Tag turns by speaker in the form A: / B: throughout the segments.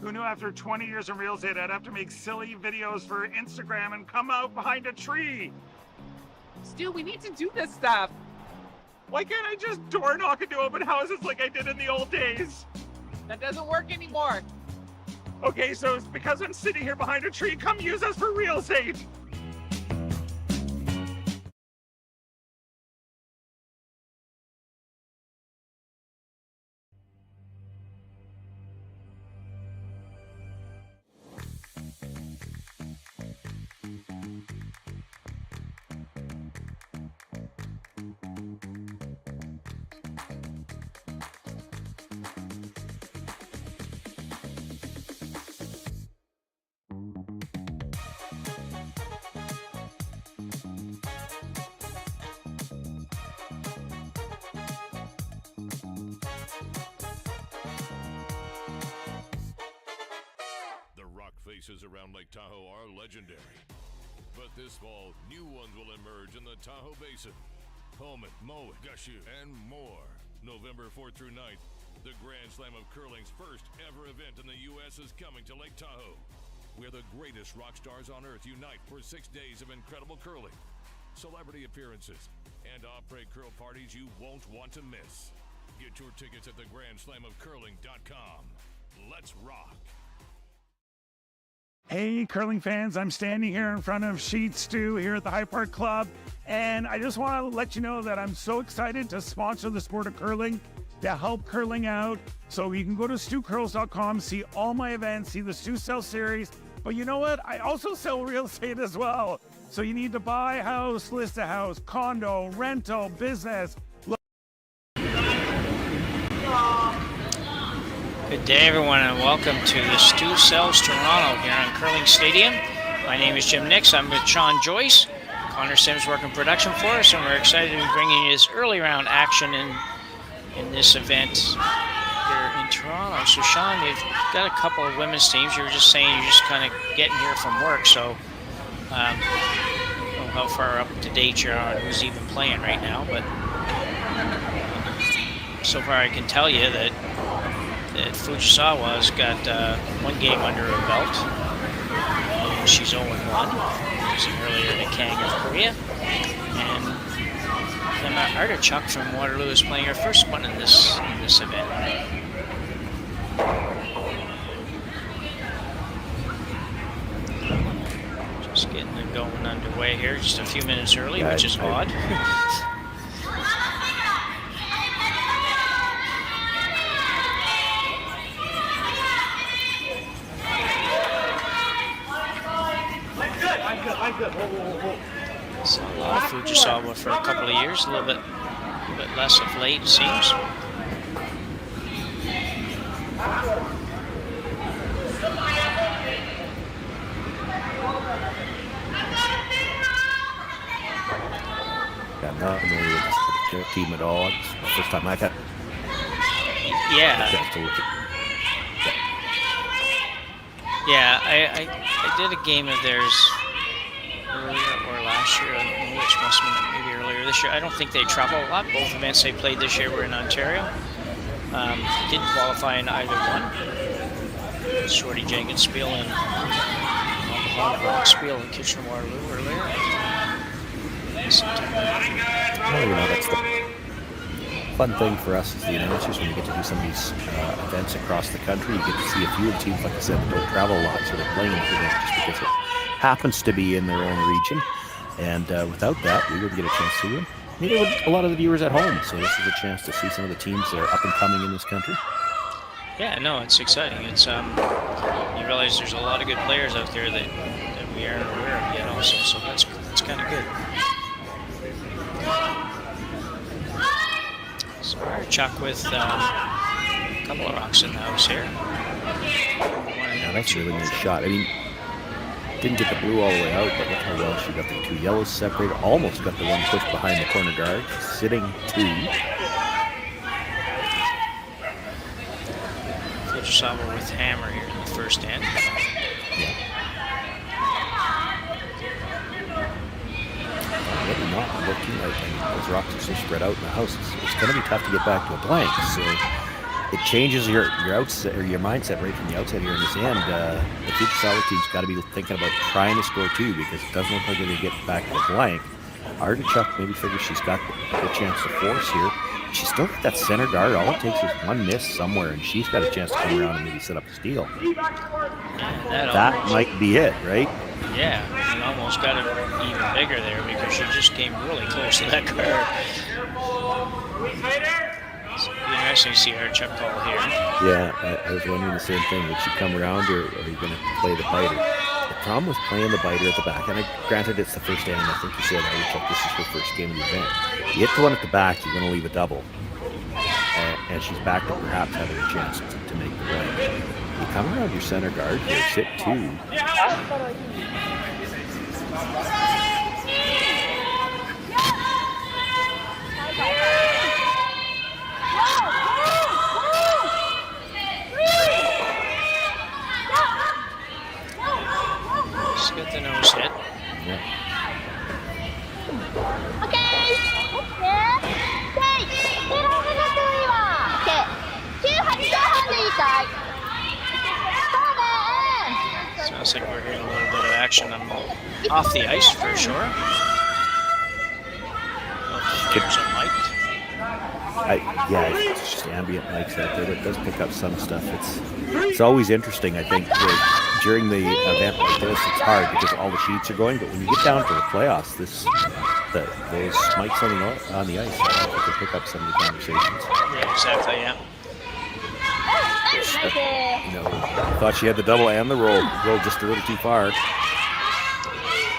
A: Who knew after 20 years in real estate, I'd have to make silly videos for Instagram and come out behind a tree?
B: Stu, we need to do this stuff.
A: Why can't I just door knock into open houses like I did in the old days?
B: That doesn't work anymore.
A: Okay, so it's because I'm sitting here behind a tree. Come use us for real estate.
C: Faces around Lake Tahoe are legendary. But this fall, new ones will emerge in the Tahoe Basin. Pullman, Mowat, Gushu, and more. November 4th through 9th, the Grand Slam of Curling's first ever event in the U.S. is coming to Lake Tahoe, where the greatest rock stars on earth unite for 6 days of incredible curling, celebrity appearances, and après curl parties you won't want to miss. Get your tickets at theGrandSlamOfCurling.com. Let's rock.
A: Hey, curling fans, I'm standing here in front of Sheet Stew here at the High Park Club, and I just want to let you know that I'm so excited to sponsor the sport of curling, to help curling out. So you can go to stewcurls.com, see all my events, see the Stew Sell series, but you know what? I also sell real estate as well. So you need to buy a house, list a house, condo, rental, business.
D: Good day, everyone, and welcome to the Stu Sells Toronto here on Curling Stadium. My name is Jim Nix. I'm with Sean Joyce. Connor Sims working production for us, and we're excited to be bringing you this early round action in this event here in Toronto. So, Sean, you've got a couple of women's teams. You were just saying you're just kind of getting here from work, so I don't know how far up to date you are on who's even playing right now, but so far I can tell you that Fujisawa's got one game under her belt, and she's 0-1, losing earlier to Kang of Korea. And then Artichuk from Waterloo is playing her first one in this event. Just getting it going underway here, just a few minutes early, which is odd. Saw a lot of Fujisawa for a couple of years, a little bit less of late, it seems.
E: Yeah, not familiar with this team at all. It's the first time I've had
D: a
E: chance to look at.
D: Yeah, I did a game of theirs earlier or last year, I don't know which, must have been maybe earlier this year. I don't think they travel a lot. Both events they played this year were in Ontario. Didn't qualify in either one. Shorty Jengenspiel and Rockspiel in Kitchener-Waterloo earlier.
E: Well, you know, that's the fun thing for us as the announcers when you get to do some of these events across the country. You get to see a few of the teams, like I said, that don't travel a lot, so they're playing the event just because it happens to be in their own region. And without that, we wouldn't get a chance to see them. Neither would a lot of the viewers at home. So this is a chance to see some of the teams that are up and coming in this country.
D: Yeah, no, it's exciting. It's you realize there's a lot of good players out there that we aren't aware of yet also, so that's kind of good. So Artichuk with a couple of rocks in the house here.
E: Yeah, that's a really nice shot. I mean, didn't get the blue all the way out, but look how well she got the two yellows separated. Almost got the one pushed behind the corner guard. Sitting two.
D: Fujisawa with hammer here in the first end.
E: Yeah. Really not looking like those rocks are so spread out in the house. It's going to be tough to get back to a blank. So it changes your outset or your mindset right from the outset here in this end. The Fujisawa team's got to be thinking about trying to score 2 because it doesn't look like they're going to get back to the blank. Artichuk maybe figures she's got a good chance to force here. She's still got that center guard. All it takes is one miss somewhere, and she's got a chance to come around and maybe set up a steal.
D: Yeah,
E: that might be it, right?
D: Yeah, and almost got it even bigger there because she just came really close to that guard. It's interesting to see Artichuk call here.
E: Yeah, I was wondering the same thing. Would she come around or are you going to play the biter? The problem with playing the biter at the back, and granted it's the first game, I think you said Artichuk, this is her first game of the event. You hit the one at the back, you're going to leave a double. And she's back to perhaps having a chance to make the play. You come around your center guard here, sit 2.
D: Just get the nose hit.
E: Yeah.
D: Sounds like we're getting a little bit of action off the ice for sure. There's a mic.
E: Yeah, it's just ambient mics out there. It does pick up some stuff. It's always interesting, I think, during the event like this, it's hard because all the sheets are going, but when you get down to the playoffs, those mics on the ice, I can pick up some of the conversations.
D: Yeah, exactly, yeah.
E: I thought she had the double and the roll just a little too far.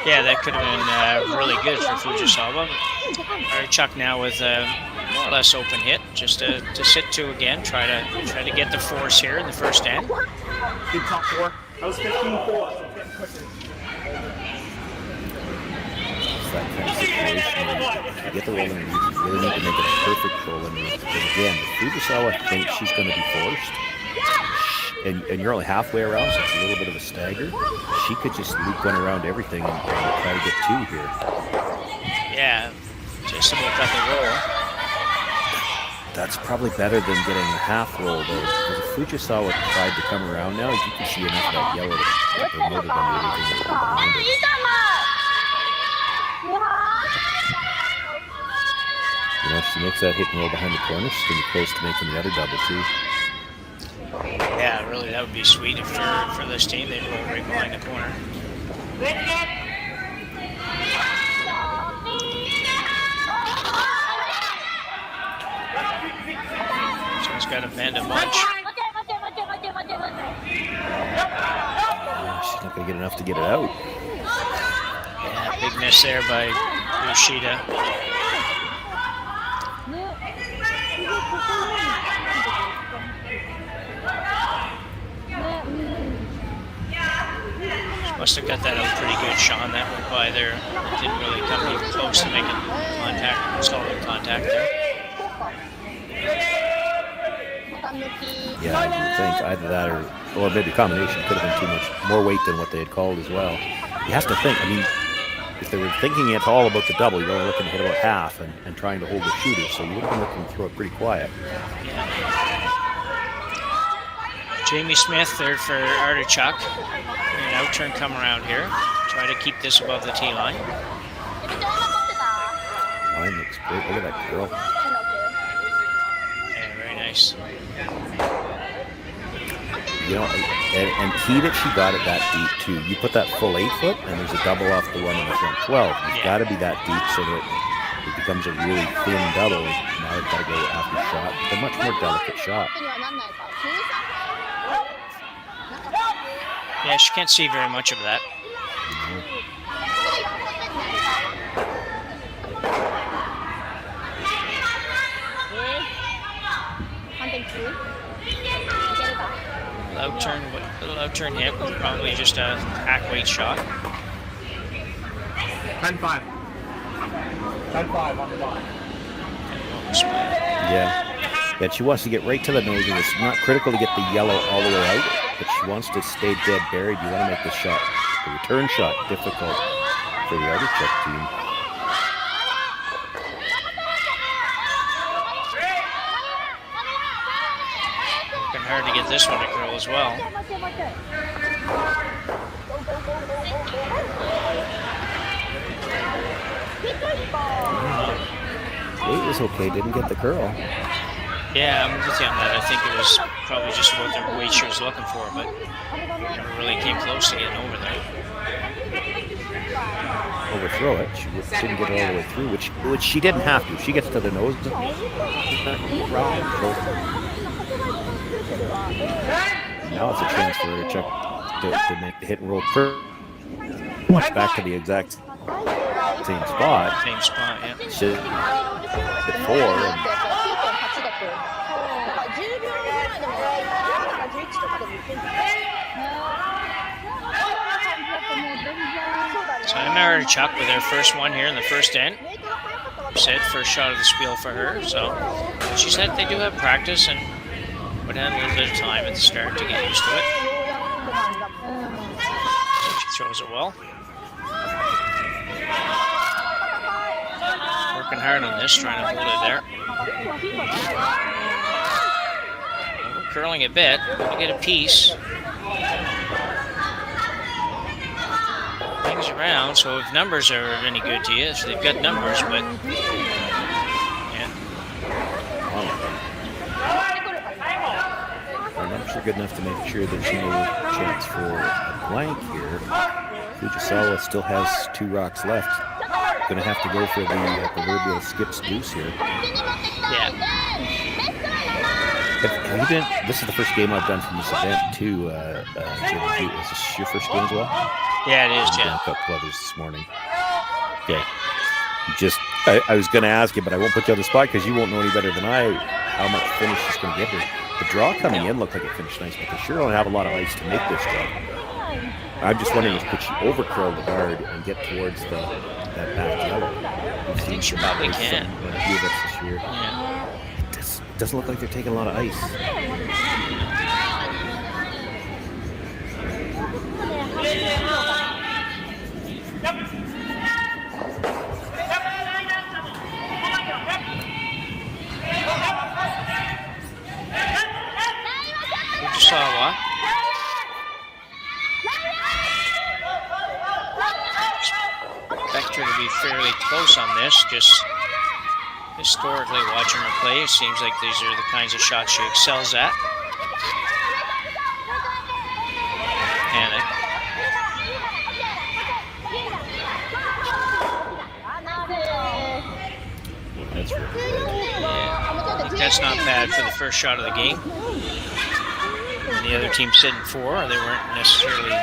D: Yeah, that could have been really good for Fujisawa. Artichuk now with more or less open hit, just to sit 2 again, try to get the force here in the first end.
F: Good top 4. That was 15-4.
E: It's that kind of situation where you get the roll and you really need to make it a perfect roll. Because again, if Fujisawa thinks she's going to be forced, and you're only halfway around, so it's a little bit of a stagger, she could just loop one around everything and try to get 2 here.
D: Yeah, just about got the roll.
E: That's probably better than getting a half roll, though. Because if Fujisawa tried to come around now, you can see enough of that yellow to promote it on everything that's behind it. You know, if she makes that hit and roll behind the corner, she's going to be close to making the other double, too.
D: Yeah, really, that would be sweet if for this team they'd roll right behind the corner. She's got to bend a bunch.
E: She's not going to get enough to get it out.
D: Yeah, big miss there by Yoshida. Must have got that out pretty good, Sean. That went by there. Didn't really come even close to making contact, solid contact there.
E: Yeah, I do think either that or maybe a combination could have been too much more weight than what they had called as well. You have to think, I mean, if they were thinking it's all about the double, you're only looking to hit about half and trying to hold the shooter, so you would have been looking to throw it pretty quiet.
D: Yeah. Jamie Smith there for Artichuk. An out-turn come around here. Try to keep this above the tee line.
E: Line looks great. Look at that girl.
D: Yeah, very nice.
E: You know, and key that she got it that deep too. You put that full 8 foot, and there's a double off the one in the front 12. You've got to be that deep so that it becomes a really thin double. Now it's got to go after shot. It's a much more delicate shot.
D: Yeah, she can't see very much of that. Little out-turn hit was probably just a hack weight shot.
F: 10-5. 10-5 on the line.
E: Yeah. Yeah, she wants to get right to the nose, and it's not critical to get the yellow all the way out, but she wants to stay dead buried. You want to make the shot, the return shot, difficult for the Artichuk team.
D: Working hard to get this one to curl as well.
E: Weight was okay, didn't get the curl.
D: Yeah, I'm with you on that. I think it was probably just about the weight she was looking for, but never really came close to getting over there.
E: Overthrow it. She didn't get it all the way through, which she didn't have to. If she gets to the nose, now it's a chance for Artichuk to make the hit and roll back to the exact same spot.
D: Same spot, yeah.
E: She hit 4 and
D: so Artichuk with their first one here in the first end. Said first shot of the spiel for her. So she said they do have practice and would have a little bit of time at the start to get used to it. She throws it well. Working hard on this, trying to hold it there. Curling a bit, to get a piece. Things around, so if numbers are any good to you, so they've got numbers, but yeah.
E: Our numbers are good enough to make sure there's no chance for a blank here. Fujisawa still has 2 rocks left. Going to have to go for the proverbial skips deuce here.
D: Yeah.
E: Have you been? This is the first game I've done from this event too. Jim, is this your first game as well?
D: Yeah, it is, Jim.
E: Up brothers this morning. Okay. I was going to ask you, but I won't put you on the spot because you won't know any better than I how much finish she's going to get here. The draw coming in looked like it finished nice, but they sure don't have a lot of ice to make this draw. I'm just wondering if could she overcurl the guard and get towards that back yellow.
D: I think she probably can.
E: A few of us this year.
D: Yeah.
E: It doesn't look like they're taking a lot of ice.
D: Fujisawa. Expect her to be fairly close on this, just historically watching her play, it seems like these are the kinds of shots she excels at. Panic.
E: That's really good.
D: Yeah. That's not bad for the first shot of the game. And the other team sitting 4. They weren't necessarily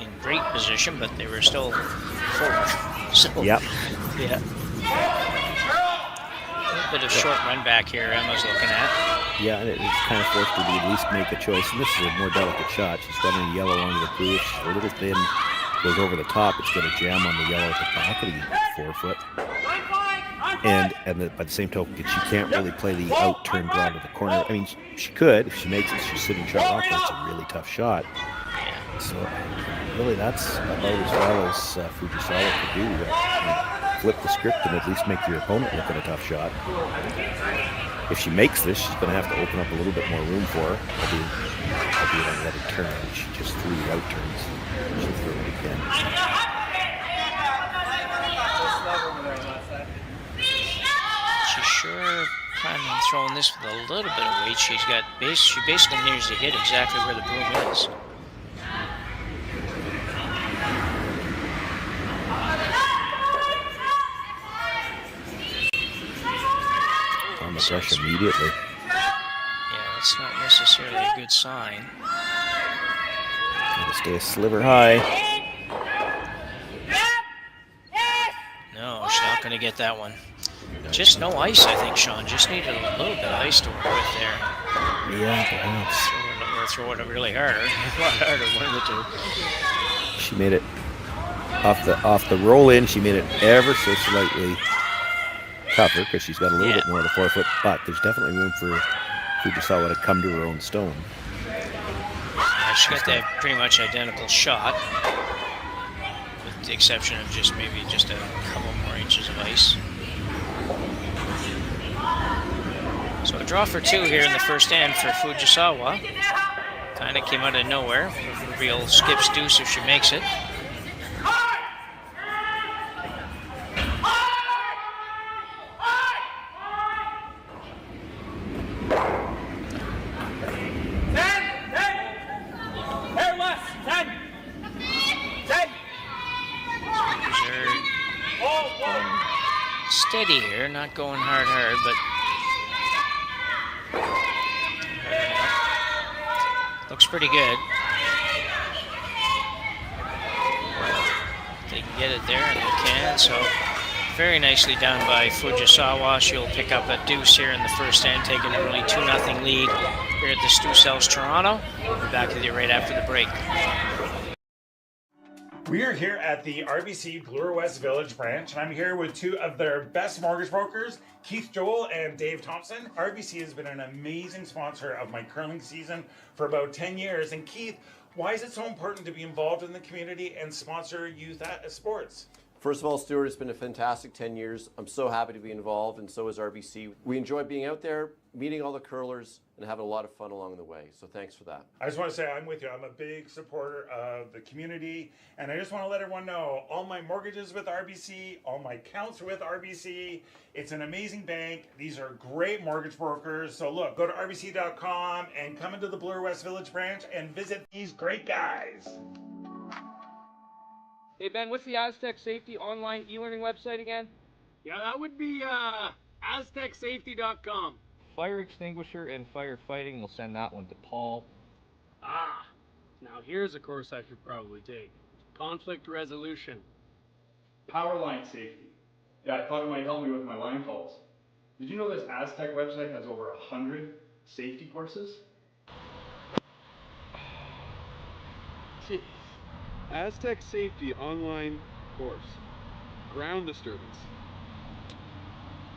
D: in great position, but they were still 4. So,
E: yep.
D: Yeah. A bit of short run back here Emma's looking at.
E: Yeah, and it's kind of forced her to at least make a choice. And this is a more delicate shot. She's running yellow onto the blue. She's a little thin, goes over the top. It's going to jam on the yellow at the back of the 4-foot. And by the same token, she can't really play the out-turn draw to the corner. I mean, she could. If she makes it, she's sitting shot rock. That's a really tough shot. So, really, that's about as well as Fujisawa could do. Flip the script and at least make your opponent look at a tough shot. If she makes this, she's going to have to open up a little bit more room for her. I'll be on the other turn. She just threw the out turns. She'll throw it again.
D: She's sure planning on throwing this with a little bit of weight. She basically needs to hit exactly where the broom is.
E: On the brush immediately.
D: Yeah, that's not necessarily a good sign.
E: Gotta stay a sliver high.
D: No, she's not going to get that one. Just no ice, I think, Sean. Just needed a little bit of ice to work with there.
E: Yeah, perhaps.
D: Or throw it really harder. A lot harder, one of the two.
E: She made it off the roll in. She made it ever so slightly tougher because she's got a little bit more of the 4-foot. But there's definitely room for Fujisawa to come to her own stone.
D: She got that pretty much identical shot, with the exception of just maybe just a couple more inches of ice. So a draw for 2 here in the first end for Fujisawa. Kind of came out of nowhere. Real skips deuce if she makes it. Steady here, not going hard, but looks pretty good. They can get it there, and they can. So very nicely done by Fujisawa. She'll pick up a deuce here in the first end, taking an early 2-0 lead here at the Stu Sells Toronto. We'll be back with you right after the break.
A: We are here at the RBC Bloor West Village branch, and I'm here with 2 of their best mortgage brokers, Keith Joel and Dave Thompson. RBC has been an amazing sponsor of my curling season for about 10 years. And Keith, why is it so important to be involved in the community and sponsor youth sports?
G: First of all, Stuart, it's been a fantastic 10 years. I'm so happy to be involved, and so is RBC. We enjoy being out there, meeting all the curlers, and having a lot of fun along the way. So thanks for that.
A: I just want to say I'm with you. I'm a big supporter of the community, and I just want to let everyone know all my mortgages with RBC, all my accounts are with RBC. It's an amazing bank. These are great mortgage brokers. So look, go to rbc.com and come into the Bloor West Village branch and visit these great guys.
H: Hey Ben, what's the Aztec Safety online e-learning website again?
I: Yeah, that would be aztecsafety.com.
H: Fire extinguisher and firefighting, we'll send that one to Paul.
I: Ah, now here's a course I should probably take. Conflict resolution.
J: Power line safety. Yeah, I thought it might help me with my line calls. Did you know this Aztec website has over 100 safety courses?
K: Aztec Safety online course. Ground disturbance.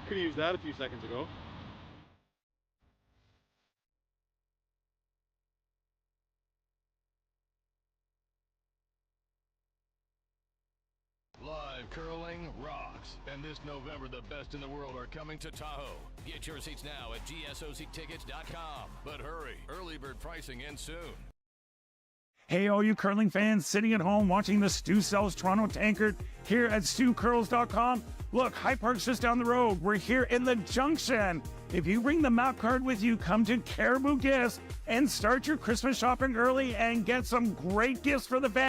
K: Could have used that a few seconds ago.
C: Live curling rocks. And this November, the best in the world are coming to Tahoe. Get your seats now at gsoctickets.com. But hurry, early bird pricing ends soon.
A: Hey, all you curling fans sitting at home watching the Stu Sells Toronto Tankard here at StuCurls.com. Look, High Park's just down the road. We're here in the Junction. If you bring the map card with you, come to Caribou Gifts and start your Christmas shopping early and get some great gifts for the family.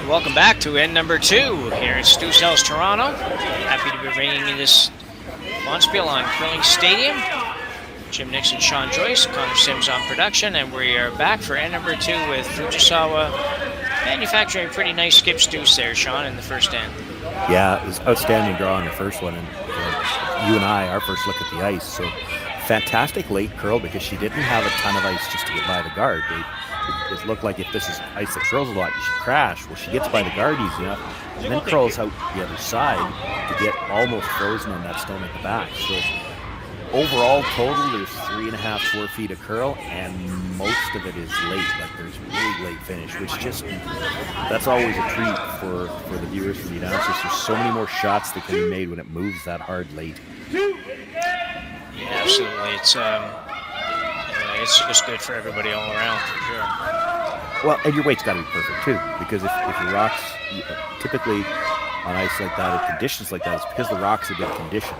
D: Welcome back to end number 2 here at Stu Sells Toronto. Happy to be bringing you this Bonspiel on Curling Stadium. Jim Nixon, Sean Joyce, Connor Sims on production, and we are back for end number 2 with Fujisawa manufacturing a pretty nice skip deuce there, Sean, in the first end.
E: Yeah, it was outstanding draw in the first one, and you and I, our first look at the ice, so fantastic late curl because she didn't have a ton of ice just to get by the guard. It looked like if this is ice that curls a lot, you should crash. Well, she gets by the guard easy enough, and then curls out the other side to get almost frozen on that stone at the back. So overall total, there's 3.5, 4 feet of curl, and most of it is late. Like there's really late finish, which just, that's always a treat for the viewers, for the announcers. There's so many more shots that can be made when it moves that hard late.
D: Yeah, absolutely. It's just good for everybody all around, for sure.
E: Well, and your weight's got to be perfect too, because if your rocks, typically on ice like that or conditions like that, it's because the rocks have been conditioned,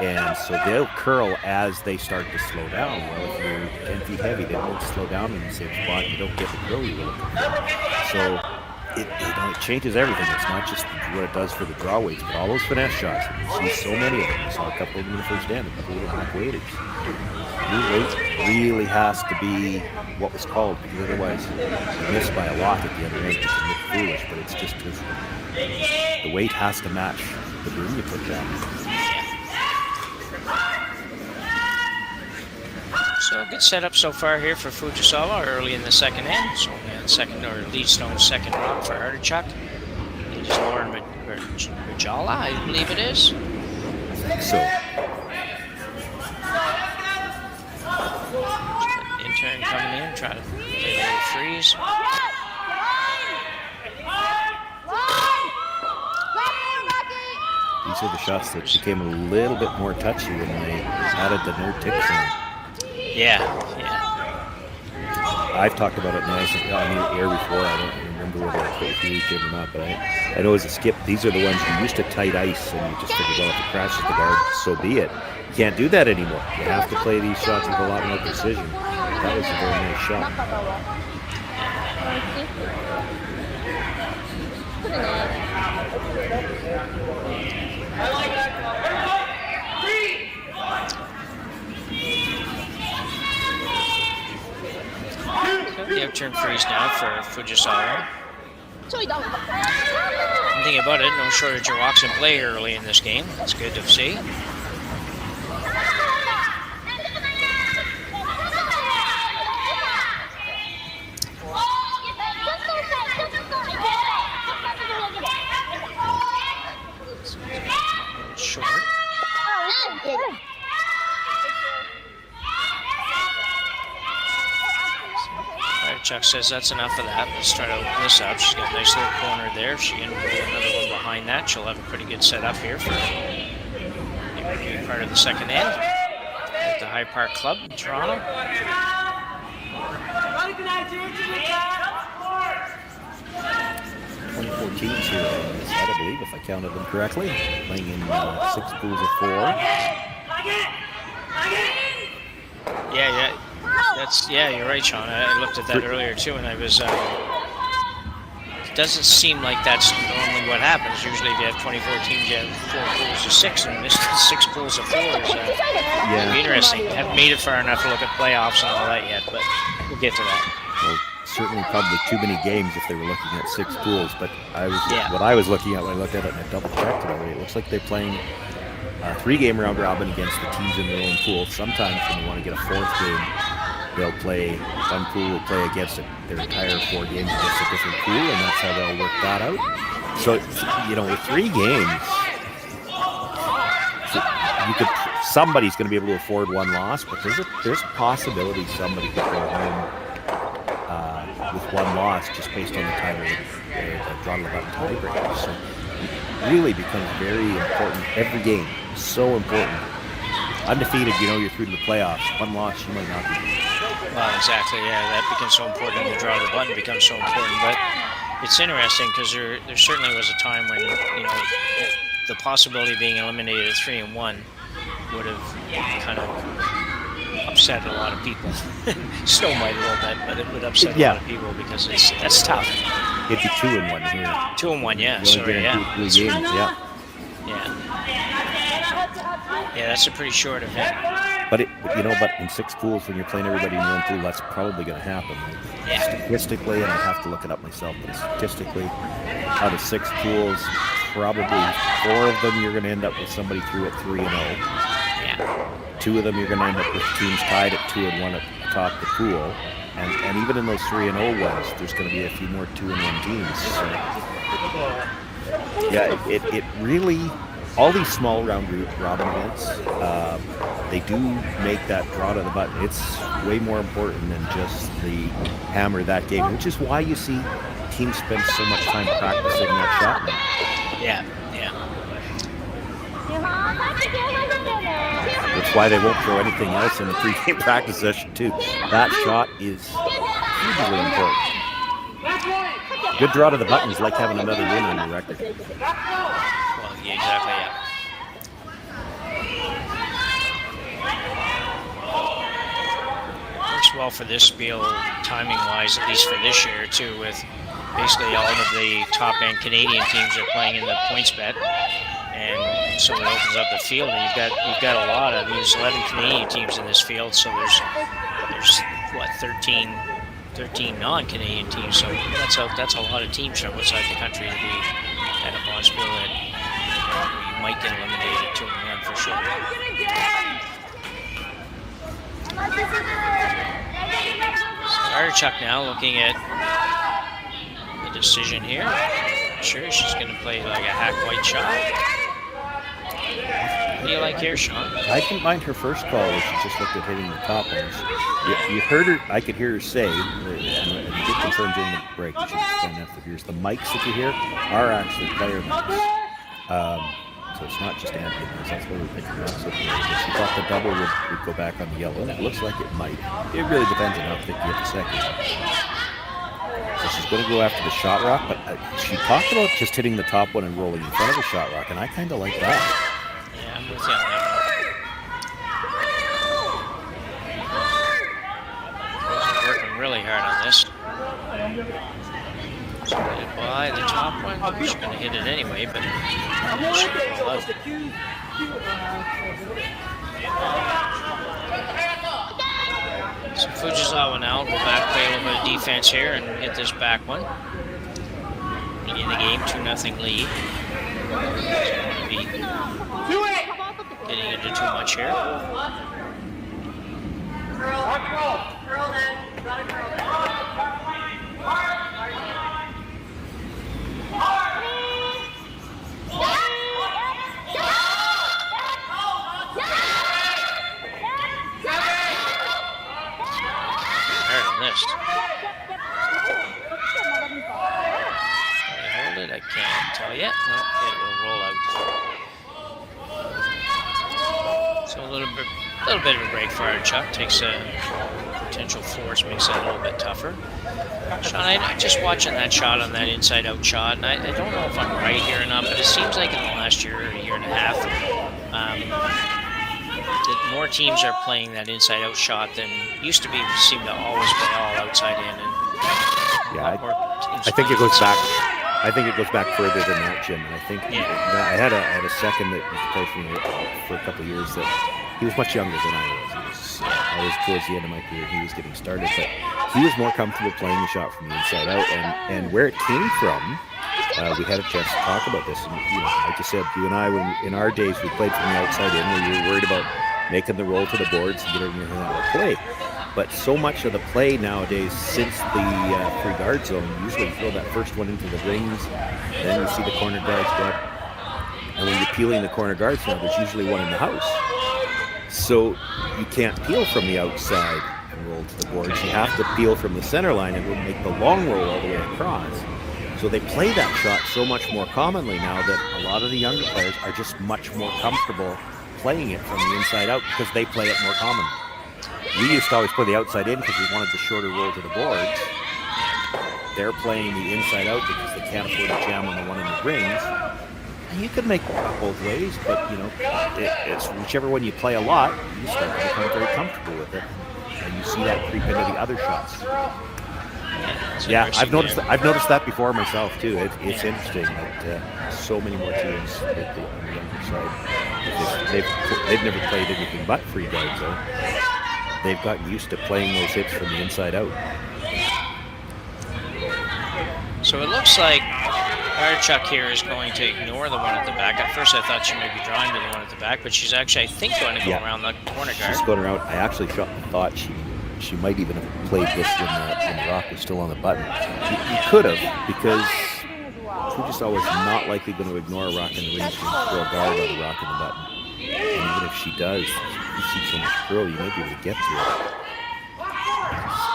E: and so they'll curl as they start to slow down. Well, if you're 10 feet heavy, they won't slow down in the same spot. You don't get the curl you will. So it changes everything. It's not just what it does for the draw weights, but all those finesse shots. You see so many of them. You saw a couple of them in the first end, a couple of little half weighted. Your weight really has to be what was called, because otherwise you miss by a lot at the other end. It can look foolish, but it's just because the weight has to match the broom you put down.
D: So good setup so far here for Fujisawa early in the second end. So second or lead stone second rock for Artichuk. It is Lauren Rajala, I believe it is.
E: I think so.
D: Intern coming in, try to play a little freeze.
E: These those are the shots that became a little bit more touchy when they added the no tick zone.
D: Yeah.
E: I've talked about it on the air before. I don't remember whether I put it with you, Jim, or not, but I know as a skip, these are the ones you used to tight ice, and you just figure, well, if it crashes the guard, so be it. You can't do that anymore. You have to play these shots with a lot more precision. That was a very nice shot.
D: The outturn freeze now for Fujisawa. One thing about it, no shortage of walks in play early in this game. That's good to see. Short. Artichuk says that's enough of that. Let's try to open this up. She's got a nice little corner there. If she can put another one behind that, she'll have a pretty good setup here for the part of the second end at the High Park Club in Toronto.
E: 2014 here, I believe, if I counted them correctly. Playing in 6 pools of 4.
D: Yeah, you're right, Sean. I looked at that earlier too, and I was. It doesn't seem like that's normally what happens. Usually, if you have 24 teams, you have 4 pools of 6, and this 6 pools of 4 is interesting. I haven't made it far enough to look at playoffs and all that yet, but we'll get to that.
E: Well, certainly probably too many games if they were looking at 6 pools, but what I was looking at when I looked at it and I double checked it already, it looks like they're playing a 3-game round robin against the teams in their own pool. Sometimes when they want to get a 4th game, they'll play, one pool will play against their entire 4 games against a different pool, and that's how they'll work that out. So, with 3 games, somebody's going to be able to afford 1 loss, but there's a possibility somebody could go home with 1 loss just based on the time of the draw to the button tiebreaker. So it really becomes very important. Every game is so important. Undefeated, you're through to the playoffs. 1 loss, you might not be.
D: Well, exactly, yeah, that becomes so important. The draw to the button becomes so important. But it's interesting because there certainly was a time when, the possibility of being eliminated at 3-1 would have kind of upset a lot of people. Still might a little bit, but it would upset a lot of people because that's tough.
E: It'd be 2-1 here.
D: 2-1, yeah.
E: Sorry, yeah. 3 games, yeah.
D: Yeah, that's a pretty short event.
E: But but in 6 pools, when you're playing everybody in your own pool, that's probably going to happen.
D: Yeah.
E: Statistically, and I have to look it up myself, but statistically, out of 6 pools, probably 4 of them you're going to end up with somebody through at 3-0.
D: Yeah.
E: 2 of them you're going to end up with teams tied at 2-1 at the top of the pool. And even in those 3-0 ones, there's going to be a few more 2-1 teams. So, yeah, it really, all these small round robin events, they do make that draw to the button. It's way more important than just the hammer that game, which is why you see teams spend so much time practicing that shot.
D: Yeah.
E: That's why they won't throw anything else in the pre-game practice session too. That shot is hugely important. Good draw to the button is like having another win on your record.
D: Well, yeah, exactly, yeah. Works well for this spiel, timing-wise, at least for this year too, with basically all of the top-end Canadian teams are playing in the points bet. And so it opens up the field, and you've got a lot of, there's 11 Canadian teams in this field, so there's what, 13 non-Canadian teams, so that's a lot of teams from outside the country to be at a bonus field that you might get eliminated 2-1 for sure. So Artichuk now looking at the decision here. Sure, she's going to play like a hack white shot. What do you like here, Sean?
E: I didn't mind her first call where she just looked at hitting the top ones. You heard her, I could hear her say, and the big concern during the break, she was explaining that for years, the mics that you hear are actually player mics. So it's not just ambient. That's why we're picking it up. So she thought the double would go back on the yellow, and it looks like it might. It really depends on how thick you get the second. So she's going to go after the shot rock, but she talked about just hitting the top one and rolling in front of the shot rock, and I kind of like that.
D: Yeah, I'm with you on that one. Working really hard on this. So by the top one, she's going to hit it anyway, but she's going to roll out. So Fujisawa now will go back, play a little bit of defense here, and hit this back one. In the game, 2-0 lead. So getting into too much here. Missed. Hold it, I can't tell yet. No, it will roll out. So a little bit of a break for Artichuk. Takes a potential force, makes it a little bit tougher. Sean, I'm just watching that shot on that inside-out shot, and I don't know if I'm right here or not, but it seems like in the last year or year and a half, that more teams are playing that inside-out shot than used to be. We seem to always play all outside in. And
E: yeah, I think it goes back. I think it goes back further than that, Jim. And I think I had a second that played for me for a couple of years that he was much younger than I was. I was towards the end of my career. He was getting started, but he was more comfortable playing the shot from the inside out. And where it came from, we had a chance to talk about this. And like you said, you and I, when in our days, we played from the outside in, where you were worried about making the roll to the boards and getting everything out of play. But so much of the play nowadays, since the free guard zone, usually you throw that first one into the rings, then you see the corner guards go up. And when you're peeling the corner guards now, there's usually one in the house. So you can't peel from the outside and roll to the boards. You have to peel from the center line and make the long roll all the way across. So they play that shot so much more commonly now that a lot of the younger players are just much more comfortable playing it from the inside out because they play it more commonly. We used to always play the outside in because we wanted the shorter roll to the boards. They're playing the inside out because they can't afford to jam on the one in the rings. And you could make it both ways, but it's whichever one you play a lot, you start to become very comfortable with it, and you see that creep into the other shots. Yeah, I've noticed that before myself too. It's interesting that so many more teams on the younger side, they've never played anything but free guards though. They've gotten used to playing those hits from the inside out.
D: So it looks like Artichuk here is going to ignore the one at the back. At first I thought she might be drawing to the one at the back, but she's actually, I think, going to go around the corner guard.
E: She's going around. I actually thought she might even have played this when the rock was still on the button. You could have, because Fujisawa was not likely going to ignore a rock in the range and throw a guard on the rock in the button. And even if she does, you see so much curl, you might be able to get to it.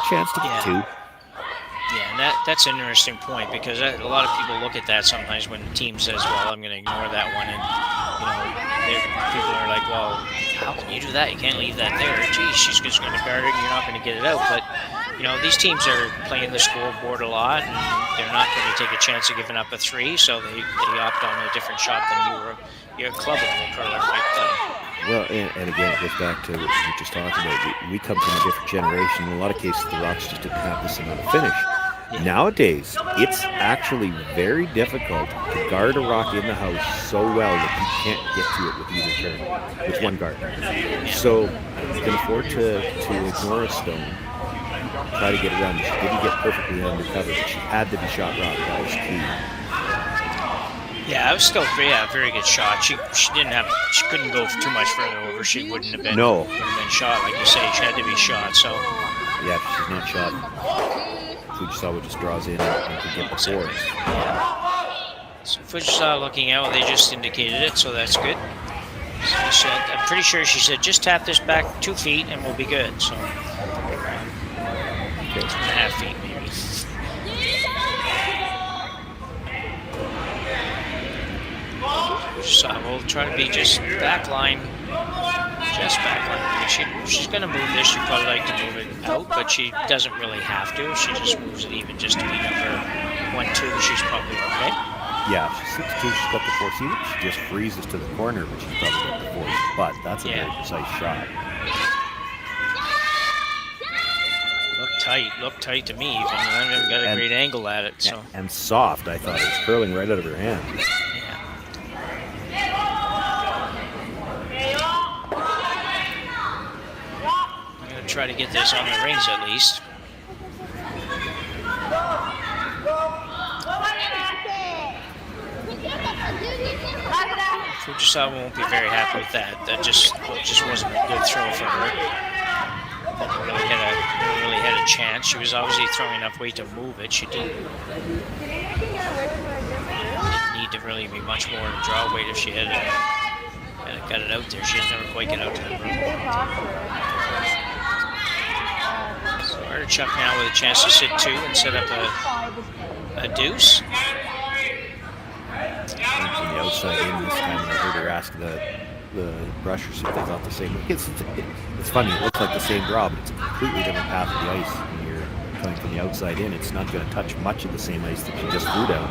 E: Chance to get two.
D: Yeah, and that's an interesting point, because a lot of people look at that sometimes when the team says, well, I'm going to ignore that one, and people are like, well, how can you do that? You can't leave that there. Geez, she's just going to guard it and you're not going to get it out. But these teams are playing the scoreboard a lot, and they're not going to take a chance of giving up a three, so they opt on a different shot than your club level curler might play.
E: Well, and again, it goes back to what we were just talking about. We come from a different generation. In a lot of cases, the Rocks just didn't have this amount of finish. Yeah. Nowadays, it's actually very difficult to guard a rock in the house so well that you can't get to it with either turn, with one guard. So you can afford to ignore a stone, try to get around it. She didn't get perfectly undercover, but she had to be shot rock. That was key.
D: Yeah, it was still very good shot. She couldn't go too much further over. She wouldn't have been shot, like you say. She had to be shot. So
E: yeah, if she's not shot, Fujisawa just draws in and can get the board.
D: So Fujisawa looking out. They just indicated it, so that's good. So I'm pretty sure she said just tap this back 2 feet and we'll be good. So 2.5 feet maybe. Fujisawa will try to be just backline. Just backline. She's going to move this. She'd probably like to move it out, but she doesn't really have to. If she just moves it even just to be number 1-2, she's probably okay.
E: Yeah, she's 6'2", she's got the force. She just freezes to the corner, but she's probably got the force. But that's a very precise shot.
D: Looked tight to me even. I haven't got a great angle at it. So.
E: And soft, I thought. It was curling right out of her hand.
D: I'm going to try to get this on the rings at least. Fujisawa won't be very happy with that. That just wasn't a good throw for her. Never really had a chance. She was obviously throwing enough weight to move it. She didn't need to really be much more to draw weight if she had got it out there. She just never quite get out to the room. So Artichuk now with a chance to sit 2 and set up a deuce.
E: From the outside in this time, I heard her ask the brushers if they thought the same. It's funny, it looks like the same draw, but it's a completely different path of the ice. When you're coming from the outside in, it's not going to touch much of the same ice that you just threw down.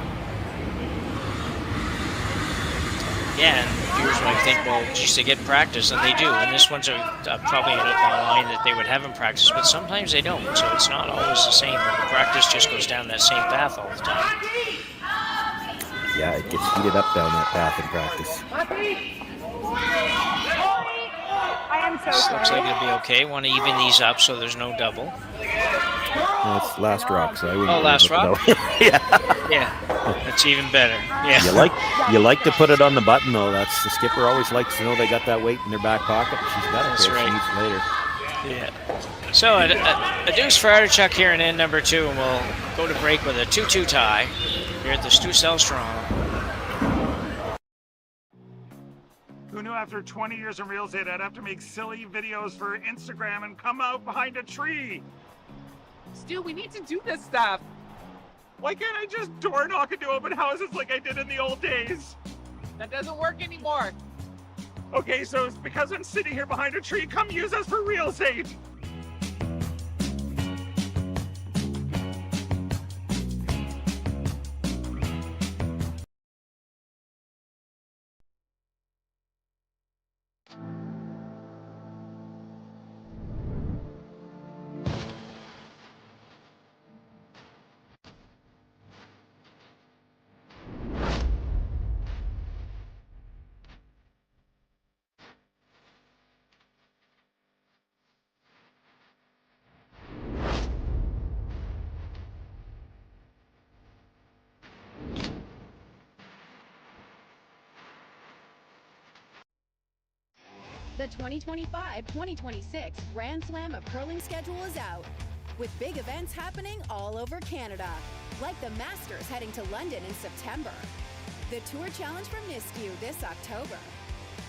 D: Yeah, and viewers might think, well, geez, they get practice, and they do. And this one's probably a line that they would have in practice, but sometimes they don't. So it's not always the same. The practice just goes down that same path all the time.
E: Yeah, it gets heated up down that path in practice.
D: This looks like it'll be okay. Want to even these up so there's no double.
E: No, it's last rock, so I wouldn't.
D: Oh, last rock? Yeah, that's even better. Yeah.
E: You like to put it on the button though. That's the skipper always likes to know they got that weight in their back pocket. She's got it.
D: That's right.
E: She needs it later.
D: Yeah. So a deuce for Artichuk here in end number 2, and we'll go to break with a 2-2 tie here at the Stu Sells Toronto.
A: Who knew after 20 years in real estate I'd have to make silly videos for Instagram and come out behind a tree?
B: Stu, we need to do this stuff.
A: Why can't I just door knock into open houses like I did in the old days?
B: That doesn't work anymore.
A: Okay, so it's because I'm sitting here behind a tree. Come use us for real estate.
L: The 2025-2026 Grand Slam of Curling schedule is out, with big events happening all over Canada, like the Masters heading to London in September, the Tour Challenge from Nisku this October,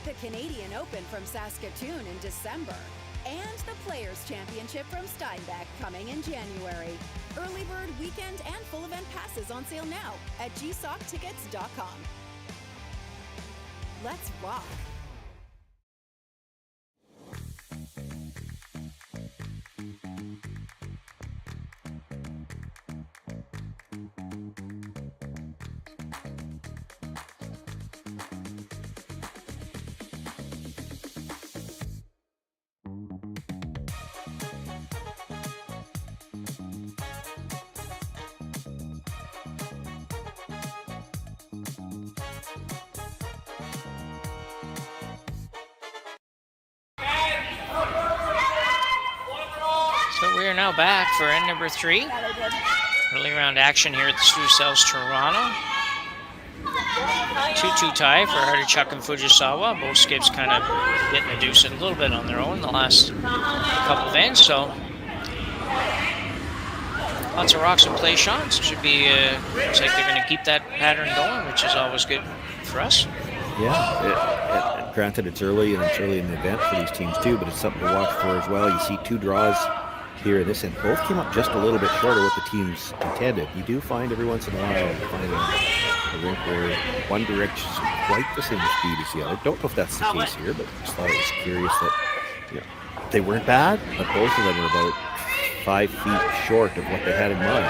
L: the Canadian Open from Saskatoon in December, and the Players' Championship from Steinbeck coming in January. Early bird weekend and full event passes on sale now at gsocktickets.com. Let's rock!
D: So we are now back for end number 3. Early round action here at the Stu Sells Toronto. 2-2 tie for Artichuk and Fujisawa. Both skips kind of getting a deuce a little bit on their own the last couple of ends. So lots of rocks and play shots. Should be, looks like they're going to keep that pattern going, which is always good for us.
E: Yeah, granted it's early and it's early in the event for these teams too, but it's something to watch for as well. You see 2 draws here in this end. Both came up just a little bit short of what the teams intended. You do find every once in a while, you find a rink where one direction quite the same speed as the other. Don't know if that's the case here, but just thought it was curious that they weren't bad, but both of them were about 5 feet short of what they had in mind.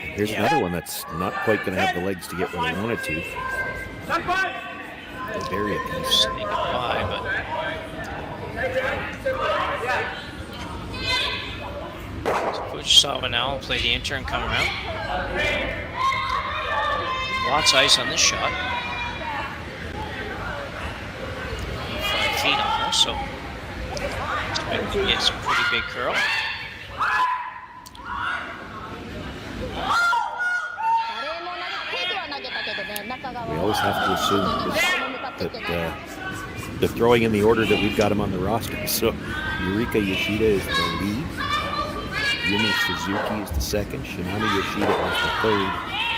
E: And here's another one that's not quite going to have the legs to get where they wanted to. They'll bury a piece.
D: Sneaking by, but Fujisawa now will play the intern, come around. Lots of ice on this shot. 5 feet almost, so it's a pretty big curl.
E: We always have to assume that they're throwing in the order that we've got them on the roster. So Yurika Yoshida is the lead. Yumi Suzuki is the second. Shinami Yoshida is the third.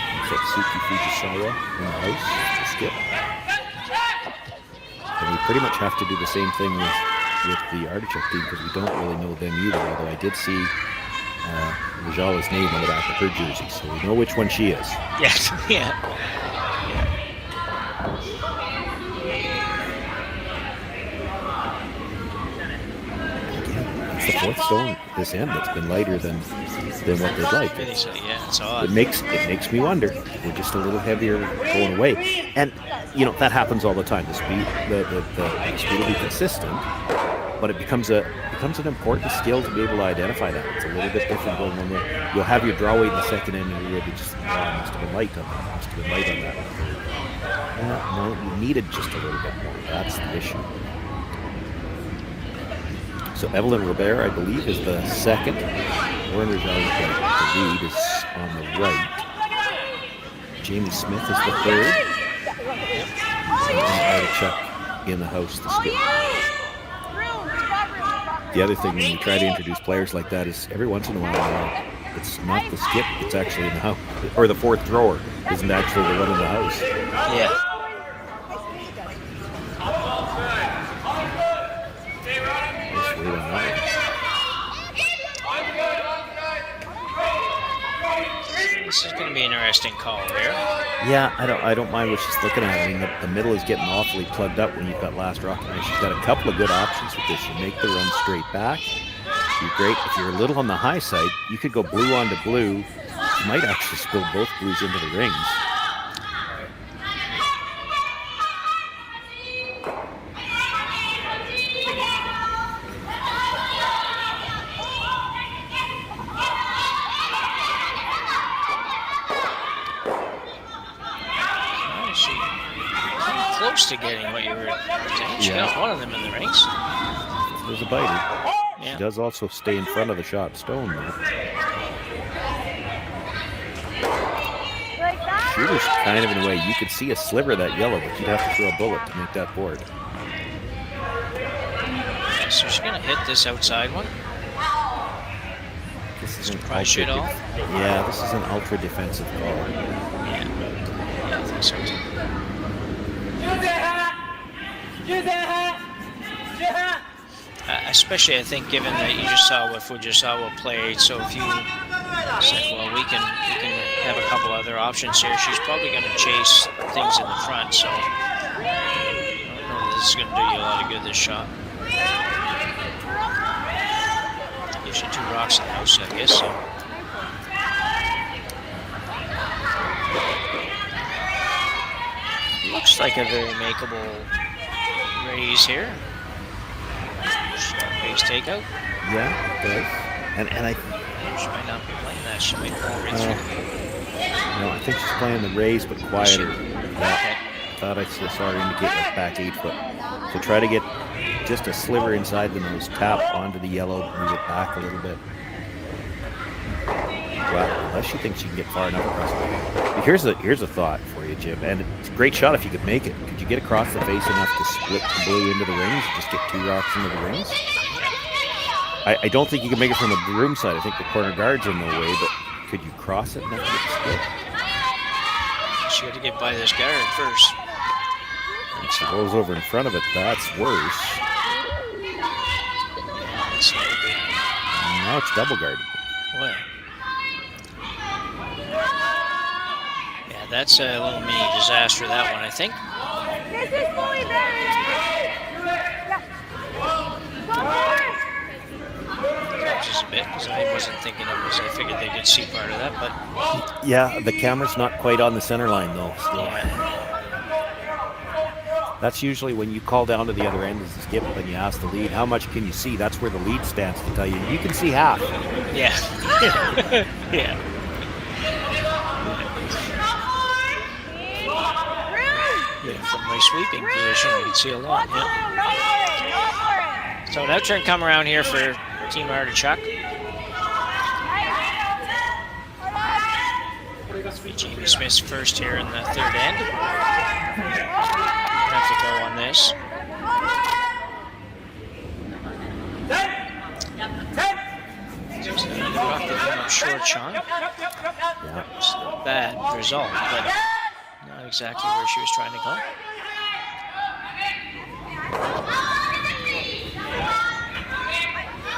E: And Satsuki Fujisawa in the house to skip. And we pretty much have to do the same thing with the Artichuk team because we don't really know them either, although I did see Rajala's name on the back of her jersey, so we know which one she is.
D: Yes, yeah.
E: It's the fourth stone this end that's been lighter than what they'd like.
D: Yeah, it's odd.
E: It makes me wonder. We're just a little heavier going away, and that happens all the time. The speed will be consistent, but it becomes an important skill to be able to identify that. It's a little bit different going when you'll have your draw weight in the second end, and you'll be just must have been light on that. Must have been light on that. No, you needed just a little bit more. That's the issue. So Evelyn Robert, I believe, is the second. Warren Rajal, the lead, is on the right. Jamie Smith is the third. And Artichuk in the house to skip. The other thing when you try to introduce players like that is every once in a while, it's not the skip, it's actually in the house. Or the fourth thrower isn't actually the one in the house.
D: Yeah. This is going to be an interesting call here.
E: Yeah, I don't mind what she's looking at. I mean, the middle is getting awfully plugged up when you've got last rock. And she's got a couple of good options with this. You make the run straight back. You're great. If you're a little on the high side, you could go blue onto blue. You might actually spill both blues into the rings.
D: Close to getting what you were saying. She got one of them in the rings.
E: There's a biter.
D: Yeah.
E: She does also stay in front of the shot stone, though. Shooter's kind of in a way. You could see a sliver of that yellow, but you'd have to throw a bullet to make that board.
D: Yeah, so she's going to hit this outside one.
E: This is an
D: Surprise shit off.
E: Yeah, this is an ultra defensive call.
D: Yeah, I think so too. Especially, I think, given that you just saw what Fujisawa played, so if you said, well, we can have a couple other options here, she's probably going to chase things in the front, so I don't know if this is going to do you a lot of good, this shot. Gives you 2 rocks in the house, I guess, so. Looks like a very makeable raise here. Base takeout.
E: Yeah, it does. And I.
D: She might not be playing that. She might go right through.
E: No, I think she's playing the raise, but quieter.
D: Okay.
E: Thought I saw her indicate like back 8 foot. So try to get just a sliver inside the nose, tap onto the yellow, move it back a little bit. Well, unless she thinks she can get far enough across the way. Here's a thought for you, Jim, and it's a great shot if you could make it. Could you get across the face enough to split the blue into the rings, just get 2 rocks into the rings? I don't think you can make it from the broom side. I think the corner guard's in the way, but could you cross it enough to get the split?
D: She got to get by this guard first.
E: And she rolls over in front of it. That's worse. Now it's double guarded.
D: What? Yeah, that's a little mini disaster, that one, I think.
M: This is fully buried, eh? Yeah. Go for it!
D: Just a bit, because I wasn't thinking of it, I figured they could see part of that, but...
E: Yeah, the camera's not quite on the center line, though. So.
D: Yeah.
E: That's usually when you call down to the other end as a skip and you ask the lead, how much can you see? That's where the lead stands to tell you. You can see half.
D: Yeah. Yeah. Yeah, from my sweeping position, I can see a lot. Yeah. So now turn come around here for Team Artichuk. Jamie Smith's first here in the third end. Have to go on this. Rock to come up short, Sean.
E: Yeah.
D: It's a bad result, but not exactly where she was trying to go.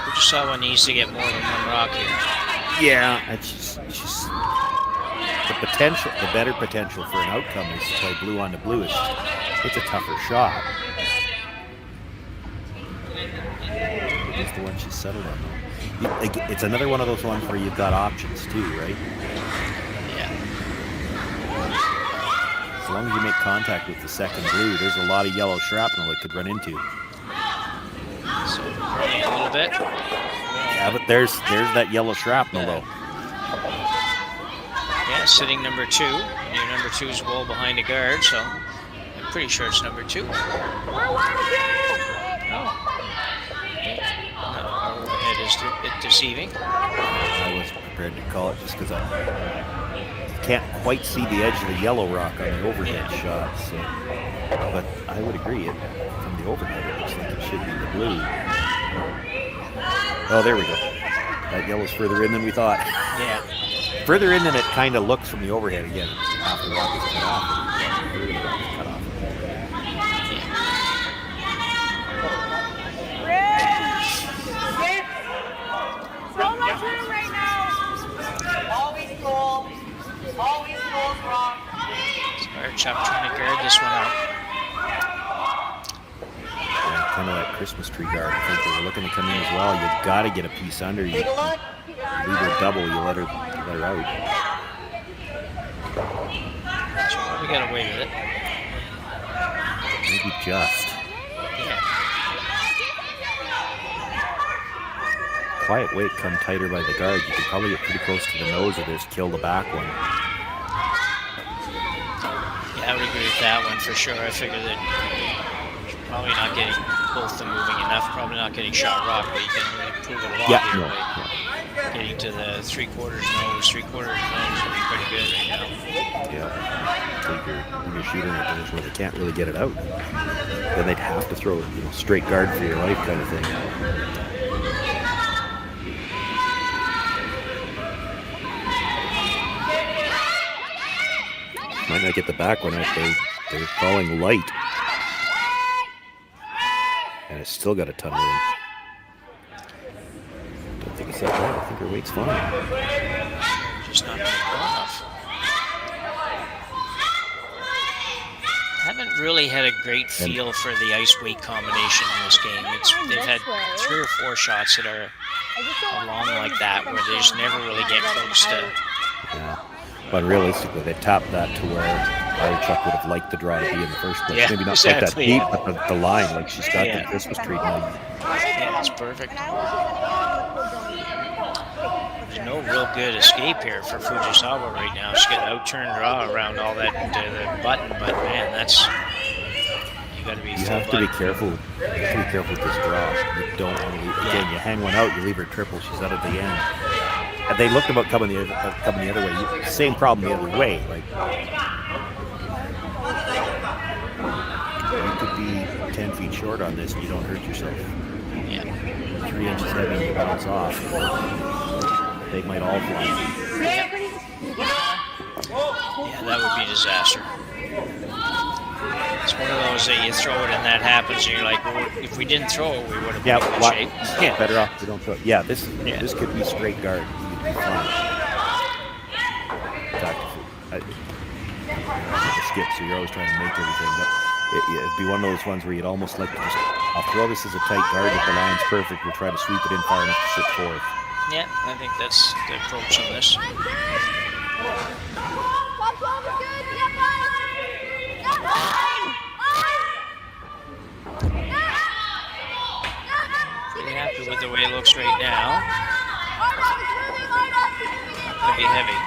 D: Fujisawa needs to get more than one rock here.
E: Yeah, it's just the potential, the better potential for an outcome is to play blue on the blue. It's a tougher shot. It's the one she's settled on, though. It's another one of those ones where you've got options too, right?
D: Yeah.
E: As long as you make contact with the second blue, there's a lot of yellow shrapnel it could run into.
D: So a little bit.
E: Yeah, but there's that yellow shrapnel though.
D: Yeah, sitting number 2. And your number 2's well behind a guard, so I'm pretty sure it's number 2. No, our overhead is a bit deceiving.
E: I wasn't prepared to call it just because I can't quite see the edge of the yellow rock on the overhead shot. So, but I would agree, from the overhead, it looks like it should be the blue. Oh, there we go. That yellow's further in than we thought.
D: Yeah.
E: Further in than it kind of looks from the overhead again. Half the rock is cut off. Cut off.
M: So much room right now. Always goal. Always goal wrong.
D: Artichuk trying to guard this one out.
E: Yeah, kind of that Christmas tree guard. I think they were looking to come in as well. You got to get a piece under. You leave her double. You let her out.
D: So we got away with it.
E: Maybe just.
D: Yeah.
E: Quiet weight come tighter by the guard. You can probably get pretty close to the nose of this, kill the back one.
D: Yeah, I would agree with that one for sure. I figured that probably not getting both of them moving enough, probably not getting shot rock, but you can really improve it a lot here by getting to the 3/4 nose. 3/4 nose would be pretty good right now.
E: Yeah. So you're shooting at those where they can't really get it out. Then they'd have to throw, straight guard for your life kind of thing. Might not get the back one out. They're calling light. And it's still got a ton of room. Don't think it's that bad. I think her weight's fine.
D: Just not enough. Haven't really had a great feel for the ice weight combination in this game. They've had 3 or 4 shots that are along like that where they just never really get close to.
E: Yeah. But realistically, they tapped that to where Artichuk would have liked the draw to be in the first place.
D: Yeah,
E: Maybe not
D: exactly.
E: quite that deep, but the line, like she's got the Christmas tree going.
D: Yeah, that's perfect. There's no real good escape here for Fujisawa right now. She's got an out-turn draw around all that the button, but man, that's you got to be.
E: You have to be careful. You have to be careful with this draw. You don't want to leave. Again, you hang one out, you leave her triple. She's out at the end. And they looked about coming the other way. Same problem the other way. Like you could be 10 feet short on this, and you don't hurt yourself.
D: Yeah.
E: 3 inches heavy, and you bounce off. They might all fly.
D: Yeah, that would be disaster. It's one of those that you throw it and that happens, and you're like, well, if we didn't throw it, we would have been in good shape.
E: Yeah, better off we don't throw it. Yeah, this could be straight guard. You'd be fine. In fact, I skip, so you're always trying to make everything. But It'd be one of those ones where you'd almost like to just, I'll throw this as a tight guard if the line's perfect. We'll try to sweep it in far enough to sit fourth.
D: Yeah, I think that's the approach on this. Pretty happy with the way it looks right now. Could be heavy.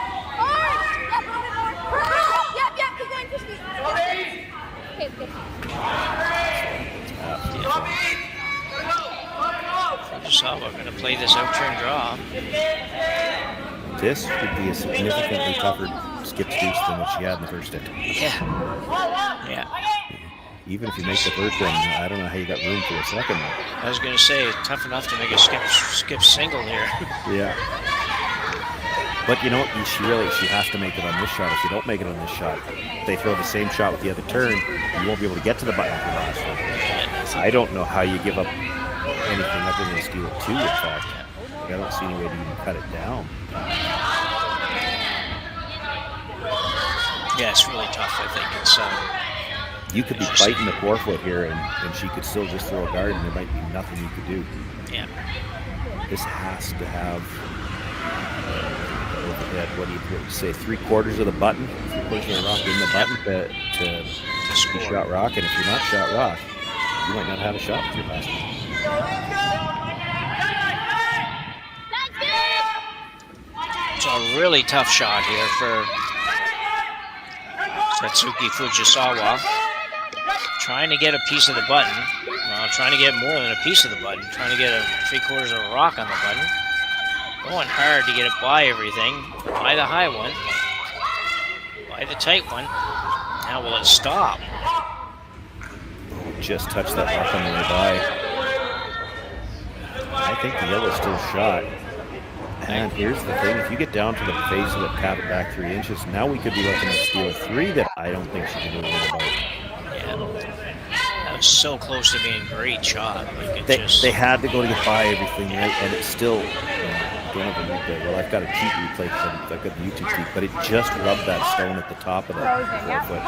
D: Fujisawa going to play this out-turn draw.
E: This would be a significantly tougher skip deuce than what she had in the first hit.
D: Yeah. Yeah.
E: Even if you make the first one, I don't know how you got room for a second one.
D: I was going to say, tough enough to make a skip single here.
E: Yeah. But you know what? She has to make it on this shot. If you don't make it on this shot, they throw the same shot with the other turn, you won't be able to get to the button for the last one. I don't know how you give up anything other than steal 2, in fact. I don't see any way to even cut it down.
D: Yeah, it's really tough, I think. It's
E: you could be fighting the 4-foot here, and she could still just throw a guard, and there might be nothing you could do.
D: Yeah.
E: This has to have overhead. What do you say? 3/4 of the button, 3/4 of the rock in the button to be shot rock. And if you're not shot rock, you might not have a shot with your basket.
D: It's a really tough shot here for Satsuki Fujisawa. Trying to get a piece of the button. Well, trying to get more than a piece of the button. Trying to get a 3/4 of a rock on the button. Going hard to get it by everything. By the high one. By the tight one. Now will it stop?
E: Just touched that rock on the way by. I think the yellow's still shot. And here's the thing, if you get down to the face of it, tap it back 3 inches, now we could be looking at steal 3 that I don't think she can do anything about.
D: Yeah. That was so close to being a great shot. Like
E: they had to go to get by everything, right? And it's still, don't have a replay. Well, I've got a cheat replay because I've got the YouTube feed, but it just rubbed that stone at the top of that 4-foot.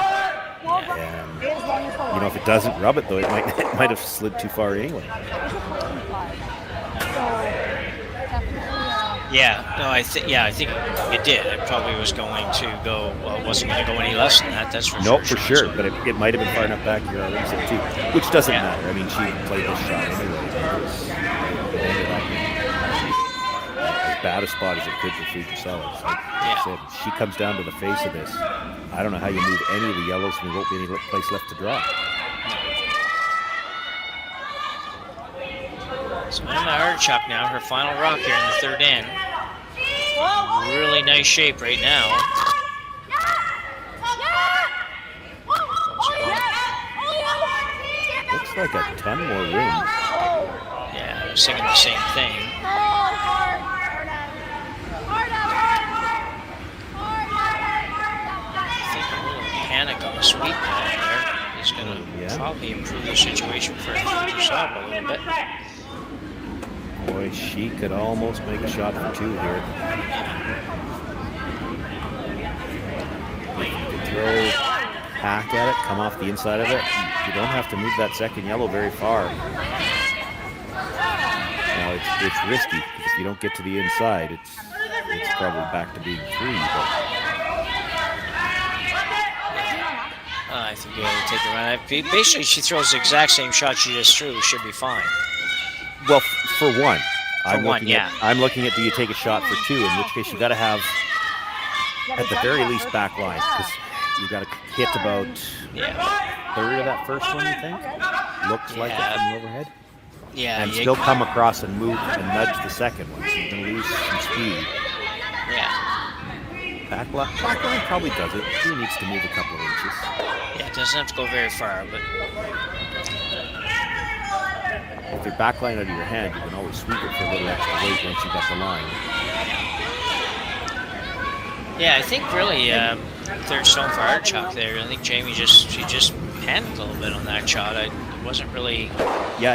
E: And, if it doesn't rub it, though, it might have slid too far anyway.
D: Yeah, no, I think it did. It probably was going to go. Well, it wasn't going to go any less than that. That's for sure.
E: Nope, for sure. But it might have been far enough back here already, too, which doesn't matter. I mean, she played this shot anyway. It ended up as bad a spot as it could for Fujisawa. Like I said, she comes down to the face of this. I don't know how you move any of the yellows, and there won't be any place left to draw.
D: So Emma Artichuk now, her final rock here in the third end. Really nice shape right now.
E: Looks like a ton more room.
D: Yeah, I was thinking the same thing. I think a little panic on the sweep down there is going to probably improve the situation for Fujisawa a little bit.
E: Boy, she could almost make a shot for 2 here. You could throw, hack at it, come off the inside of it. You don't have to move that second yellow very far. Now, it's risky, because if you don't get to the inside, it's probably back to being 3. But
D: I think you have to take a run. Basically, she throws the exact same shot she just threw. Should be fine.
E: Well, for one. I'm looking at do you take a shot for 2, in which case you got to have, at the very least, back line, because you got to hit about a third of that first one, you think? Looks like it from the overhead.
D: Yeah.
E: And still come across and move and nudge the second one, so you're going to lose some speed.
D: Yeah.
E: Back line probably does it. She needs to move a couple of inches.
D: Yeah, it doesn't have to go very far, but...
E: If you're backline out of your hand, you can always sweep it for a little extra weight once you got the line.
D: Yeah, I think really third stone for Artichuk there. I think Jamie she just panicked a little bit on that shot. It wasn't really.
E: Yeah,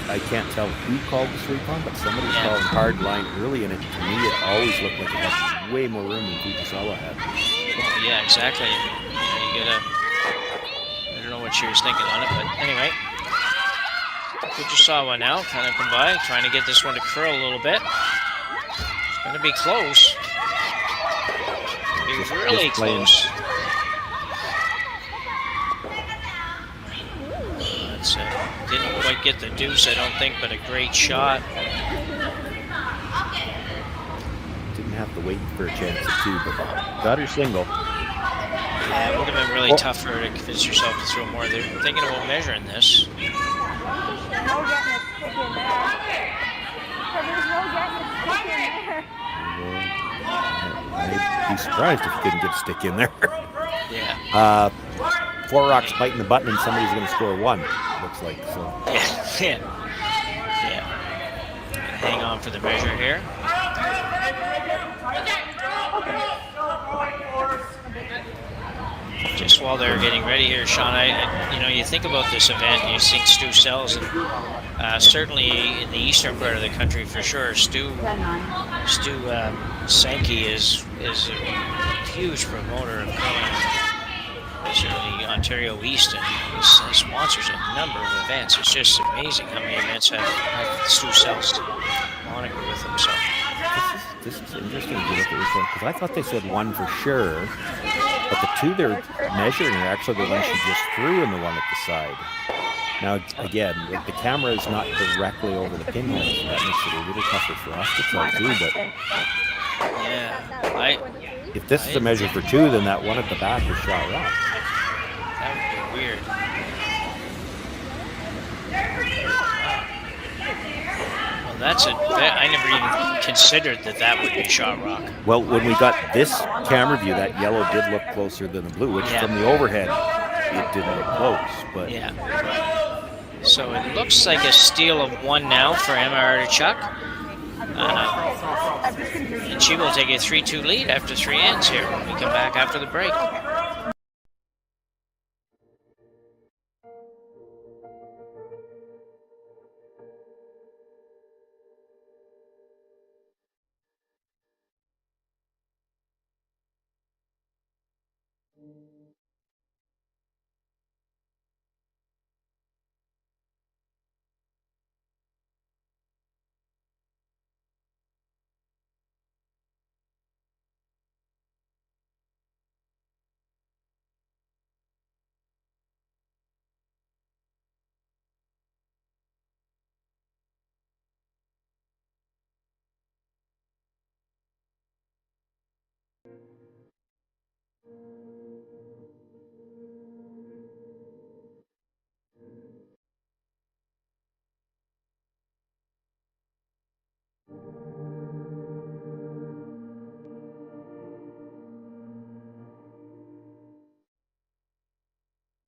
E: I can't tell who called the sweep on, but somebody called hard line early, and to me it always looked like it had way more room than Fujisawa had.
D: Well, yeah, exactly. You gotta. I don't know what she was thinking on it, but anyway. Fujisawa now, kind of come by, trying to get this one to curl a little bit. It's going to be close. Be really close. That's, didn't quite get the deuce, I don't think, but a great shot.
E: Didn't have to wait for a chance at 2, but got her single.
D: Yeah, it would have been really tough for her to convince herself to throw more. They're thinking about measuring this.
M: No getting a stick in there. There's no getting a stick in there.
E: I'd be surprised if you couldn't get a stick in there.
D: Yeah.
E: 4 rocks biting the button and somebody's going to score 1, looks like. So.
D: Yeah. Hang on for the measure here. Just while they're getting ready here, Sean, you think about this event and you think Stu Sells, and certainly in the eastern part of the country for sure, Stu Sankey is a huge promoter of certainly Ontario East, and he sponsors a number of events. It's just amazing how many events have Stu Sells moniker with them. So
E: this is interesting to look at this one, because I thought they said 1 for sure. But the 2 they're measuring are actually the ones she just threw and the one at the side. Now, again, the camera is not directly over the pinhead, so that makes it a little tougher for us to tell too, but...
D: Yeah,
E: if this is a measure for 2, then that one at the back is shot right.
D: That would be weird. Well, that's it. I never even considered that would be shot rock.
E: Well, when we got this camera view, that yellow did look closer than the blue, which from the overhead, it didn't look close. But
D: yeah. So it looks like a steal of 1 now for Emma Artichuk. And she will take a 3-2 lead after 3 ends here when we come back after the break.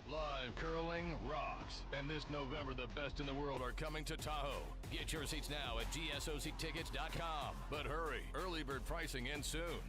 C: Live curling rocks. And this November, the best in the world are coming to Tahoe. Get your seats now at gsoctickets.com. But hurry, early bird pricing ends soon.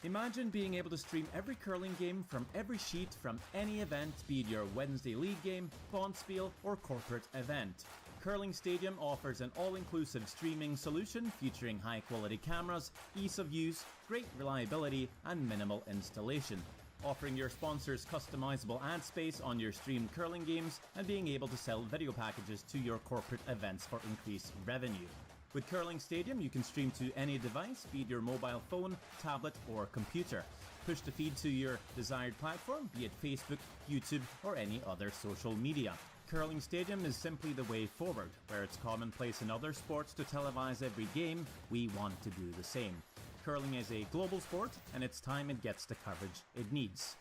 N: Imagine being able to stream every curling game from every sheet from any event, be it your Wednesday league game, bonspiel, or corporate event. Curling Stadium offers an all-inclusive streaming solution featuring high-quality cameras, ease of use, great reliability, and minimal installation. Offering your sponsors customizable ad space on your streamed curling games and being able to sell video packages to your corporate events for increased revenue. With Curling Stadium, you can stream to any device, be it your mobile phone, tablet, or computer. Push the feed to your desired platform, be it Facebook, YouTube, or any other social media. Curling Stadium is simply the way forward. Where it's commonplace in other sports to televise every game, we want to do the same. Curling is a global sport, and it's time it gets the coverage it needs.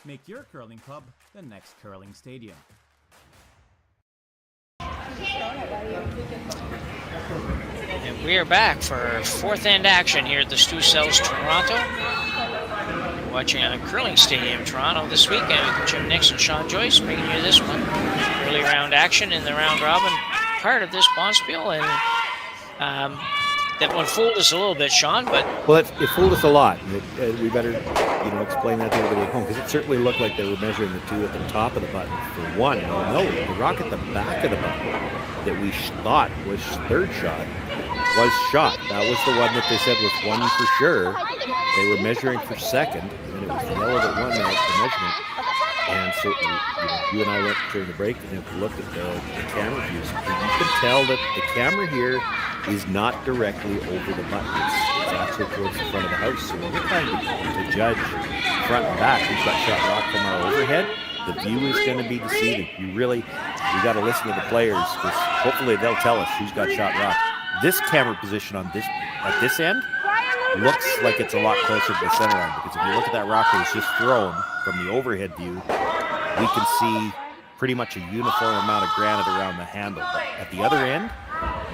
N: Make your curling club the next Curling Stadium.
D: And we are back for our 4th end action here at the Stu Sells Toronto. Watching on Curling Stadium Toronto this weekend. Jim Nix and Sean Joyce bringing you this one. Early round action in the round robin part of this bonspiel, and that one fooled us a little bit, Sean. But
E: well, it fooled us a lot. We better, explain that to everybody at home, because it certainly looked like they were measuring the 2 at the top of the button for 1. No, the rock at the back of the button that we thought was 3rd shot was shot. That was the one that they said was 1 for sure. They were measuring for 2nd, and it was the yellow that won the measurement. And so you and I went during the break and looked at the camera views. And you can tell that the camera here is not directly over the button. It's actually towards the front of the house. So when we're trying to judge front and back who's got shot rock from our overhead, the view is going to be deceiving. You got to listen to the players, because hopefully they'll tell us who's got shot rock. This camera position at this end looks like it's a lot closer to the center line, because if you look at that rock that was just thrown from the overhead view, we can see pretty much a uniform amount of granite around the handle. But at the other end,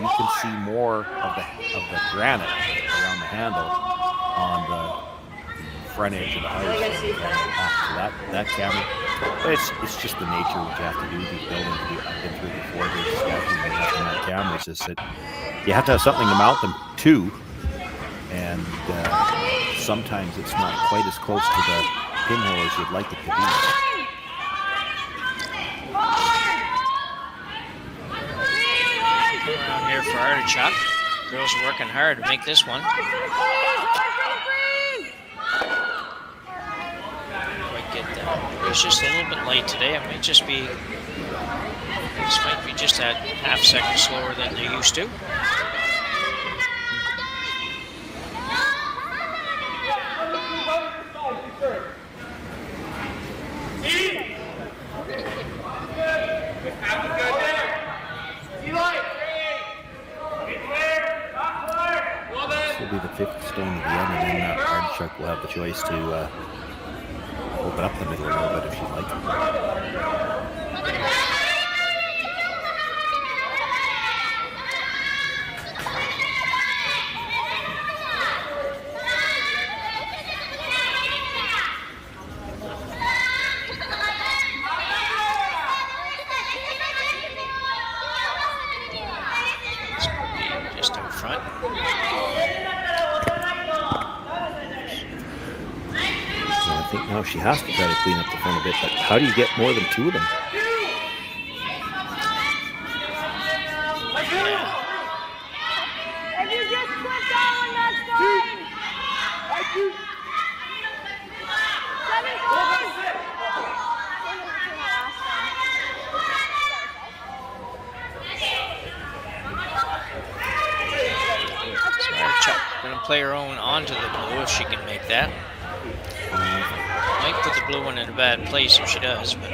E: you can see more of the granite around the handle on the front edge of the house. So that camera, it's just the nature of what you have to do with these buildings. I've been through before. That cameras is that you have to have something to mount them to, and sometimes it's not quite as close to the pinhole as you'd like it to be.
D: Around here for Artichuk. Girls are working hard to make this one. Quite get that. It's just a little bit late today. It might just be. This might be just a half second slower than they used to.
E: This will be the fifth stone of the end, and then Artichuk will have the choice to open up the middle a little bit if she'd like.
D: Just in front.
E: I think now she has to try to clean up the front a bit, but how do you get more than two of them?
M: If you just put that one, that's fine.
D: Artichuk going to play her own onto the blue if she can make that. Might put the blue one in a bad place if she does. But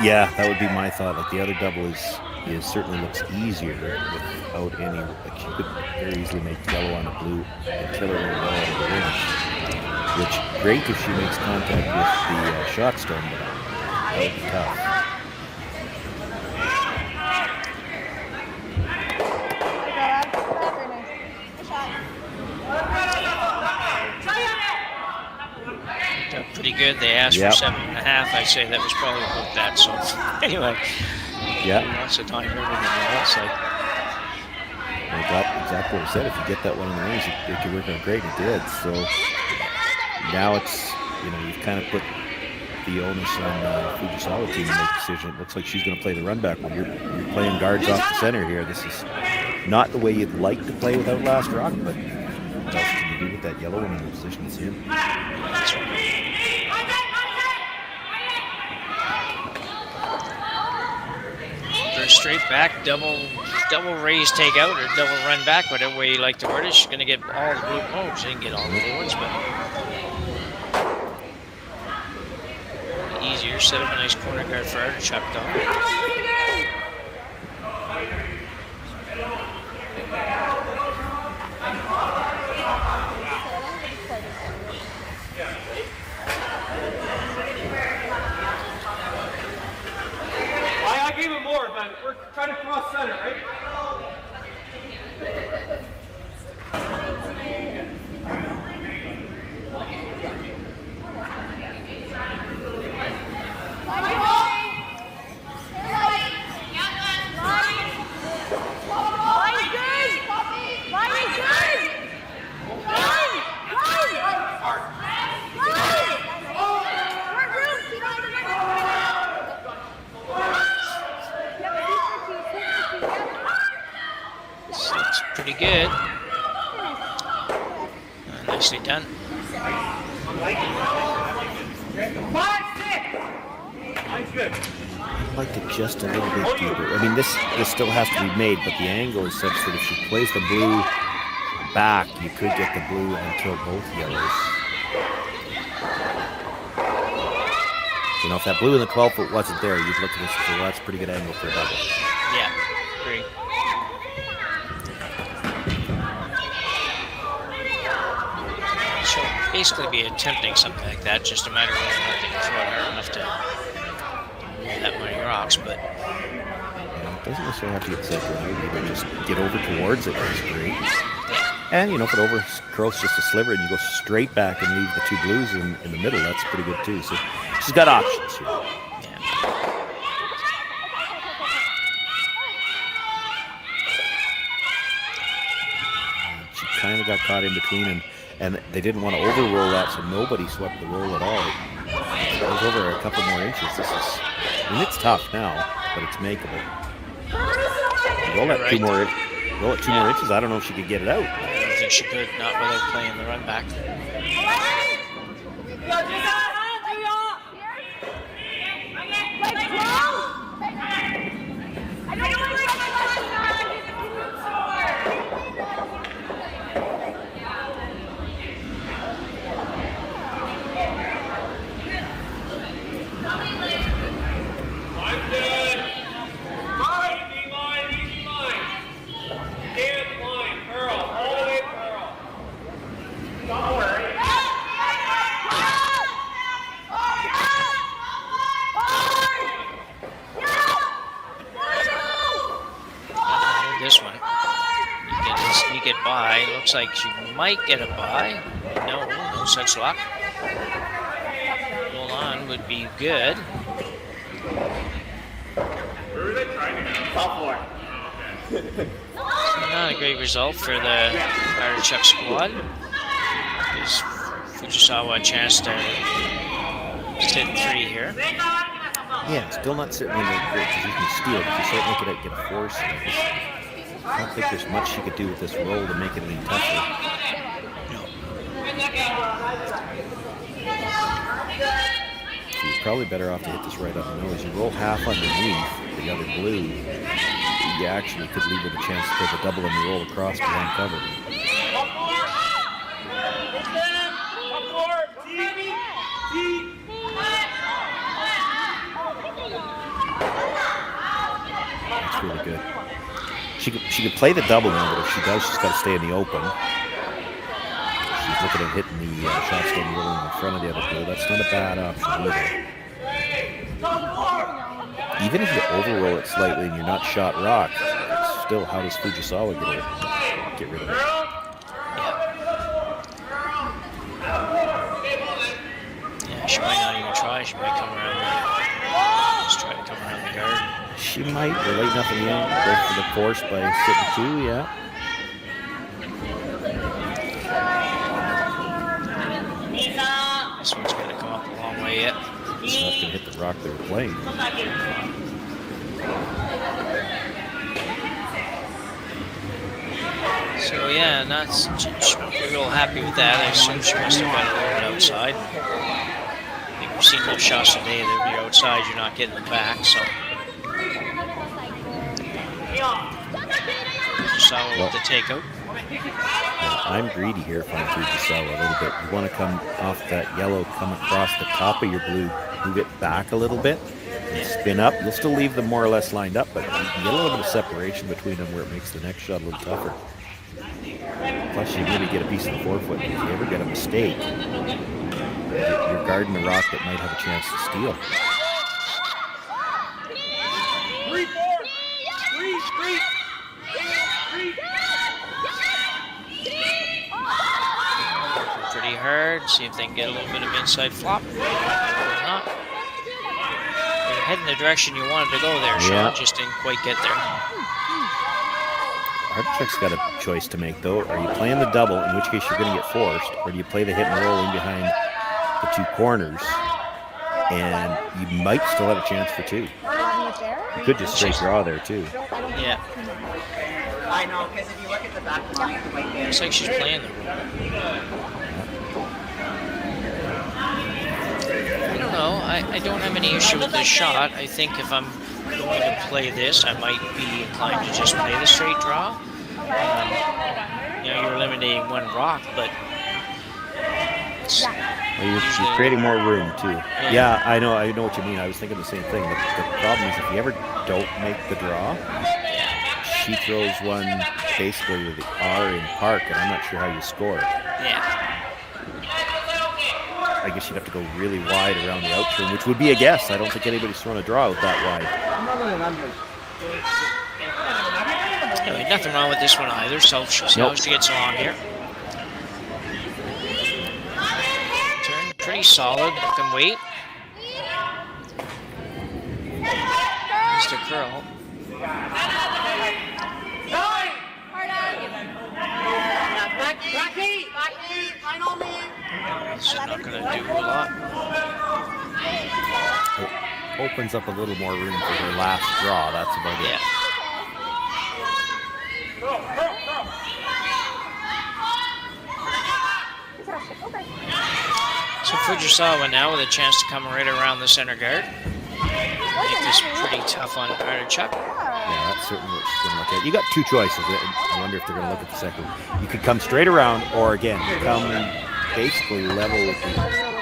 E: Yeah, that would be my thought. Like the other double is certainly looks easier without any. Like she could very easily make yellow on a blue and kill her in well out of the range. Which great if she makes contact with the shot stone, but that would be tough.
D: pretty good. They asked for 7.5. I'd say that was probably about that. So anyway, lots of time, everything else.
E: I got exactly what I said. If you get that one in the range, it could work out great. It did. So now it's, you've kind of put the onus on Fujisawa team to make a decision. It looks like she's going to play the run back when you're playing guards off the center here. This is not the way you'd like to play without last rock, but what else can you do with that yellow one in the position it's in?
D: Straight back, double raise take out or double run back, whatever way you like to word it. She's going to get all the blue. Oh, she didn't get all the blue ones, but easier. Set up a nice corner guard for Artichuk though.
I: I gave him more, but we're trying to cross center, right?
D: Pretty good. Nicely done.
E: I'd like it just a little bit deeper. I mean, this still has to be made, but the angle is such that if she plays the blue back, you could get the blue and kill both yellows. You know, if that blue in the 12-foot wasn't there, you'd look at this and say, well, that's a pretty good angle for a double.
D: Yeah, agree. She'll basically be attempting something like that, just a matter of whether or not they can throw it hard enough to move that many rocks, but...
E: Yeah, it doesn't necessarily have to get second either, just get over towards it is great. And, you know, if it over curls just a sliver and you go straight back and leave the two blues in the middle, that's pretty good too. So she's got options here. She kind of got caught in between, and they didn't want to overroll that, so nobody swept the roll at all. It goes over a couple more inches. I mean, it's tough now, but it's makeable. You roll that 2 more inches, I don't know if she could get it out.
D: I think she could, not without playing the run back. Looks like she might get a bye. No such luck. Hold on would be good. Not a great result for the Artichuk squad. Gives Fujisawa a chance to sit 3 here.
E: Yeah, still not sitting in a great position to steal, but you start looking at get a force. I don't think there's much she could do with this roll to make it any tougher. She's probably better off to hit this right on the nose. You roll half underneath the other blue, you actually could leave with a chance to put the double and roll across the line cover. That's really good. She could play the double now, but if she does, she's got to stay in the open. She's looking at hitting the shot stone rolling in front of the other blue. That's not a bad option either. Even if you overroll it slightly and you're not shot rock, still, how does Fujisawa get rid of it?
D: Yeah, she might not even try. She might come around. Just try to come around the guard.
E: She might. They're late enough in the end. Go for the force by sitting 2, yeah.
D: This one's going to come up a long way yet.
E: It's not going to hit the rock they were playing.
D: So yeah, she's real happy with that. I assume she must have got a little bit outside. I think we've seen those shots today. They'll be outside. You're not getting them back. So. Fujisawa with the takeout.
E: Yeah, I'm greedy here if I'm Fujisawa a little bit. You want to come off that yellow, come across the top of your blue, move it back a little bit, and spin up. You'll still leave them more or less lined up, but you can get a little bit of separation between them where it makes the next shot a little tougher. Plus, you really get a piece of the forefoot. If you ever get a mistake, you're guarding the rock that might have a chance to steal.
D: Pretty hard. See if they can get a little bit of inside flop. Not. You're heading the direction you wanted to go there, Sean. Just didn't quite get there.
E: Artichuk's got a choice to make, though. Are you playing the double, in which case you're going to get forced, or do you play the hit and roll in behind the 2 corners, and you might still have a chance for 2. You could just straight draw there, too.
D: Yeah.
M: I know, because if you look at the back line,
D: Looks like she's playing the roll. No, I don't have any issue with this shot. I think if I'm going to play this, I might be inclined to just play the straight draw. You're eliminating one rock, but
E: well, you're creating more room too. Yeah, I know what you mean. I was thinking the same thing. The problem is if you ever don't make the draw, she throws one basically with the R in park, and I'm not sure how you score.
D: Yeah.
E: I guess you'd have to go really wide around the out turn, which would be a guess. I don't think anybody's throwing a draw out that wide.
D: Anyway, nothing wrong with this one either, so she'll see how she gets along here. Turn pretty solid, can wait. Mr. Curl. This is not going to do a lot.
E: It opens up a little more room for her last draw. That's about it.
D: So Fujisawa now with a chance to come right around the center guard. Make this pretty tough on Artichuk.
E: Yeah, that's certainly what she's going to look at. You got two choices. I wonder if they're going to look at the second. You could come straight around, or again, you come basically level with the,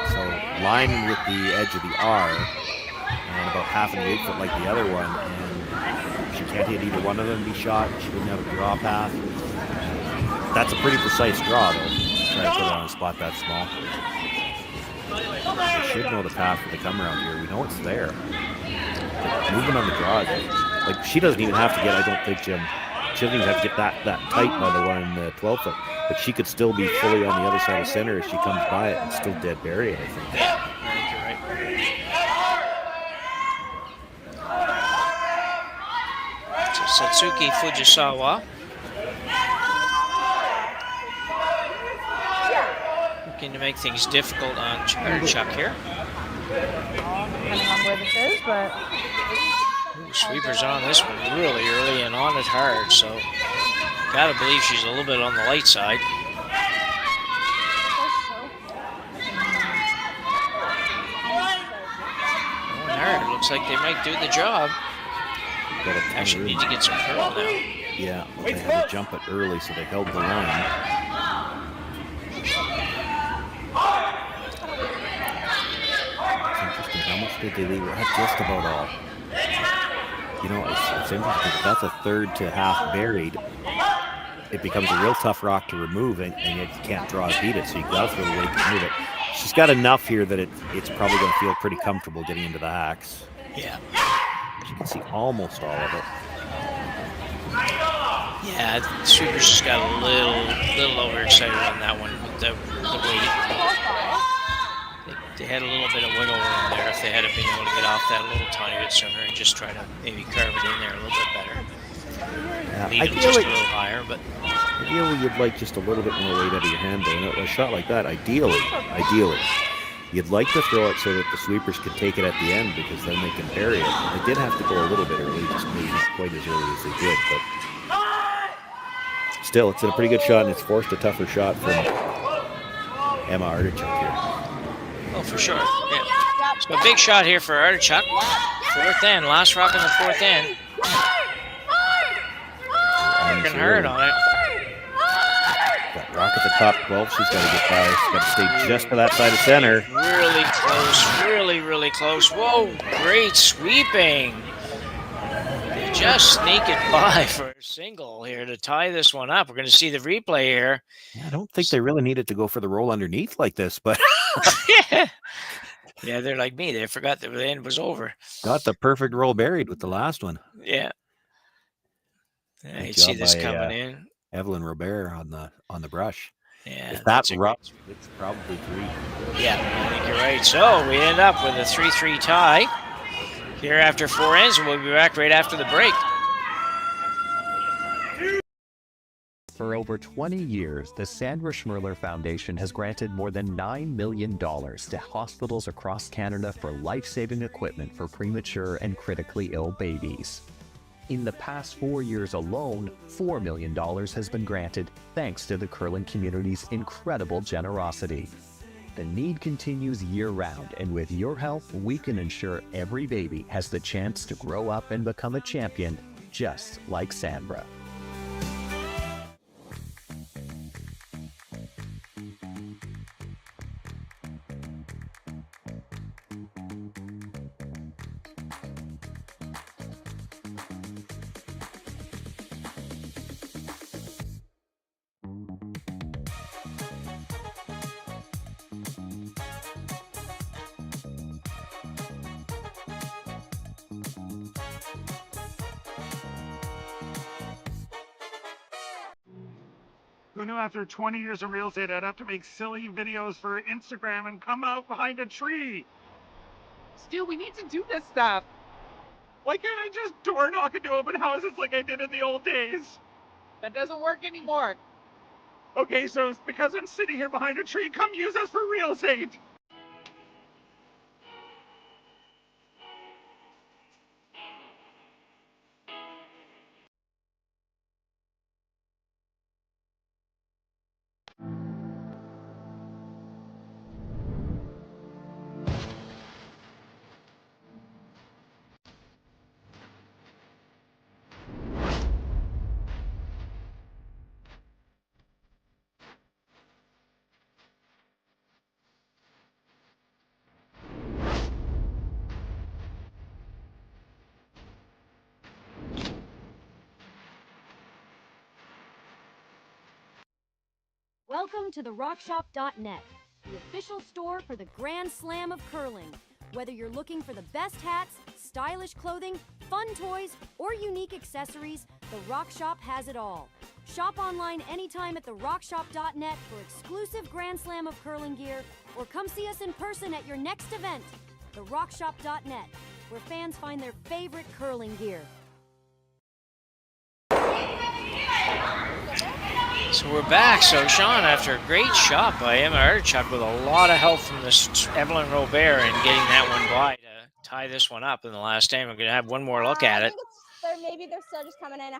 E: so line with the edge of the R, and about half an 8 foot like the other one, and she can't hit either one of them, be shot. She doesn't have a draw path. That's a pretty precise draw, though. Try to put it on a spot that small. They should know the path for the come around here. We know it's there. But moving on the draw, like she doesn't even have to get, I don't think, Jim, she doesn't even have to get that tight by the one 12 foot. But she could still be fully on the other side of center as she comes by it and still dead bury it, I think.
D: Yeah, I think you're right. So Satsuki Fujisawa. Looking to make things difficult on Artichuk here.
M: Depending on where this is, but...
D: Ooh, sweepers on this one really early and on it hard, so gotta believe she's a little bit on the light side. Going hard, looks like they might do the job. Actually need to get some curl now.
E: Yeah, they had to jump it early, so they held the line. How much did they leave? Just about all. You know, it's interesting. If that's a third to half buried, it becomes a real tough rock to remove, and yet you can't draw to beat it, so you got to throw the weight to move it. She's got enough here that it's probably going to feel pretty comfortable getting into the hacks.
D: Yeah.
E: You can see almost all of it.
D: Yeah, the sweepers just got a little overexcited on that one with the weight. They had a little bit of wiggle room there if they had been able to get off that a little tiny bit sooner and just try to maybe carve it in there a little bit better.
E: Yeah,
D: Lead it just a little higher, but
E: ideally you'd like just a little bit more weight out of your hand. But a shot like that, ideally, you'd like to throw it so that the sweepers can take it at the end, because then they can bury it. They did have to go a little bit early, just maybe not quite as early as they did, but still, it's a pretty good shot, and it's forced a tougher shot from Emma Artichuk here.
D: oh, for sure. Yeah. So a big shot here for Artichuk. Fourth end, last rock in the fourth end. Working hard on it.
E: That rock at the top 12, she's got to get by. She's got to stay just to that side of center.
D: Really close, really close. Whoa, great sweeping. They just sneak it by for a single here to tie this one up. We're going to see the replay here.
E: Yeah, I don't think they really needed to go for the roll underneath like this, but...
D: Yeah, they're like me. They forgot that the end was over.
E: Got the perfect roll buried with the last one.
D: Yeah. Yeah, you see this coming in.
E: Evelyn Robert on the brush.
D: Yeah.
E: If that's rough, it's probably 3.
D: Yeah, I think you're right. So we end up with a 3-3 tie here after 4 ends, and we'll be back right after the break.
O: For over 20 years, the Sandra Schmirler Foundation has granted more than $9 million to hospitals across Canada for life-saving equipment for premature and critically ill babies. In the past 4 years alone, $4 million has been granted thanks to the curling community's incredible generosity. The need continues year-round, and with your help, we can ensure every baby has the chance to grow up and become a champion, just like Sandra.
A: Who knew after 20 years of real estate I'd have to make silly videos for Instagram and come out behind a tree?
B: Stu, we need to do this stuff.
A: Why can't I just door knock into open houses like I did in the old days?
B: That doesn't work anymore.
A: Okay, so it's because I'm sitting here behind a tree. Come use us for real estate.
P: Welcome to the RockShop.net, the official store for the Grand Slam of curling. Whether you're looking for the best hats, stylish clothing, fun toys, or unique accessories, the Rock Shop has it all. Shop online anytime at the RockShop.net for exclusive Grand Slam of curling gear, or come see us in person at your next event. The RockShop.net, where fans find their favorite curling gear.
D: So we're back. So Sean, after a great shot by Emma Artichuk with a lot of help from this Evelyn Robert and getting that one by to tie this one up in the last game. We're going to have one more look at it.
Q: Maybe they're still just coming in.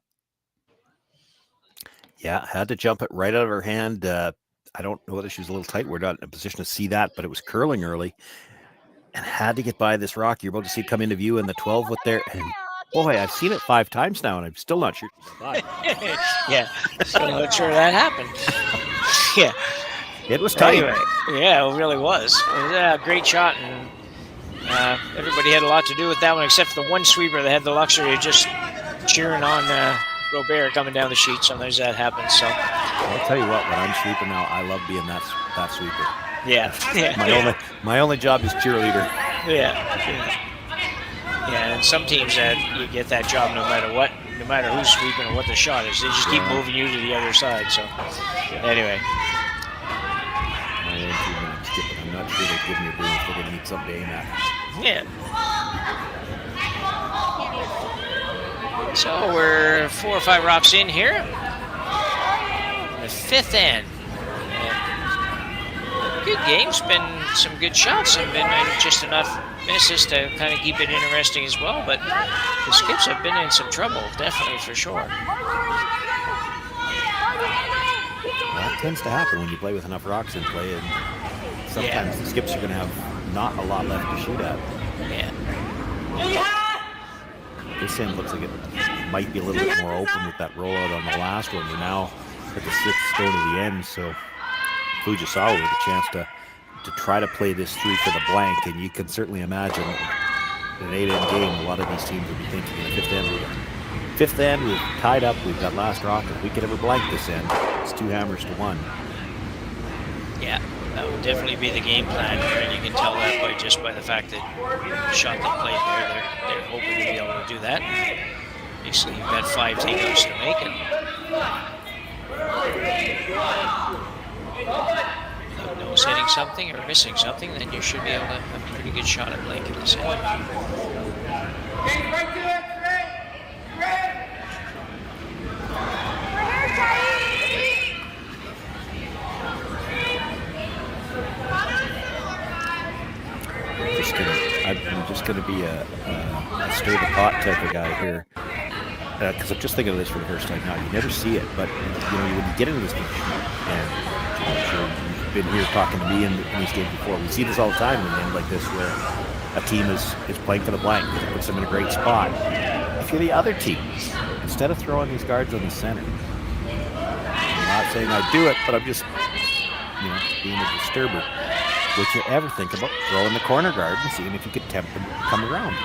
E: Yeah, had to jump it right out of her hand. I don't know whether she was a little tight. We're not in a position to see that, but it was curling early and had to get by this rock. You're about to see it come into view in the 12 with there. And boy, I've seen it 5 times now, and I'm still not sure.
D: Yeah, still not sure that happened. Yeah,
E: it was tight.
D: Anyway, yeah, it really was. It was a great shot, and everybody had a lot to do with that one, except for the one sweeper that had the luxury of just cheering on Robert coming down the sheet. Sometimes that happens. So
E: I'll tell you what, when I'm sweeping now, I love being that sweeper.
D: Yeah.
E: My only job is cheerleader.
D: Yeah. Yeah, and some teams that you get that job no matter what, no matter who's sweeping or what the shot is. They just keep moving you to the other side. So, anyway.
E: I'm not sure they're giving you a broom if they're going to need something to aim at.
D: Yeah. So we're 4 or 5 rocks in here. The 5th end. Good game's been some good shots and been just enough misses to kind of keep it interesting as well, but the skips have been in some trouble, definitely, for sure.
E: Well, that tends to happen when you play with enough rocks in play, and sometimes the skips are going to have not a lot left to shoot at.
D: Yeah.
E: This end looks like it might be a little bit more open with that rollout on the last one. We're now at the 6th stone of the end, so Fujisawa with a chance to try to play this through for the blank, and you can certainly imagine in an 8-end game, a lot of these teams would be thinking in the 5th end, we've tied up, we've got last rock, if we could ever blank this end, it's 2 hammers to 1.
D: Yeah, that would definitely be the game plan here, and you can tell that by the fact that the shot they played there, they're hoping to be able to do that. Basically, you've got 5 takeouts to make it. Without nose hitting something or missing something, then you should be able to have a pretty good shot at blanking this end.
E: I'm just gonna be a stir the pot type of guy here, because I'm just thinking of this for the first time now. You never see it, but when you get into this game, and I'm sure been here talking to me in these games before. We see this all the time in a game like this where a team is playing for the blank because it puts them in a great spot. If you're the other team, instead of throwing these guards on the center, I'm not saying I do it, but I'm just, being a disturber. Would you ever think about throwing the corner guard and seeing if you could tempt them to come around?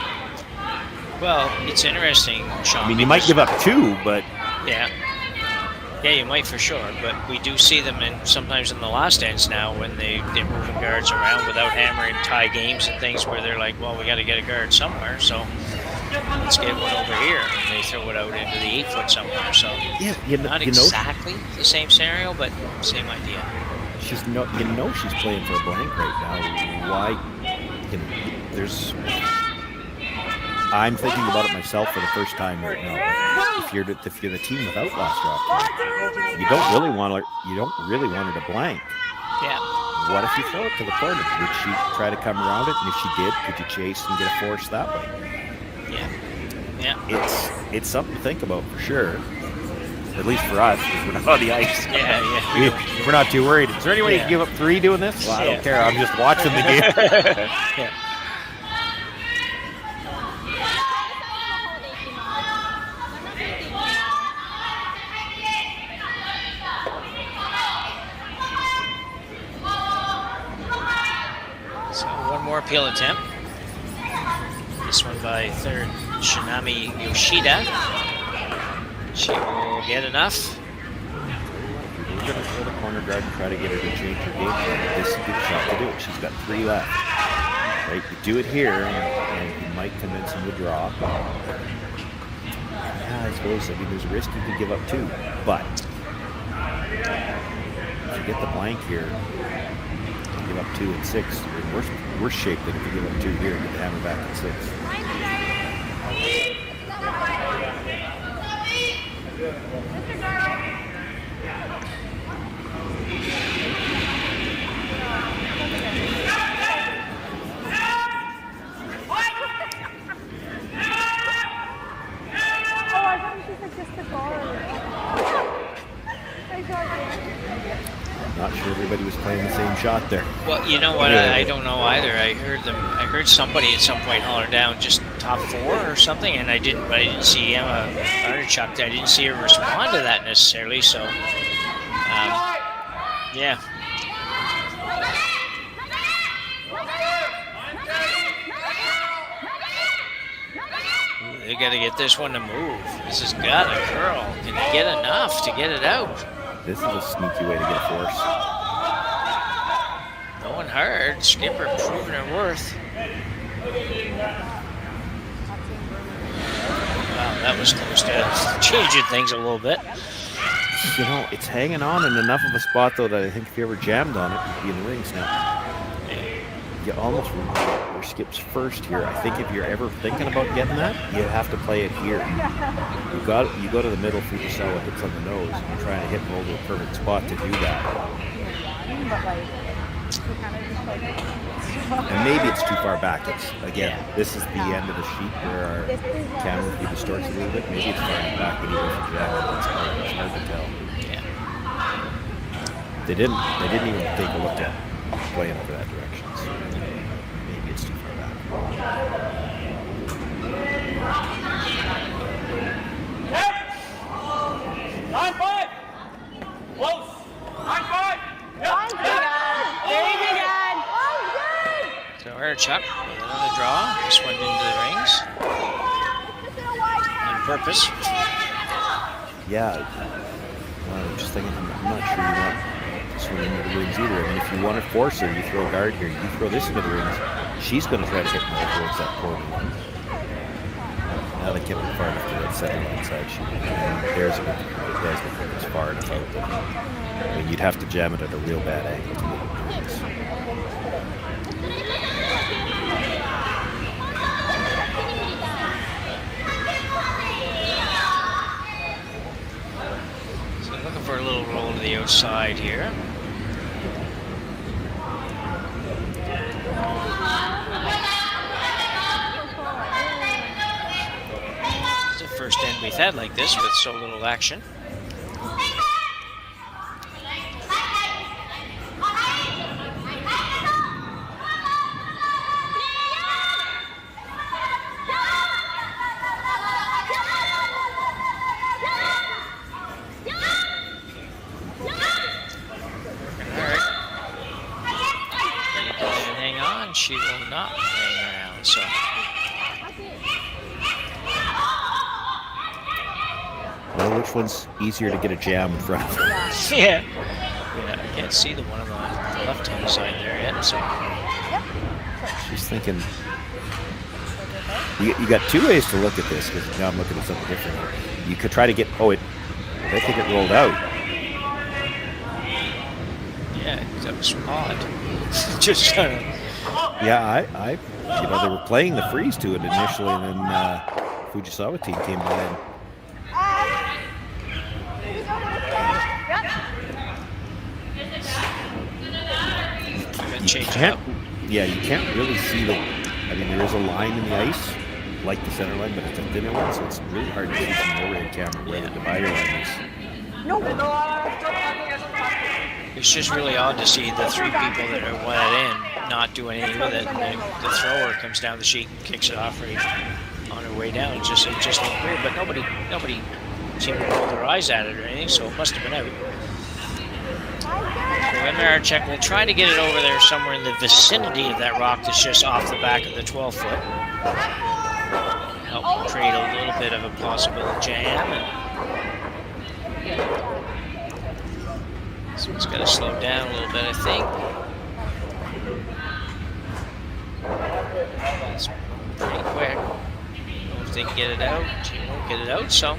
D: Well, it's interesting, Sean.
E: I mean, you might give up 2, but...
D: Yeah. Yeah, you might for sure, but we do see them sometimes in the last ends now when they're moving guards around without hammering tie games and things where they're like, well, we got to get a guard somewhere, so let's get one over here. And they throw it out into the 8-foot somewhere, so
E: yeah,
D: not exactly the same scenario, but same idea.
E: She's she's playing for a blank right now. Why? I'm thinking about it myself for the first time right now. If you're the team without last drop, you don't really want her to blank.
D: Yeah.
E: What if you throw it to the corner? Would she try to come around it? And if she did, could you chase and get a force that way?
D: Yeah. Yeah.
E: It's something to think about for sure. At least for us, because we're not on the ice.
D: Yeah.
E: We're not too worried. Is there any way you can give up 3 doing this? Well, I don't care. I'm just watching the game.
D: Yeah. So one more appeal attempt. This one by third Shinami Yoshida. She will get enough.
E: We're going to throw the corner guard and try to get her to change her game plan. This is a good shot to do it. She's got 3 left. Right? You do it here, and you might convince him to draw. Yeah, I suppose. I mean, there's a risk you could give up 2, but if you get the blank here, you give up 2 and 6. You're in worse shape than if you give up 2 here and get the hammer back at 6. Not sure everybody was playing the same shot there.
D: Well, you know what? I don't know either. I heard somebody at some point holler down just top 4 or something, and I didn't see Emma Artichuk. I didn't see her respond to that necessarily. So, yeah. They got to get this one to move. This has got to curl. Can they get enough to get it out?
E: This is a sneaky way to get a force.
D: Going hard. Skipper proving her worth. Wow, that was close to changing things a little bit.
E: It's hanging on in enough of a spot, though, that I think if you ever jammed on it, you'd be in the rings now. You almost were Skip's first here. I think if you're ever thinking about getting that, you have to play it here. You go to the middle, Fujisawa hits on the nose, and you're trying to hit and roll to a perfect spot to do that. And maybe it's too far back. This is the end of the sheet where our camera distorts a little bit. Maybe it's far enough back that even if it's hard to tell.
D: Yeah.
E: They didn't even take a look at playing over that direction. So maybe it's too far back.
F: Line 5! Close! Line 5!
Q: Very good, Dad.
D: So Artichuk with another draw. This one into the rings. On purpose.
E: Yeah. I'm just thinking, I'm not sure you want this one into the rings either. I mean, if you want to force her, you throw a guard here. You throw this into the rings. She's going to try to hit more towards that corner line. Now they kept it far enough to that center line side shoot. There's a good point. It's far enough out. I mean, you'd have to jam it at a real bad angle to get it to rings.
D: So looking for a little roll to the outside here. It's the first end we've had like this with so little action. she will not hang around, so.
E: Well, which one's easier to get a jam in front of?
D: Yeah. Yeah, I can't see the one on the left-hand side there yet, so.
E: She's thinking. You got two ways to look at this, because now I'm looking at something different. You could try to get. Oh, I think it rolled out.
D: Yeah, that was odd. Just kind of.
E: Yeah, they were playing the freeze to it initially, and then Fujisawa team came by and. You can't really see the. I mean, there is a line in the ice, like the center line, but it's a thinner one, so it's really hard to see from the overhead camera where the divider line is.
Q: No.
D: It's just really odd to see the three people that are wet in not doing anything with it. And the thrower comes down the sheet and kicks it off right on her way down. It just looked weird, but nobody seemed to roll their eyes at it or anything, so it must have been out. Artichuk will try to get it over there somewhere in the vicinity of that rock that's just off the back of the 12-foot. Help create a little bit of a possible jam. So it's got to slow down a little bit, I think. That's pretty quick. I don't know if they can get it out. They won't get it out, so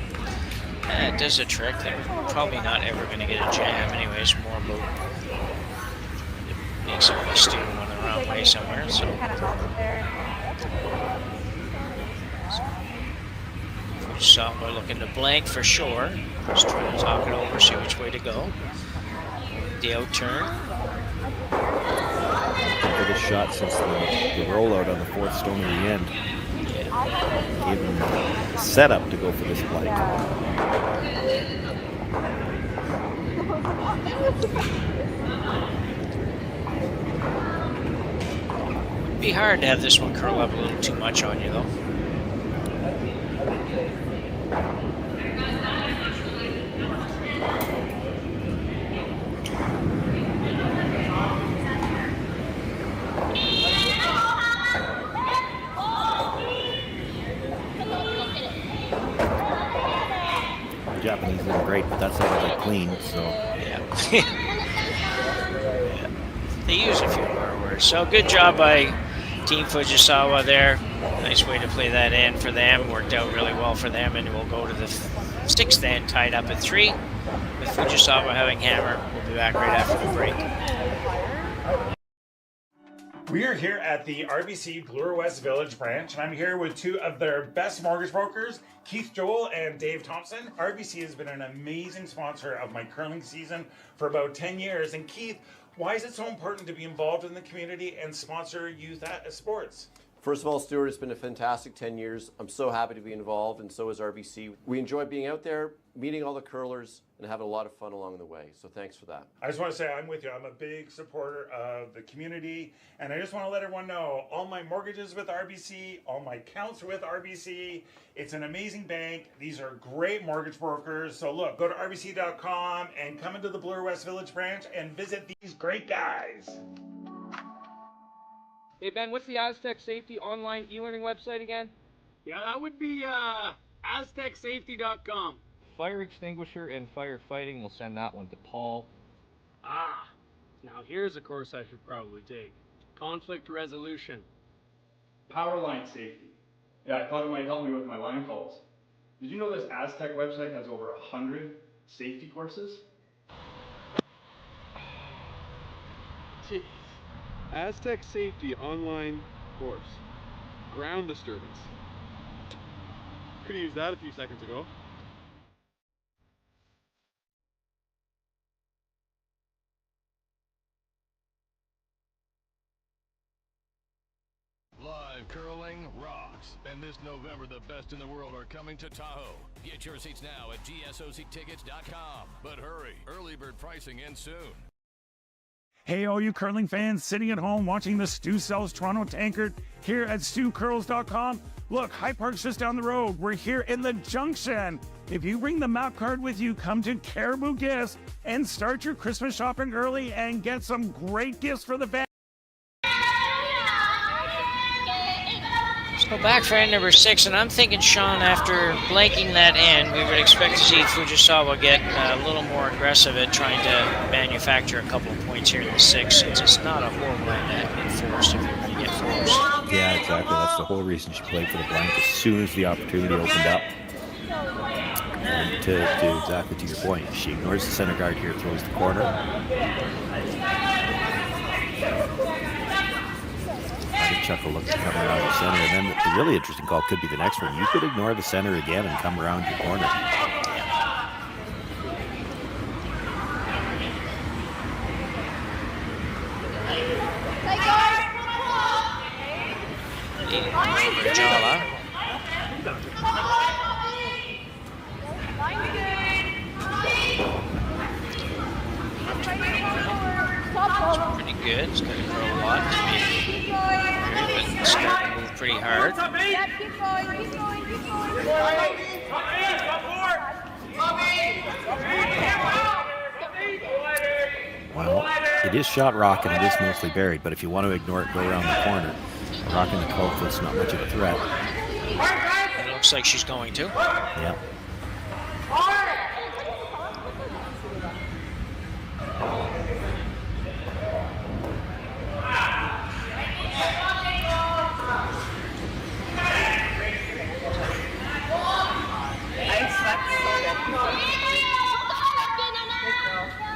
D: it does a trick. They're probably not ever going to get a jam anyways. More about it makes it steer one the wrong way somewhere. So Fujisawa looking to blank for sure. Just trying to talk it over, see which way to go. The out turn.
E: Biggest shot since the rollout on the fourth stone at the end. Yeah. Gave him the setup to go for this blank.
D: It'd be hard to have this one curl up a little too much on you, though.
E: The Japanese look great, but that's not really clean, so.
D: Yeah. Yeah. They use a few more words. So good job by Team Fujisawa there. Nice way to play that in for them. Worked out really well for them, and we'll go to the sixth end, tied up at 3. With Fujisawa having hammer. We'll be back right after the break.
A: We are here at the RBC Bloor West Village branch, and I'm here with two of their best mortgage brokers, Keith Joel and Dave Thompson. RBC has been an amazing sponsor of my curling season for about 10 years. And Keith, why is it so important to be involved in the community and sponsor youth sports?
G: First of all, Stuart, it's been a fantastic 10 years. I'm so happy to be involved, and so is RBC. We enjoy being out there, meeting all the curlers, and having a lot of fun along the way. So thanks for that.
A: I just want to say I'm with you. I'm a big supporter of the community, and I just want to let everyone know all my mortgages with RBC, all my accounts with RBC. It's an amazing bank. These are great mortgage brokers. So look, go to rbc.com and come into the Bloor West Village branch and visit these great guys.
H: Hey Ben, what's the Aztec Safety online e-learning website again?
I: Yeah, that would be aztecsafety.com.
H: Fire extinguisher and firefighting, we'll send that one to Paul.
I: Now here's a course I should probably take. Conflict resolution.
J: Power line safety. Yeah, I thought it might help me with my line calls. Did you know this Aztec website has over 100 safety courses?
K: Jeez. Aztec Safety online course. Ground disturbance. Could have used that a few seconds ago.
C: Live curling rocks. And this November, the best in the world are coming to Tahoe. Get your seats now at gsoctickets.com. But hurry, early bird pricing ends soon.
A: Hey, all you curling fans sitting at home watching the Stu Sells Toronto Tankard here at StuCurls.com. Look, Hyde Park's just down the road. We're here in the Junction. If you bring the map card with you, come to Caribou Gifts and start your Christmas shopping early and get some great gifts for the family.
D: So back for end number 6, and I'm thinking, Sean, after blanking that end, we would expect to see Fujisawa get a little more aggressive at trying to manufacture a couple of points here in the 6, since it's not a horrible end to get forced if you're going to get forced.
E: Yeah, exactly. That's the whole reason she played for the blank as soon as the opportunity opened up. And to exactly to your point, she ignores the center guard here, throws the corner. Artichuk will look to come around the center, and then the really interesting call could be the next one. You could ignore the center again and come around your corner.
D: Jala. Pretty good. It's going to throw a lot to be but it's starting to move pretty hard.
E: Well, it is shot rock and it is mostly buried, but if you want to ignore it, go around the corner. Rocking the 12 foot's not much of a threat.
D: It looks like she's going to.
E: Yeah.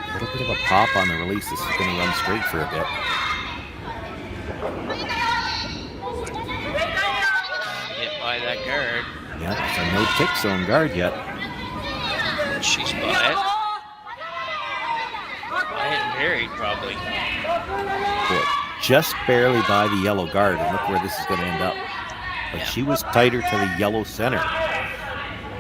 E: A little bit of a pop on the release. This is going to run straight for a bit.
D: Hit by that guard.
E: Yeah, so no tick zone guard yet.
D: She's by it. By it and buried, probably.
E: But just barely by the yellow guard, and look where this is going to end up. But she was tighter to the yellow center.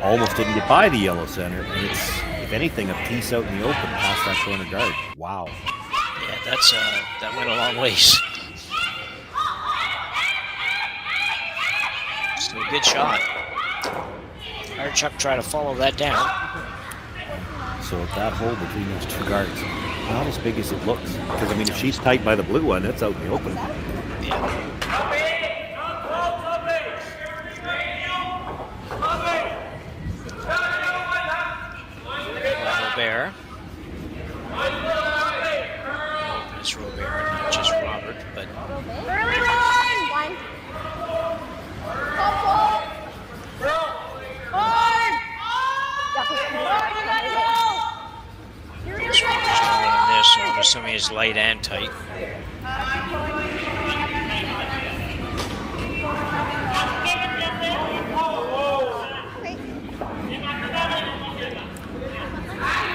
E: Almost didn't get by the yellow center, and it's, if anything, a piece out in the open past that corner guard. Wow.
D: Yeah, that's that went a long ways. Still a good shot. Artichuk try to follow that down.
E: So that hole between those two guards, not as big as it looks. Because, I mean, if she's tight by the blue one, that's out in the open.
D: Yeah. Robert. It's Robert, not just Robert, but...
Q: Early run! One.
D: So I'm assuming it's light and tight.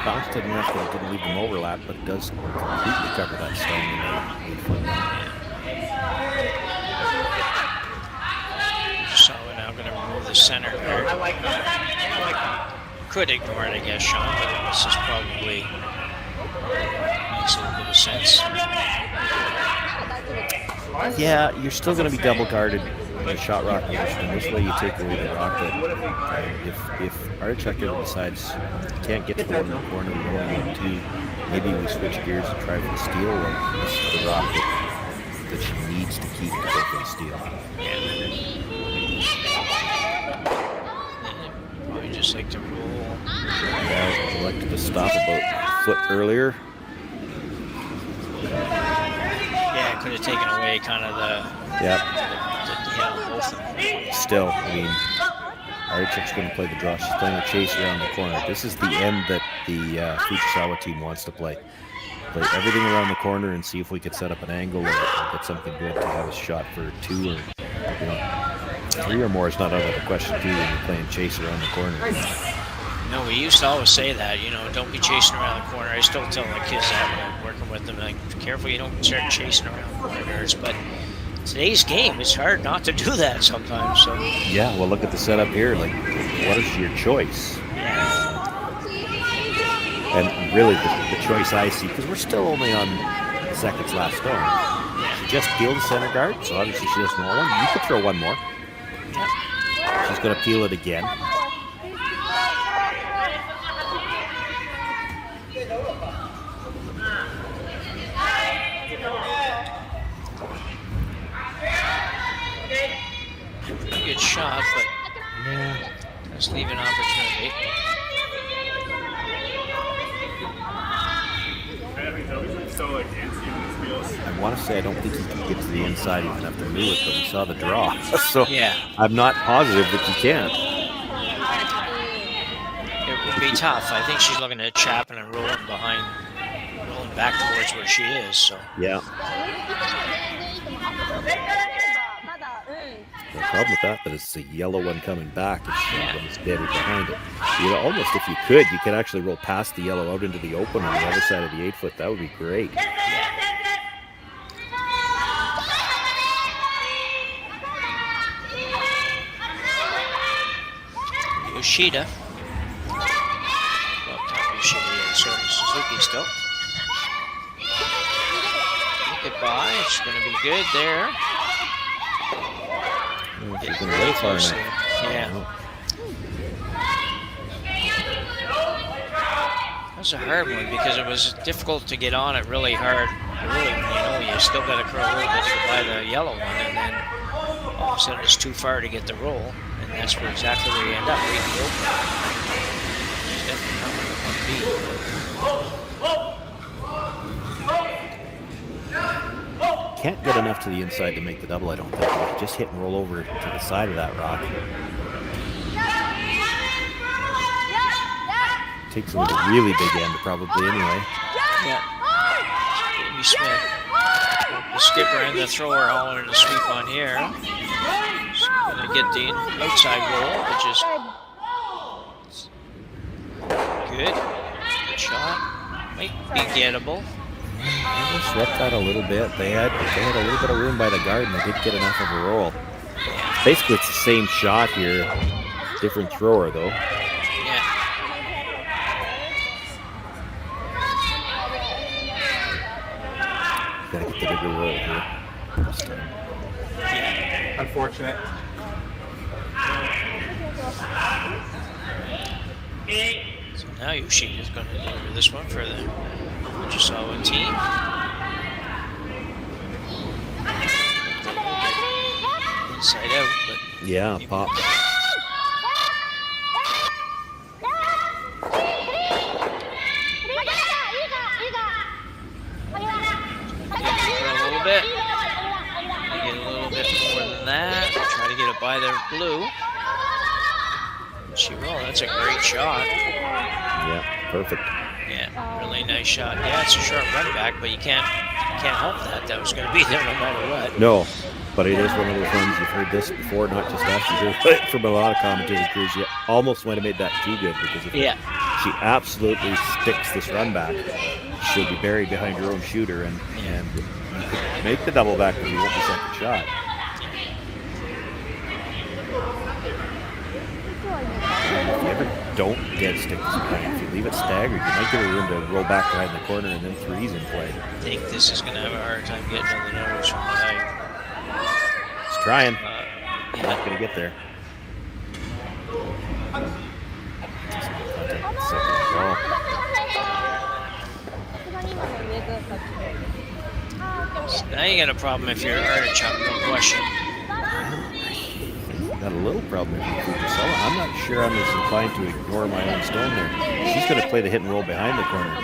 E: Bounce didn't enough that it didn't leave them overlap, but it does completely cover that stone in
D: So we're now going to remove the center guard. Could ignore it, I guess, Sean, but this is probably makes a little bit of sense.
E: Yeah, you're still going to be double guarded in a shot rock position, and this way you take away the rock. That if Artichuk ever decides you can't get to one in the corner, we only need two, maybe we switch gears and try for the steal. Well, this is the rock that she needs to keep to go for the steal.
D: Probably just like to roll.
E: Yeah, elected to stop about a foot earlier.
D: Yeah, could have taken away kind of the...
E: Yeah.
D: Both of them.
E: Still, I mean, Artichuk's going to play the draw. She's playing a chase around the corner. This is the end that the Fujisawa team wants to play. Play everything around the corner and see if we could set up an angle or get something good to have a shot for two or, you know, three or more is not out of the question too when you're playing chase around the corner.
D: No, we used to always say that, you know, don't be chasing around the corner. I still tell my kids that when I'm working with them, like, be careful you don't start chasing around corners, but today's game, it's hard not to do that sometimes. So
E: yeah, well, look at the setup here. Like, what is your choice? And really, the choice I see, because we're still only on the second's last stone. She just peeled the center guard, so obviously she doesn't want one. You could throw one more. She's going to peel it again. want to say I don't think he can get to the inside even after Lewis, but we saw the draw. So
D: Yeah.
E: I'm not positive that he can.
D: It would be tough. I think she's looking at Chapman and rolling back towards where she is. So
E: Yeah. The problem with that it's the yellow one coming back. It's buried behind it. You know, almost if you could actually roll past the yellow out into the open on the other side of the 8-foot. That would be great.
D: Yoshida. Well, not Yoshida, sorry, Suzuki still. Goodbye. It's going to be good there.
E: She's going to way far now.
D: Yeah. That was a hard one because it was difficult to get on it really hard. Really, you still got to curl a little bit to go by the yellow one, and then all of a sudden it's too far to get the roll, and that's where exactly where you end up, right in the open. She's definitely not going to beat.
E: Can't get enough to the inside to make the double, I don't think. Just hit and roll over to the side of that rock. Takes it with a really big end, probably, anyway.
D: Yeah. Amy Smith. The skipper and the thrower all in the sweep on here. She's going to get the outside roll, which is good. Good shot. Might be gettable.
E: They swept that a little bit. They had a little bit of room by the guard, and they didn't get enough of a roll. Basically, it's the same shot here, different thrower though.
D: Yeah.
E: Gotta get the bigger roll here.
F: Unfortunate.
D: So now Yoshida's going to deliver this one for the Fujisawa team. Inside out, but
E: yeah, pop.
D: For a little bit. Get a little bit more than that. Try to get it by the blue. She rolled. That's a great shot.
E: Yeah, perfect.
D: Yeah, really nice shot. Yeah, it's a short run back, but you can't help that. That was going to be there no matter what.
E: No, but it is one of those ones, you've heard this before, not just us, you've heard it from a lot of commentating crews. You almost might have made that too good, because if she absolutely sticks this run back, she'll be buried behind her own shooter, and you could make the double back, but you won't be second shot. If you ever don't dead stick this behind, if you leave it staggered, you might give her room to roll back behind the corner, and then three's in play.
D: I think this is going to have a hard time getting to the nose from behind.
E: It's trying. Not going to get there.
D: So now you got a problem if you're Artichuk, no question.
E: Got a little problem if you're Fujisawa. I'm not sure I'm as inclined to ignore my own stone there. She's going to play the hit and roll behind the corner.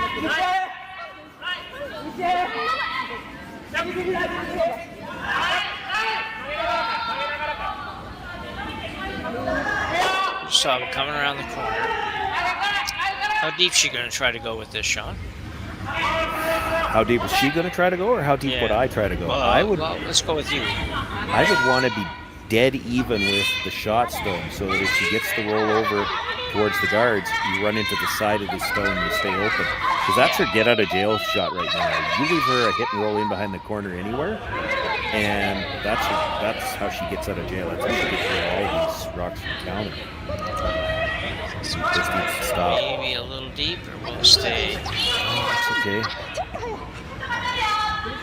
D: Saw it coming around the corner. How deep is she going to try to go with this, Sean?
E: How deep is she going to try to go, or how deep would I try to go?
D: Well, let's go with you.
E: I would want to be dead even with the shot stone, so that if she gets the roll over towards the guards, you run into the side of the stone and you stay open. Because that's her get out of jail shot right now. You leave her a hit and roll in behind the corner anywhere, and that's how she gets out of jail. That's how she gets rid of all these rocks from counter. She just needs to stop.
D: Maybe a little deeper. We'll stay.
E: That's okay.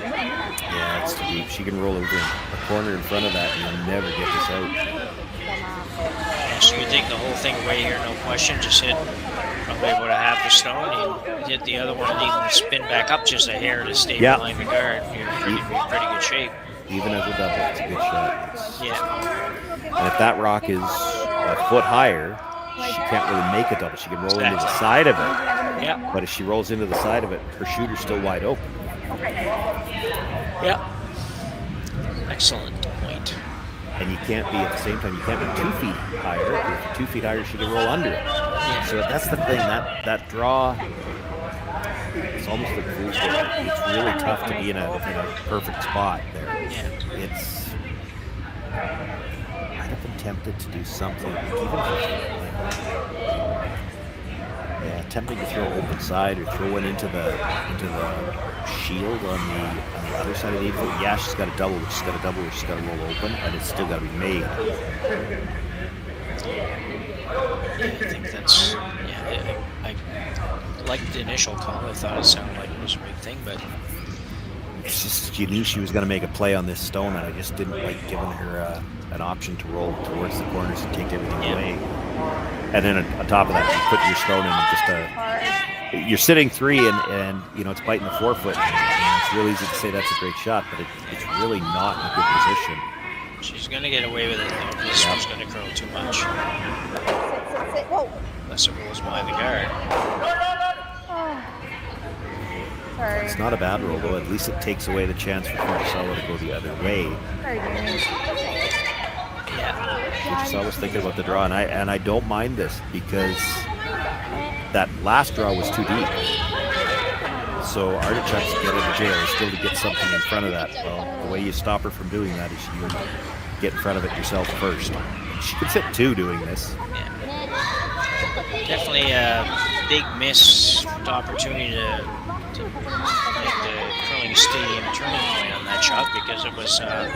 E: Yeah, it's too deep. She can roll over a corner in front of that, and you'll never get this out.
D: So you take the whole thing away here, no question. Just hit probably about a half a stone. You hit the other one, and even spin back up just a hair to stay behind the guard. You're in pretty good shape.
E: Even as a double, it's a good shot.
D: Yeah.
E: And if that rock is a foot higher, she can't really make a double. She can roll into the side of it.
D: Yeah.
E: But if she rolls into the side of it, her shooter's still wide open.
D: Yeah. Excellent point.
E: And you can't be at the same time. You can't be 2 feet higher. If you're 2 feet higher, she can roll under it.
D: Yeah.
E: So that's the thing. That draw. It's almost like fool's gold. It's really tough to be in a perfect spot there.
D: Yeah.
E: It's. I'd have been tempted to do something, yeah, tempting to throw open side or throw it into the shield on the other side of the 8 foot. Yeah, she's got a double, she's got to roll open, and it's still got to be made.
D: Yeah, I think that's, yeah, I liked the initial call. I thought it sounded like it was a big thing, but
E: it's just, you knew she was going to make a play on this stone, and I just didn't like giving her an option to roll towards the corners and take everything away. And then on top of that, you put your stone in and just you're sitting 3 and you know, it's biting the 4 foot. It's real easy to say that's a great shot, but it's really not in a good position.
D: She's going to get away with it though, because she's going to curl too much.
Q: Sit. Whoa.
D: Unless it rolls by the guard.
Q: Oh. Sorry.
E: It's not a bad roll though. At least it takes away the chance for Fujisawa to go the other way.
Q: Sorry, Jeremy.
D: Yeah.
E: Fujisawa was thinking about the draw, and I don't mind this because that last draw was too deep. So Artichuk's get into jail is still to get something in front of that. Well, the way you stop her from doing that is you get in front of it yourself first. She could sit 2 doing this.
D: Yeah. Definitely a big missed opportunity to make the curling stadium turning point on that shot, because it was a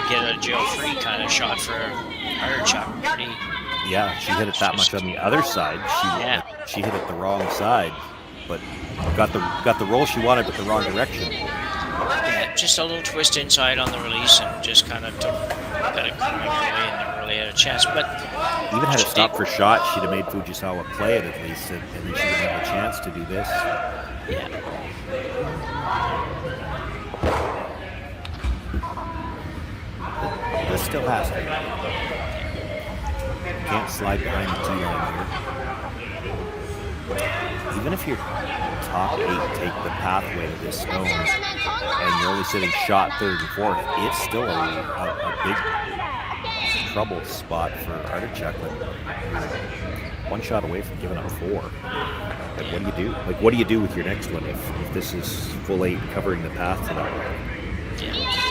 D: get out of jail free kind of shot for Artichuk.
E: Yeah, she hit it that much on the other side. She hit it the wrong side, but got the roll she wanted, but the wrong direction.
D: Yeah, just a little twist inside on the release, and just kind of got it coming away and never really had a chance. But
E: even had it stopped for shot, she'd have made Fujisawa play it at least, and then she would have a chance to do this.
D: Yeah.
E: This still has to. You can't slide behind the tee line here. Even if your top 8 take the pathway to this stone, and you're only sitting shot 3rd and 4th, it's still a big trouble spot for Artichuk. You're 1 shot away from giving up 4. Like, what do you do? Like, what do you do with your next one if this is full 8 covering the path to that one?
D: Yeah.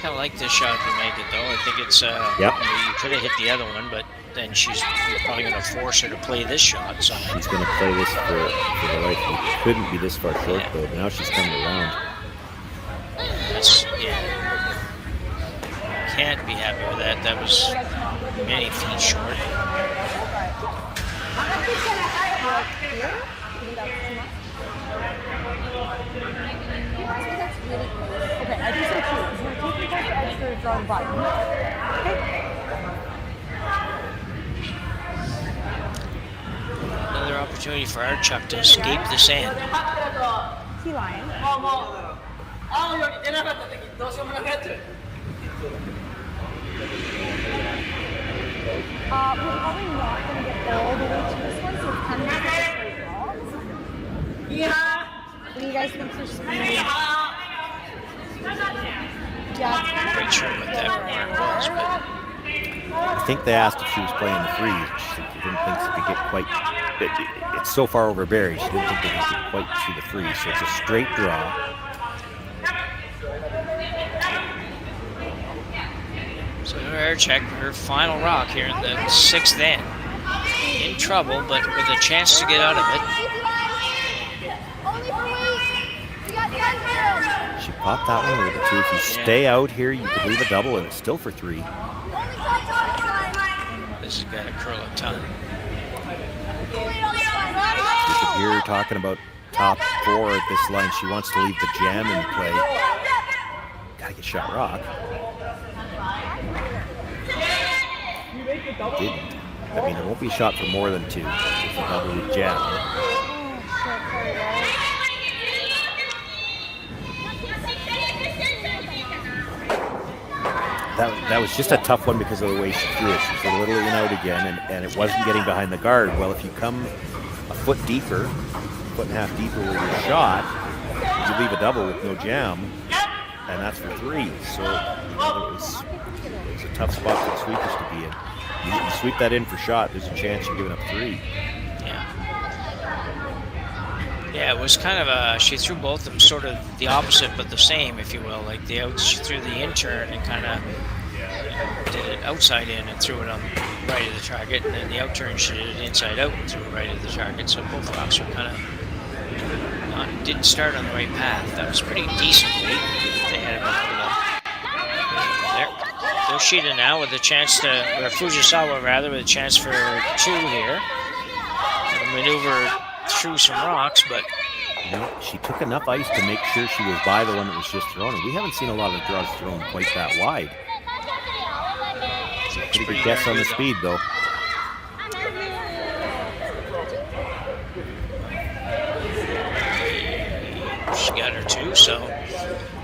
D: I like this shot to make it though. I think it's
E: yep.
D: You could have hit the other one, but then you're probably going to force her to play this shot. So
E: she's going to play this for the life. It couldn't be this far short though. Now she's coming around.
D: That's, yeah. Can't be happy with that. That was many feet short.
Q: Okay, I do so too. You're taking both extras on bottom. Okay.
D: Another opportunity for Artichuk to escape the sand.
Q: T-line. We're probably not going to get all the way to this one, so it's kind of like a straight draw. What do you guys think for speed?
D: I'm not quite sure what that remark was, but
E: I think they asked if she was playing the 3. She didn't think she could get quite. It's so far over Barry, she didn't think they could get quite to the 3. So it's a straight draw.
D: so Artichuk, her final rock here in the 6th end. In trouble, but with a chance to get out of it.
E: She popped that one with a 2. If you stay out here, you could leave a double, and it's still for 3.
D: This has got to curl a ton.
E: You could hear her talking about top 4 at this line. She wants to leave the jam in play. Gotta get shot rock. Didn't. I mean, it won't be shot for more than 2. It's a double jam. that was just a tough one because of the way she threw it. She was a little in out again, and it wasn't getting behind the guard. Well, if you come a foot and a half deeper with your shot, you leave a double with no jam, and that's for 3. So it was a tough spot for the sweepers to be in. You sweep that in for shot, there's a chance you're giving up 3.
D: Yeah, it was kind of she threw both of them sort of the opposite but the same, if you will. Like the out, she threw the in-turn and kind of did it outside in and threw it on the right of the target, and then the out-turn she did it inside out and threw it right of the target. So both rocks were kind of didn't start on the right path. That was pretty decent weight they had there. There's Shida now with a chance to, or Fujisawa rather, with a chance for 2 here. To maneuver through some rocks, but
E: she took enough ice to make sure she was by the one that was just thrown. And we haven't seen a lot of draws thrown quite that wide. Pretty good guess on the speed, though.
D: She got her 2, so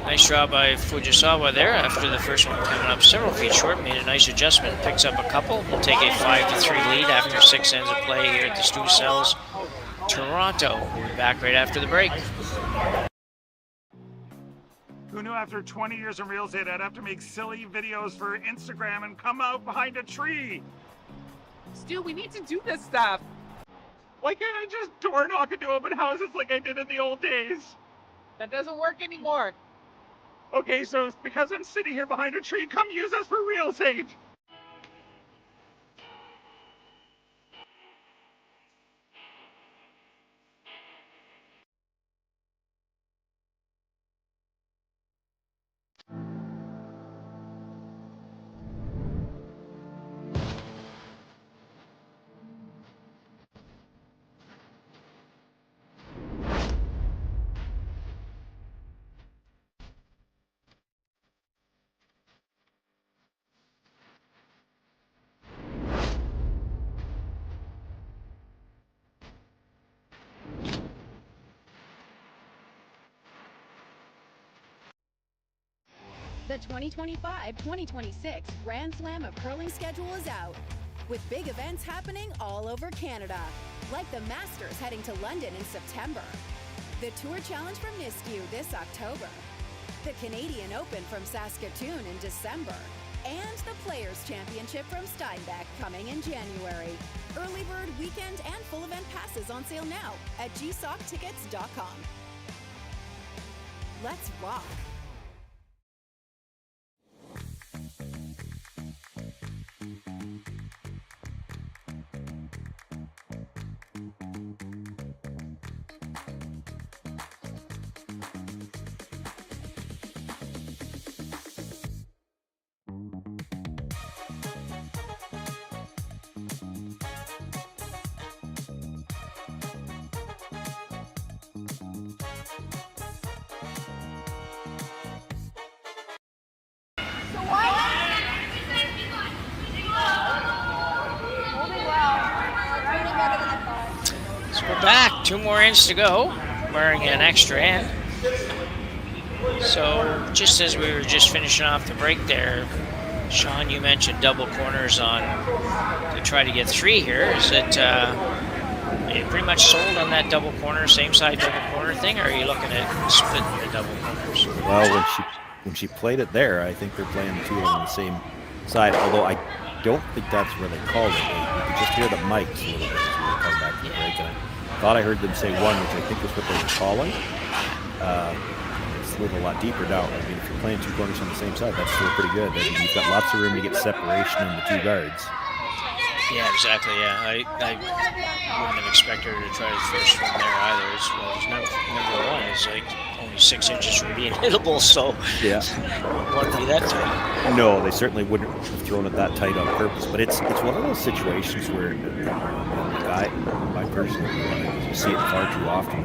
D: nice draw by Fujisawa there after the first one coming up several feet short. Made a nice adjustment, picks up a couple. We'll take a 5-3 lead after 6 ends of play here at the Stu Cells, Toronto. We'll be back right after the break.
A: Who knew after 20 years in real estate I'd have to make silly videos for Instagram and come out behind a tree?
B: Stu, we need to do this stuff.
A: Why can't I just door knock into open houses like I did in the old days?
B: That doesn't work anymore.
A: Okay, so it's because I'm sitting here behind a tree, come use us for real estate.
L: The 2025-2026 Grand Slam of Curling schedule is out, with big events happening all over Canada, like the Masters heading to London in September, the Tour Challenge from Nisku this October, the Canadian Open from Saskatoon in December, and the Players' Championship from Steinbeck coming in January. Early bird weekend and full event passes on sale now at gsocktickets.com. Let's rock!
D: So we're back, 2 more ends to go, wearing an extra end. So just as we were just finishing off the break there, Sean, you mentioned double corners on to try to get 3 here. Is it pretty much sold on that double corner, same side double corner thing, or are you looking at splitting the double corners?
E: Well, when she played it there, I think they're playing the 2 on the same side, although I don't think that's where they called it. You could just hear the mics a little bit as we were coming back from the break, and I thought I heard them say 1, which I think is what they were calling. It's a little lot deeper now. I mean, if you're playing 2 corners on the same side, that's still pretty good. I mean, you've got lots of room to get separation in the 2 guards.
D: Yeah, exactly, yeah. I wouldn't have expected her to try the first one there either. Number 1 is like only 6 inches from being hittable, so
E: yeah,
D: it wouldn't be that tight.
E: No, they certainly wouldn't have thrown it that tight on purpose, but it's one of those situations where the guy, I personally see it far too often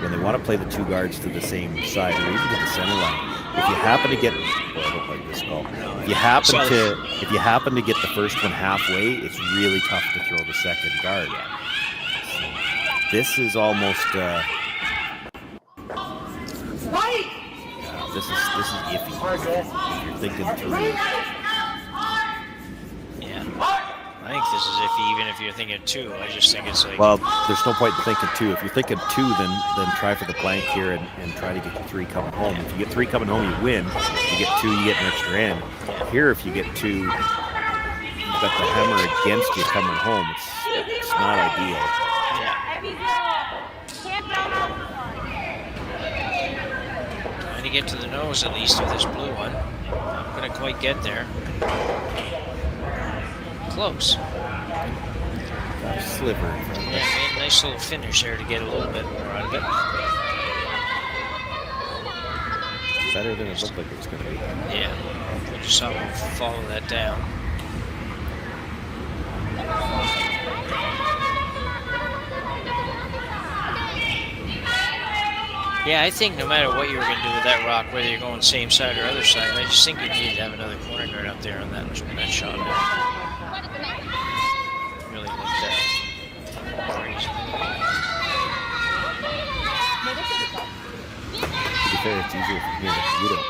E: when they want to play the 2 guards to the same side or even to the center line. If you happen to get, I don't like this call. If you happen to get the first one halfway, it's really tough to throw the second guard. This is almost this is iffy. If you're thinking through.
D: Yeah. I think this is iffy even if you're thinking 2. I just think it's like...
E: Well, there's no point in thinking 2. If you're thinking 2, then try for the blank here and try to get the 3 coming home. If you get 3 coming home, you win. If you get 2, you get an extra end. Here, if you get 2, you've got the hammer against you coming home. It's not ideal.
D: Trying to get to the nose at least with this blue one. Not going to quite get there. Close.
E: Got a sliver.
D: Yeah, made a nice little finish there to get a little bit more out of it.
E: Better than it looked like it was going to be.
D: Yeah, we just saw him follow that down. Yeah, I think no matter what you were going to do with that rock, whether you're going same side or other side, I just think you need to have another corner guard up there on that shot. Really like that. Crazy.
E: To be fair, it's easier from here. You don't.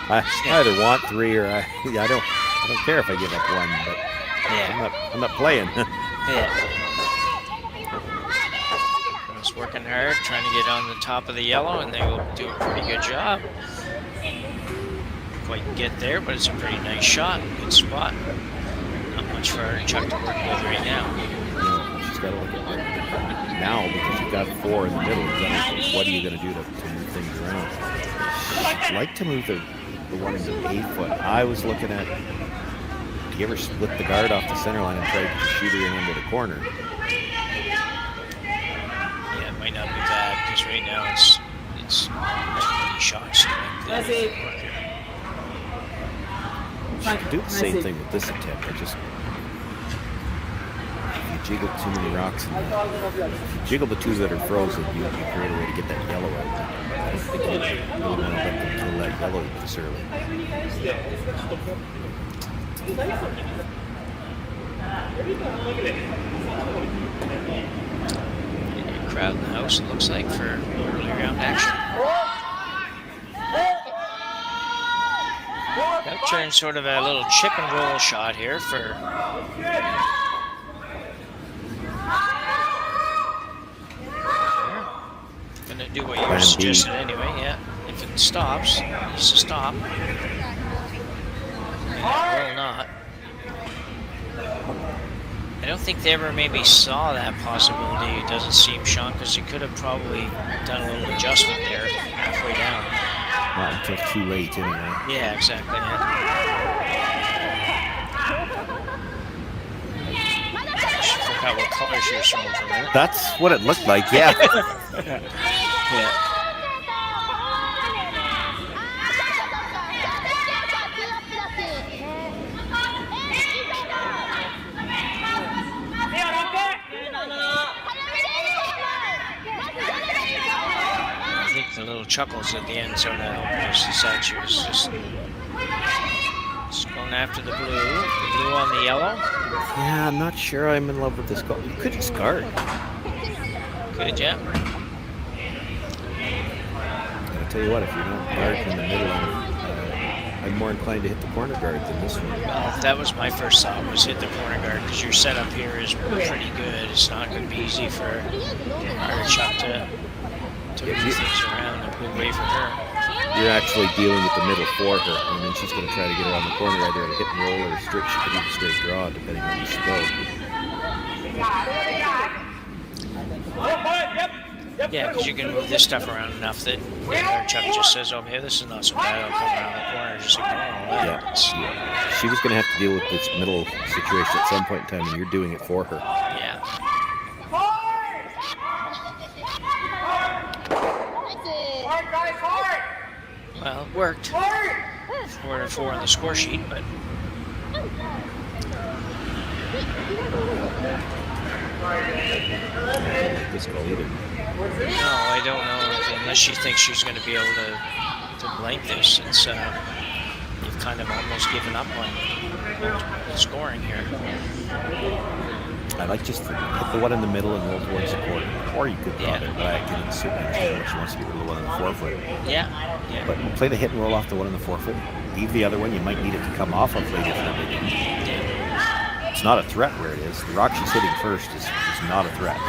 E: I either want 3 or I don't care if I give up 1, but I'm not playing.
D: Yeah. Just working hard, trying to get on the top of the yellow, and they will do a pretty good job. Quite get there, but it's a pretty nice shot. Good spot. Not much for Artichuk to work with right now.
E: No, she's got to look at it now because you've got 4 in the middle. What are you going to do to move things around? I'd like to move the one in the 8 foot. I was looking at, do you ever split the guard off the center line and try to shoot her in under the corner?
D: Yeah, it might not be bad because right now it's pretty shots.
E: You can do the same thing with this attempt. If you jiggle too many rocks, if you jiggle the 2 that are frozen, you create a way to get that yellow out. I don't think you really want to let them kill that yellow this early.
D: Good crowd in the house, it looks like, for early round action. Capturing sort of a little chip and roll shot here for gonna do what you were suggesting anyway, yeah. If it stops, it needs to stop. And it will not. I don't think they ever maybe saw that possibility, it doesn't seem, Sean, because he could have probably done a little adjustment there halfway down.
E: Not until too late, anyway.
D: Yeah, exactly. Yeah. Forgot what color she was showing from there.
E: That's what it looked like, yeah.
D: Yeah. I think the little chuckles at the end sort of helped us decide she was just going after the blue on the yellow.
E: Yeah, I'm not sure I'm in love with this goal. You could just guard.
D: Good, yeah.
E: I'll tell you what, if you don't guard in the middle, I'm more inclined to hit the corner guard than this one.
D: Well, that was my first thought, was hit the corner guard, because your setup here is pretty good. It's not going to be easy for Artichuk to move things around and pull away from her.
E: You're actually dealing with the middle for her, and then she's going to try to get her on the corner either at a hit and roll or a straight. She could even straight draw, depending on the skill.
D: Yeah, because you can move this stuff around enough that Artichuk just says, oh, hey, this is not so bad, I'll come around the corner, just ignore all that.
E: Yeah. She was going to have to deal with this middle situation at some point in time, and you're doing it for her.
D: Yeah. Well, it worked. 4-4 on the score sheet, but...
E: This goal either.
D: No, I don't know, unless she thinks she's going to be able to blank this. It's you've kind of almost given up on scoring here.
E: I like just hit the one in the middle and roll towards the corner. Or you could draw their back and certainly understand what she wants to get rid of the one in the 4-foot.
D: Yeah.
E: But play the hit and roll off the one in the 4-foot. Leave the other one. You might need it to come off of later for a big one. It's not a threat where it is. The rock she's hitting first is not a threat.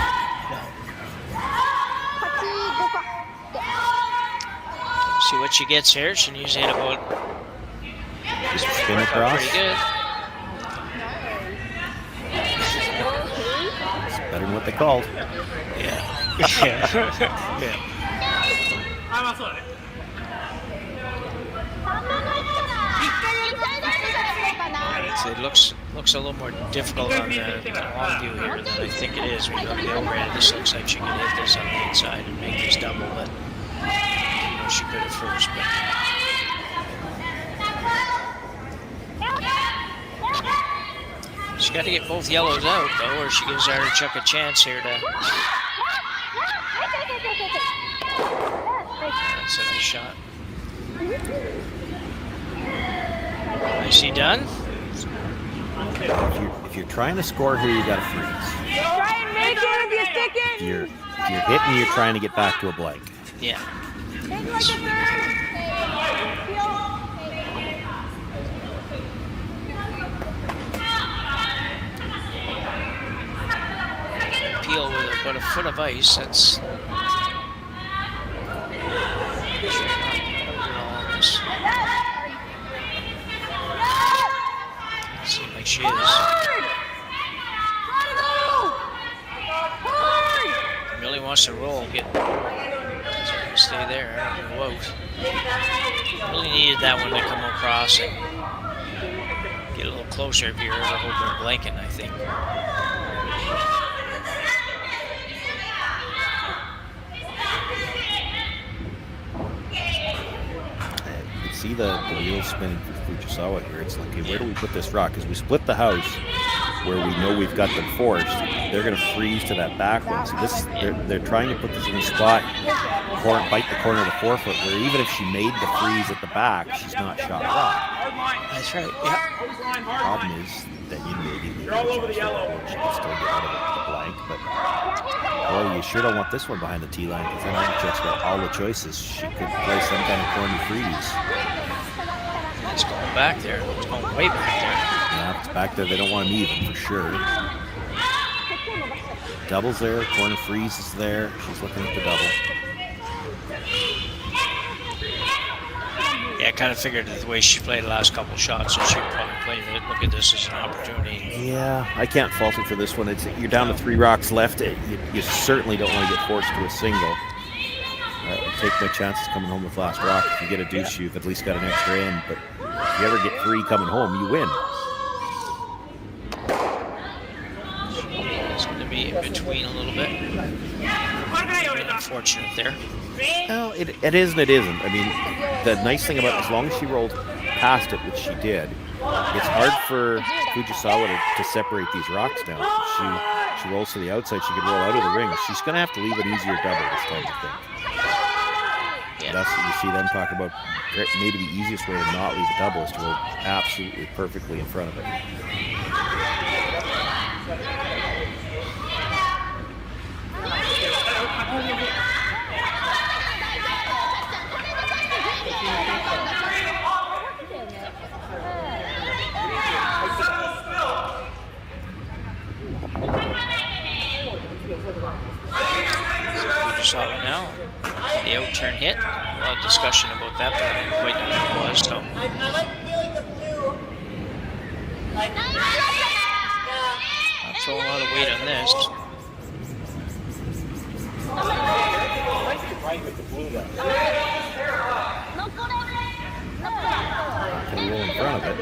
D: See what she gets here. She needs to hit about.
E: Spin across.
D: Pretty good.
E: It's better than what they called.
D: Yeah. Yeah. So it looks a little more difficult on the long view here than I think it is. When you look at the overhead, this looks like she can hit this on the inside and make this double, but she could at first. But she's got to get both yellows out, though, or she gives Artichuk a chance here to. That's a nice shot. Nicely done.
E: If you're trying to score here, you got to freeze.
Q: Try and make it if you stick it.
E: If you're hitting, you're trying to get back to a blank.
D: Yeah.
Q: Take like a third.
D: Peel with about a foot of ice. That's. Seems like she is. Really wants to roll. Stay there. Whoa. Really needed that one to come across and get a little closer if you're ever hoping a blanket, I think.
E: You can see the wheels spinning for Fujisawa here. It's like, okay, where do we put this rock? Because we split the house where we know we've got them forced. They're going to freeze to that back one. So they're trying to put this in a spot, bite the corner of the 4-foot, where even if she made the freeze at the back, she's not shot rock.
D: That's right, yeah.
E: The problem is that you maybe she can still get out of the blank, but boy, you sure don't want this one behind the tee line, because then Artichuk's got all the choices. She could play some kind of corny freeze.
D: It's going back there. It's going way back there.
E: Yeah, it's back there. They don't want him even, for sure. Double's there. Corner freeze is there. She's looking at the double.
D: Yeah, I kind of figured that the way she played the last couple shots, so she'd probably play it. Look at this as an opportunity.
E: Yeah, I can't fault her for this one. You're down to 3 rocks left. You certainly don't want to get forced to a single. Take no chances coming home with last rock. If you get a deuce, you've at least got an extra in. But if you ever get 3 coming home, you win.
D: It's going to be in between a little bit. Unfortunate there.
E: Well, it is and it isn't. I mean, the nice thing about it, as long as she rolled past it, which she did, it's hard for Fujisawa to separate these rocks down. If she rolls to the outside, she could roll out of the ring. She's going to have to leave an easier double this time, I think. Yeah. That's what you see them talk about. Maybe the easiest way to not leave a double is to roll absolutely perfectly in front of it.
D: Fujisawa now. The out-turn hit. A lot of discussion about that, but I didn't quite know what it was, so. Not throwing a lot of weight on this.
E: Can roll in front of it.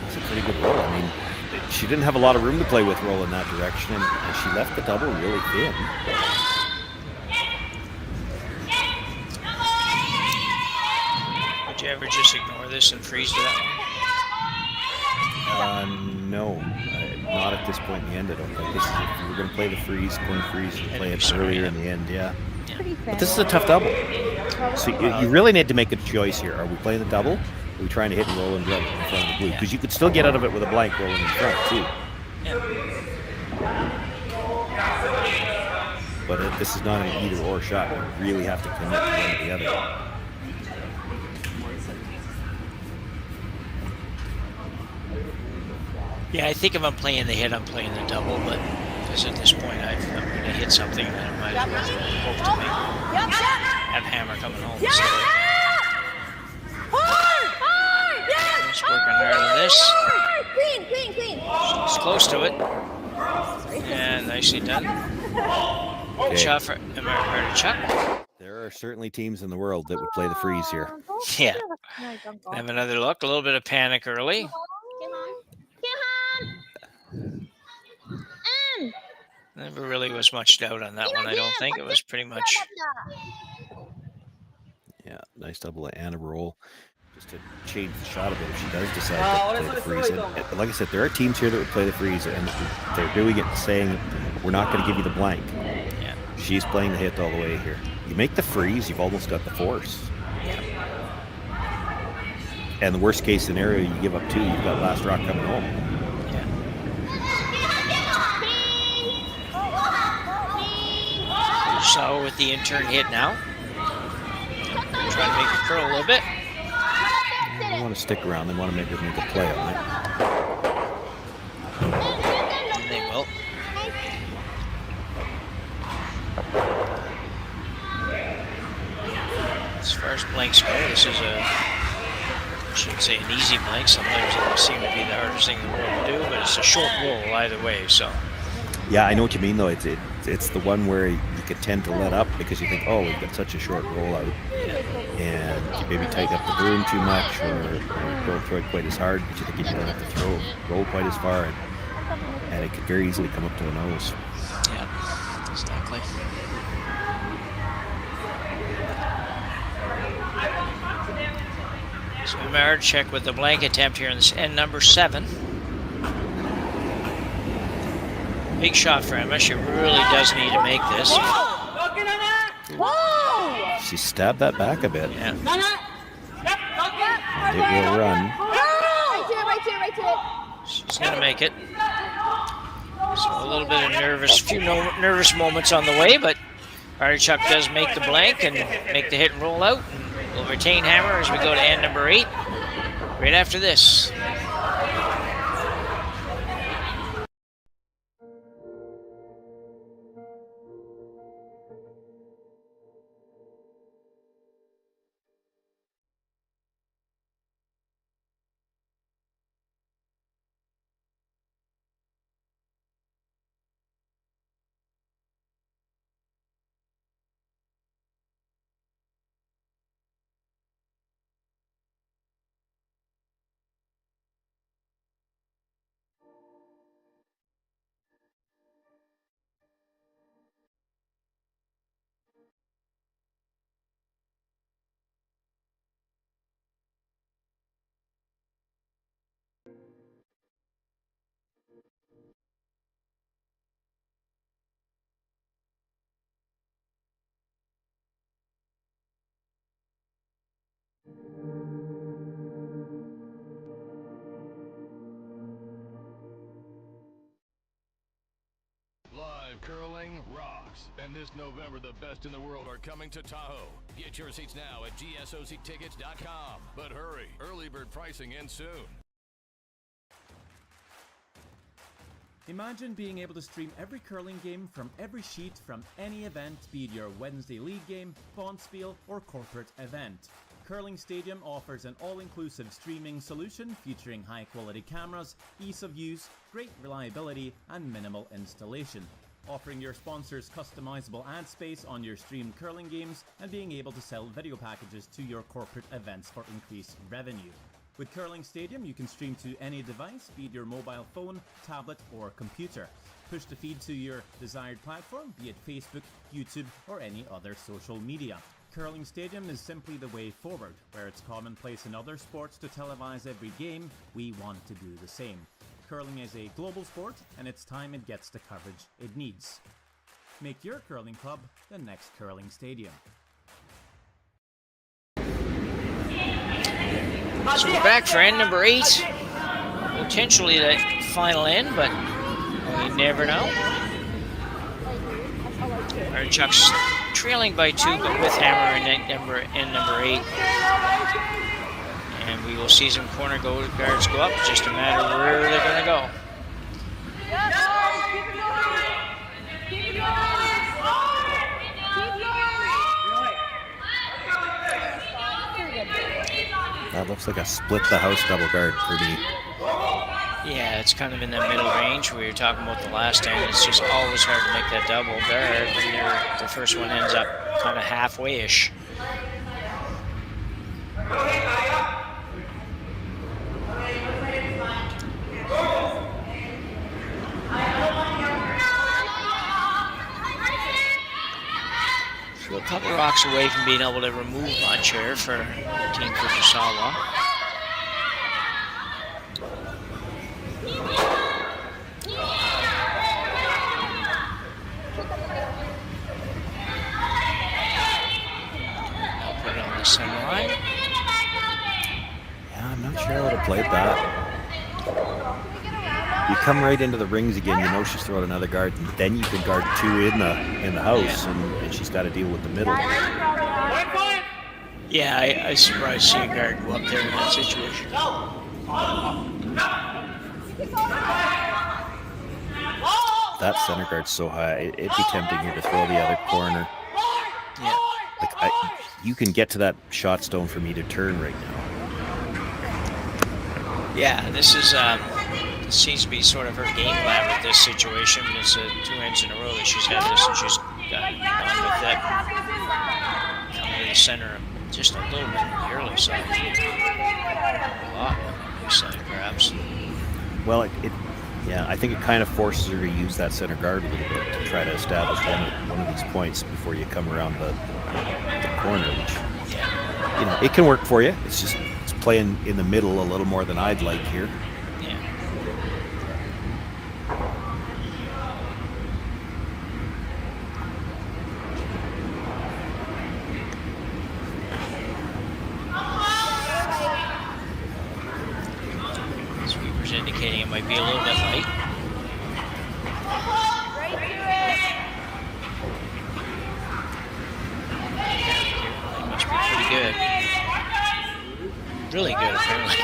E: That's a pretty good roll. I mean, she didn't have a lot of room to play with rolling that direction, and she left the double really thin.
D: Would you ever just ignore this and freeze to that
E: one? No. Not at this point in the end, I don't think. This is, if we're going to play the freeze, corner freeze, and play it earlier in the end, yeah. But this is a tough double. So you really need to make a choice here. Are we playing the double, we trying to hit and roll in front of the blue? Because you could still get out of it with a blank rolling in front too. But this is not an either or shot. You really have to commit to one or the other.
D: Yeah, I think if I'm playing the hit, I'm playing the double, but because at this point I'm going to hit something that I might as well hope to make. Have hammer coming home. So just working hard on this.
M: Clean.
D: She's close to it. And nicely done. Good shot for Artichuk.
E: There are certainly teams in the world that would play the freeze here.
D: Yeah. Have another look. A little bit of panic early. Never really was much doubt on that one, I don't think. It was pretty much...
E: Yeah, nice double and a roll. Just to change the shot a bit if she does decide to play the freeze. And like I said, there are teams here that would play the freeze, and they're doing it saying, we're not going to give you the blank.
D: Yeah.
E: She's playing the hit all the way here. You make the freeze, you've almost got the force.
D: Yeah.
E: And the worst case scenario, you give up 2, you've got last rock coming home.
D: So with the intern hit now, trying to make it curl a little bit.
E: They want to stick around. They want to make her make a play on it.
D: And they will. As far as blanks go, this is I shouldn't say an easy blank. Sometimes it seem to be the hardest thing in the world to do, but it's a short roll either way. So.
E: Yeah, I know what you mean though. It's the one where you could tend to let up because you think, oh, we've got such a short rollout, and you maybe tighten up the broom too much, or don't throw it quite as hard, but you think you don't have to roll quite as far, and it could very easily come up to the nose.
D: Yeah, exactly. So Artichuk with the blank attempt here in this end number 7. Big shot for Emma. She really does need to make this.
E: She stabbed that back a bit.
D: Yeah.
E: It will run.
M: Right to it.
D: She's going to make it. So a little bit of few nervous moments on the way, but Artichuk does make the blank and make the hit and roll out. And we'll retain hammer as we go to end number 8. Right after this.
C: Live curling rocks. And this November, the best in the world are coming to Tahoe. Get your seats now at gsoctickets.com. But hurry, early bird pricing ends soon.
N: Imagine being able to stream every curling game from every sheet from any event, be it your Wednesday league game, Bonspiel, or corporate event. Curling Stadium offers an all-inclusive streaming solution featuring high-quality cameras, ease of use, great reliability, and minimal installation. Offering your sponsors customizable ad space on your streamed curling games and being able to sell video packages to your corporate events for increased revenue. With Curling Stadium, you can stream to any device, be it your mobile phone, tablet, or computer. Push the feed to your desired platform, be it Facebook, YouTube, or any other social media. Curling Stadium is simply the way forward. Where it's commonplace in other sports to televise every game, we want to do the same. Curling is a global sport, and it's time it gets the coverage it needs. Make your curling club the next Curling Stadium.
D: So we're back for end number 8. Potentially the final end, but we never know. Artichuk's trailing by 2, but with hammer in end number 8. And we will see some corner guards go up. Just a matter of where they're going to go.
E: That looks like a split the house double guard for me.
D: Yeah, it's kind of in that middle range we were talking about the last time. It's just always hard to make that double guard when the first one ends up kind of halfway-ish. So a couple rocks away from being able to remove much here for Team Fujisawa. Put it on the center line.
E: Yeah, I'm not sure I would have played that. You come right into the rings again, you know she's throwing another guard, and then you can guard 2 in the house, and she's got to deal with the middle.
D: Yeah, I was surprised to see a guard go up there in that situation.
E: That center guard's so high, it'd be tempting here to throw the other corner.
D: Yeah.
E: Like you can get to that shot stone for me to turn right now.
D: Yeah, this is seems to be sort of her game plan with this situation. It's 2 ends in a row that she's had this, and she's gone with that. Come to the center just a little bit on the early side. A lot on the early side, perhaps.
E: Well, yeah, I think it kind of forces her to use that center guard a little bit to try to establish one of these points before you come around the corner, which, you know, it can work for you. It's just it's playing in the middle a little more than I'd like here.
D: Indicating it might be a little bit light. It must be pretty good. Really good, apparently.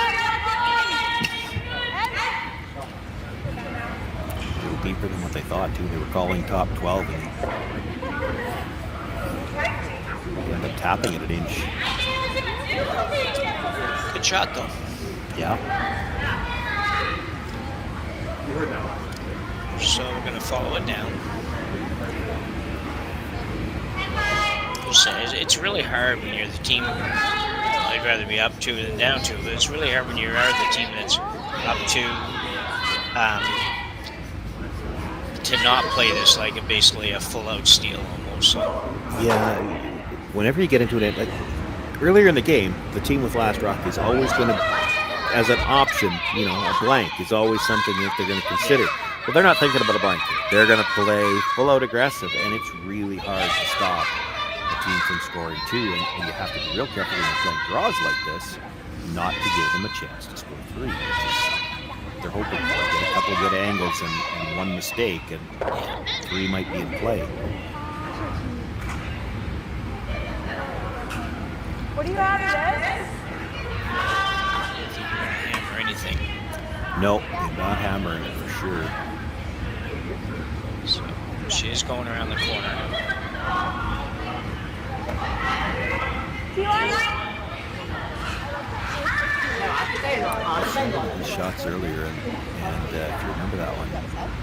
E: A little deeper than what they thought, too. They were calling top 12 and they ended up tapping it an inch.
D: Good shot, though.
E: Yeah.
D: So we're going to follow it down. It's really hard when you're the team. I'd rather be up 2 than down 2, but it's really hard when you are the team that's up 2 to not play this like basically a full-out steal almost. So.
E: Yeah, whenever you get into it, like earlier in the game, the team with last rock is always going to, as an option, you know, a blank is always something that they're going to consider. But they're not thinking about a blank. They're going to play full-out aggressive, and it's really hard to stop a team from scoring 2. And you have to be real careful when you're playing draws like this, not to give them a chance to score 3. They're hoping for get a couple of good angles and one mistake, and 3 might be in play.
Q: What do you have, Des?
D: Hammer anything.
E: No, they're not hammering it for sure.
D: So she is going around the corner.
E: The shots earlier, and if you remember that one,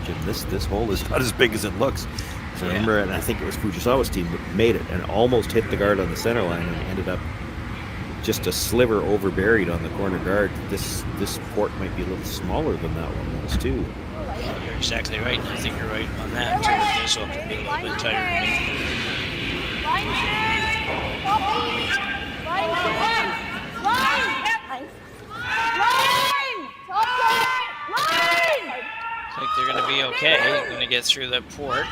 E: Jim, this hole is not as big as it looks. So remember, and I think it was Fujisawa's team that made it and almost hit the guard on the center line and ended up just a sliver over buried on the corner guard. This port might be a little smaller than that one was too.
D: You're exactly right, and I think you're right on that too. This one can be a little bit tighter. I think they're going to be okay. They're going to get through that port.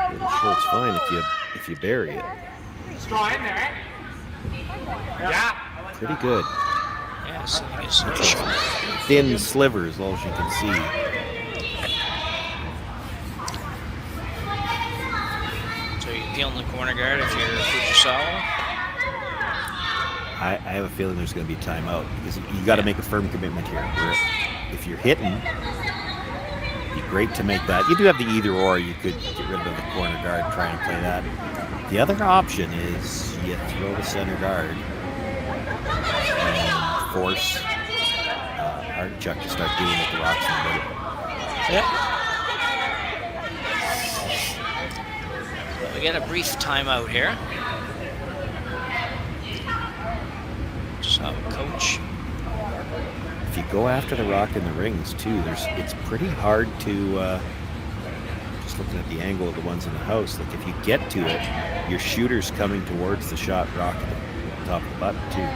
E: I'm sure it's fine if you bury it.
B: Straw in there, eh? Yeah.
E: Pretty good.
D: Yeah, it's a nice shot.
E: Thin slivers, all as you can see.
D: So you peeling the corner guard if you're Fujisawa?
E: I have a feeling there's going to be timeout because you got to make a firm commitment here. Where if you're hitting, it'd be great to make that. You do have the either or. You could get rid of the corner guard and try and play that. The other option is you throw the center guard and force Artichuk to start dealing with the rocks in the middle.
D: Yep. We get a brief timeout here. So, coach.
E: If you go after the rock in the rings too, it's pretty hard to. Just looking at the angle of the ones in the house, like if you get to it, your shooter's coming towards the shot rock at the top of the button too.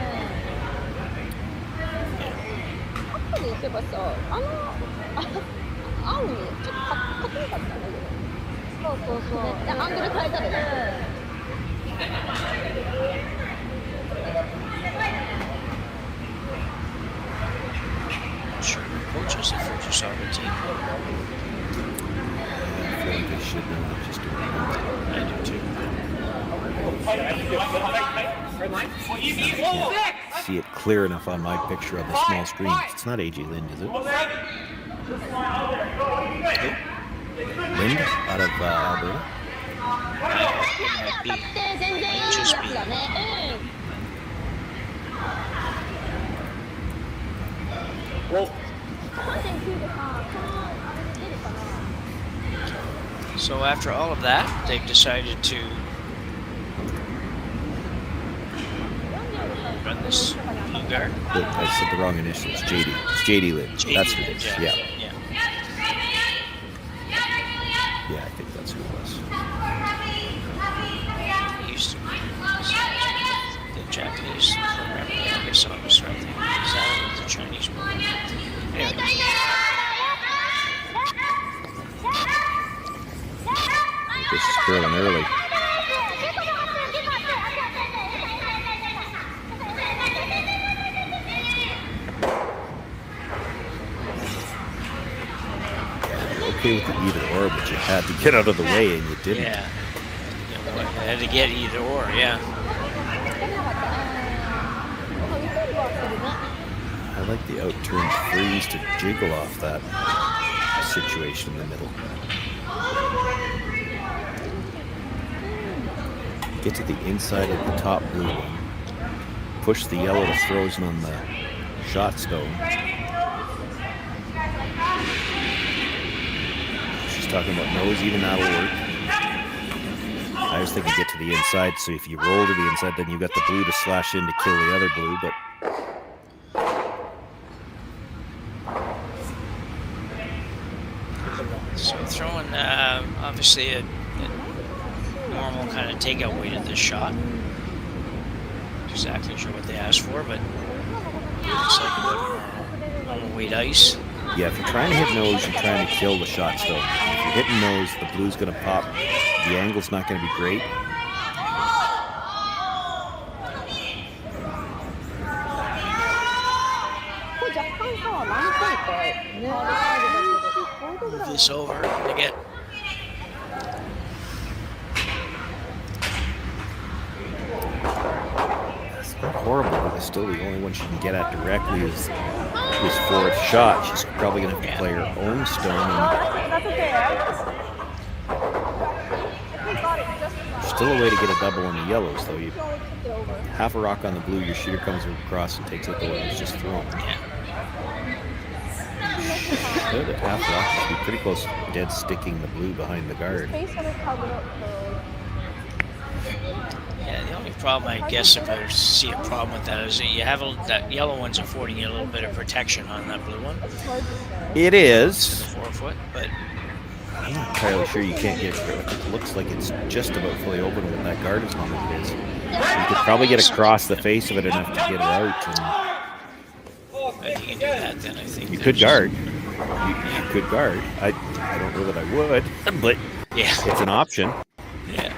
D: Sure, coaches the Fujisawa team.
E: I feel like they should know what just doing.
D: I do too.
E: See it clear enough on my picture on the small screen. It's not AJ Lind, is it? Lind out of Alberta?
D: Might be. Just be. So after all of that, they've decided to run this new guard.
E: I said the wrong initial. It's JD. It's JD Lind. That's who it is. Yeah. Yeah, I think that's who it was.
D: He used to be the Japanese program. I guess I was right there. Is that the Chinese program? Anyway.
E: This is curling early. Okay with the either or, but you had to get out of the way and you didn't.
D: Yeah. You had to get either or, yeah.
E: I like the out-turned freeze to jiggle off that situation in the middle. Get to the inside of the top blue one. Push the yellow to frozen on the shot stone. She's talking about nose, even that'll work. I was thinking get to the inside, so if you roll to the inside, then you got the blue to slash in to kill the other blue, but
D: So throwing, obviously, a normal kind of takeout weight at this shot. Not exactly sure what they asked for, but it's like about normal weight ice.
E: yeah, if you're trying to hit nose, you're trying to kill the shot stone. If you're hitting nose, the blue's going to pop. The angle's not going to be great.
D: Move this over to get.
E: It's not horrible, but it's still the only one she can get at directly is this fourth shot. She's probably going to have to play her own stone. There's still a way to get a double on the yellows, though. You half a rock on the blue, your shooter comes across and takes out the one that's just thrown. Good at half rock. Should be pretty close to dead sticking the blue behind the guard.
D: Yeah, the only problem, I guess, if I see a problem with that, is that you have that yellow one's affording you a little bit of protection on that blue one.
E: It is.
D: 4 foot, but
E: I'm not entirely sure you can't get it. It looks like it's just about fully open with that guard as long as it is. You could probably get across the face of it enough to get it out. And
D: if you can do that, then I think
E: you could guard. You could guard. I don't know that I would, but
D: yeah,
E: it's an option.
D: Yeah.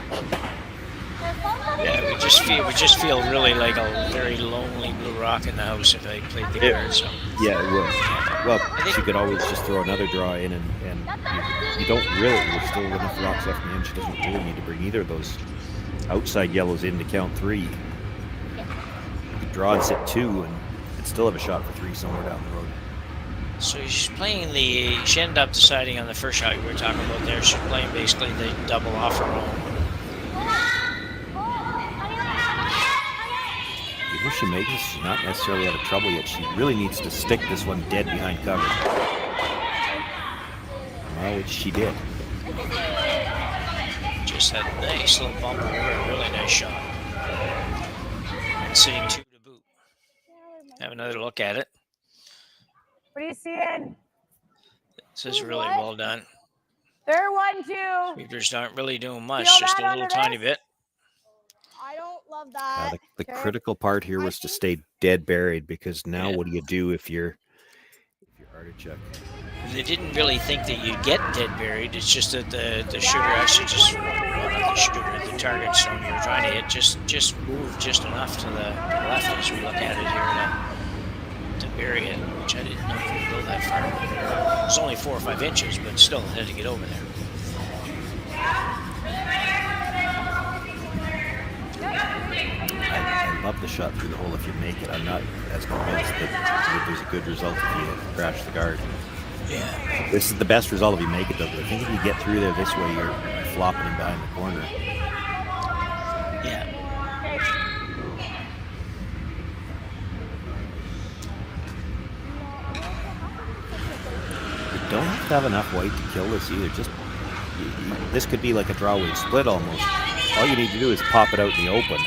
D: Yeah, we it would just feel really like a very lonely blue rock in the house if I played the card. So.
E: Yeah, it would. Well, she could always just throw another draw in, and you don't really. There's still enough rocks left in the hand. She doesn't really need to bring either of those outside yellows in to count 3. You could draw and sit 2, and still have a shot for 3 somewhere down the road.
D: So she's playing she ended up deciding on the first shot we were talking about there. She's playing basically the double off her own.
E: Even if she makes it, she's not necessarily out of trouble yet. She really needs to stick this one dead behind cover. Well, which she did.
D: Just had a nice little bump over, a really nice shot. And sitting 2 to boot. Have another look at it.
Q: What are you seeing?
D: This is really well done.
Q: They're 1-2.
D: Sweepers aren't really doing much,
Q: Feel
D: just a
Q: that
D: little tiny bit.
Q: I don't love that.
E: The critical part here was to stay dead buried, because now what do you do if you're Artichuk?
D: They didn't really think that you'd get dead buried. It's just that the shooter actually just, well, not the shooter, the target stone you were trying to hit just moved just enough to the left as we look at it here to bury it, which I didn't know if it would go that far. It was only 4 or 5 inches, but still had to get over there.
E: I love the shot through the hole if you make it. I'm not as convinced that there's a good result if you crash the guard.
D: Yeah.
E: This is the best result if you make it, though. But I think if you get through there this way, you're flopping him behind the corner.
D: Yeah.
E: You don't have to have enough white to kill this either. This could be like a draw weight split almost. All you need to do is pop it out in the open.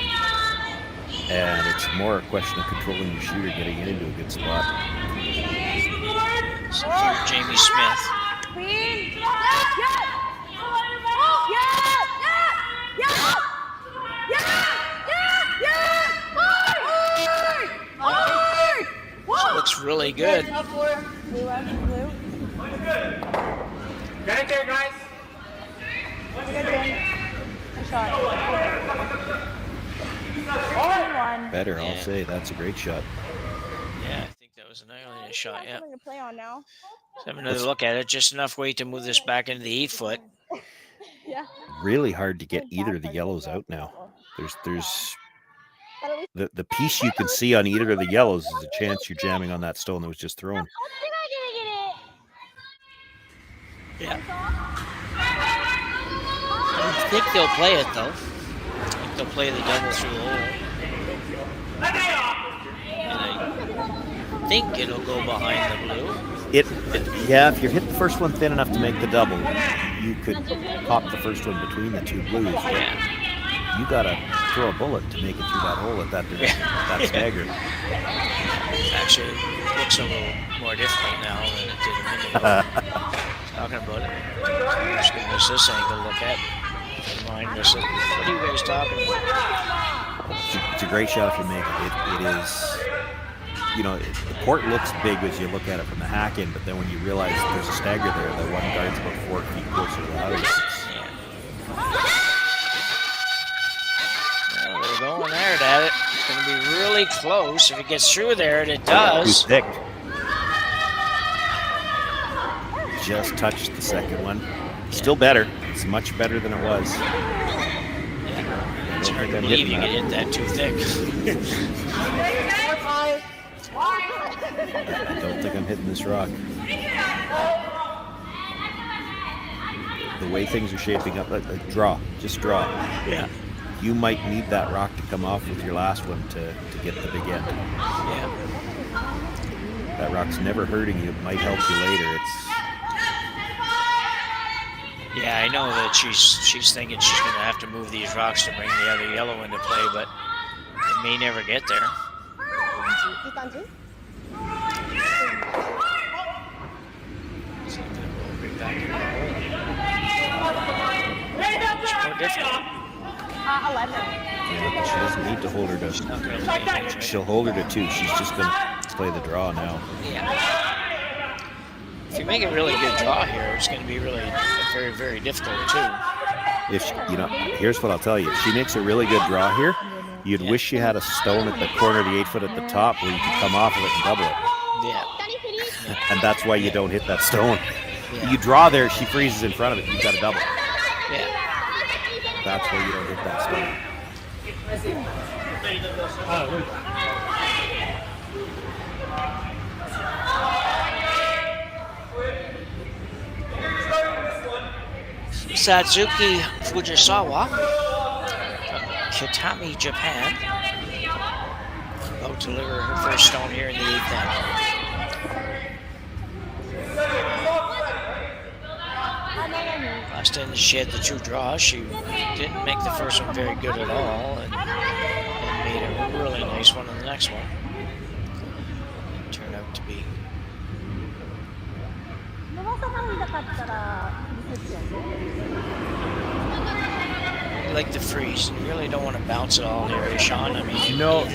E: And it's more a question of controlling your shooter, getting it into a good spot.
D: So for Jamie Smith. Looks really good.
M: Get it there, guys.
E: Better, I'll say. That's a great shot.
D: Yeah, I think that was a nice shot, yeah.
Q: To play on now.
D: Let's have another look at it. Just enough weight to move this back into the 8 foot.
Q: Yeah.
E: Really hard to get either of the yellows out now. There's the piece you can see on either of the yellows is a chance you're jamming on that stone that was just thrown.
D: Yeah. I think they'll play it, though. I think they'll play the double through the hole. And I think it'll go behind the blue.
E: Yeah, if you're hitting the first one thin enough to make the double, you could pop the first one between the 2 blues. But you gotta throw a bullet to make it through that hole at that stagger.
D: Actually, it looks a little more difficult now than it did a minute ago. Talking about it. I'm just gonna miss this angle to look at. Never mind, miss it. What are you guys talking about?
E: It's a great shot if you make it. It is, you know, the port looks big as you look at it from the hack in, but then when you realize there's a stagger there, the one guard's about 4 feet closer to the house.
D: Well, they're going there at it. It's going to be really close if it gets through there, and it does.
E: Too thick. Just touched the second one. Still better. It's much better than it was.
D: It's hard to believe you can hit that too thick.
E: I don't think I'm hitting this rock. The way things are shaping up, draw. Just draw.
D: Yeah.
E: You might need that rock to come off with your last one to get the big end.
D: Yeah.
E: That rock's never hurting you. It might help you later.
D: Yeah, I know that she's thinking she's going to have to move these rocks to bring the other yellow into play, but it may never get there. It's more difficult.
Q: 11.
E: Yeah, she doesn't need to hold her to. She'll hold her to 2. She's just going to play the draw now.
D: Yeah. If you make a really good draw here, it's going to be really very, very difficult too.
E: If she, here's what I'll tell you: if she makes a really good draw here, You'd wish you had a stone at the corner of the 8 foot at the top where you could come off of it and double it.
D: Yeah.
E: And that's why you don't hit that stone. You draw there, she freezes in front of it, you've got to double.
D: Yeah.
E: That's why you don't hit that stone.
D: Satsuki Fujisawa from Kitami, Japan. About to deliver her first stone here in the 8th end. Last end she had the 2 draws. She didn't make the first one very good at all and made a really nice one in the next one. It turned out to be. Like the freeze. You really don't want to bounce it all here, Sean. I mean,
E: no,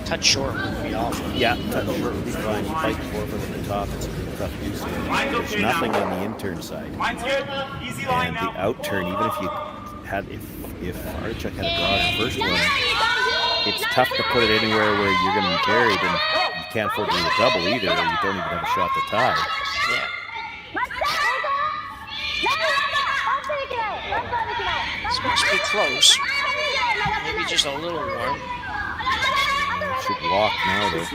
D: touch short would be awful.
E: Yeah, touch short would be fine. Fight forward at the top. It's a tough use. There's nothing on the intern side. And the outturn, even if you had, if Artichuk had a draw in the first one, it's tough to put it anywhere where you're going to be buried, and you can't afford to do a double either, or you don't even have a shot to tie.
D: Yeah. It's supposed to be close. Maybe just a little warm.
E: Should walk now, though.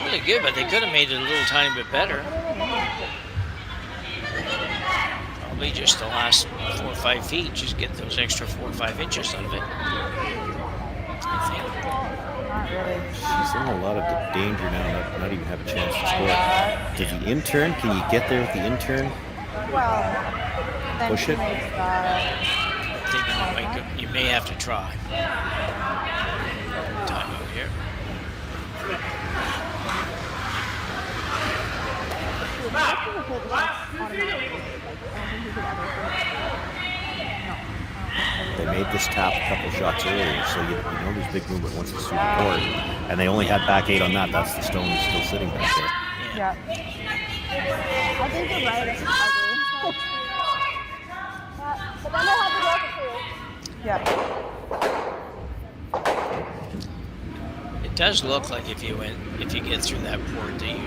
D: Really good, but they could have made it a little tiny bit better. Probably just the last 4 or 5 feet. Just get those extra 4 or 5 inches out of it. I think.
E: She's in a lot of danger now, not even have a chance to score. Does the intern, can you get there with the intern?
Q: Well,
E: push it?
D: I think you may have to try. Time out here.
E: They made this tap a couple shots earlier, so you know there's big movement once it's through the court. And they only had back 8 on that. That's the stone that's still sitting back there.
Q: Yeah. I think you're right. It's ugly. But then they'll have to go for 2. Yeah.
D: It does look like if you get through that port, that you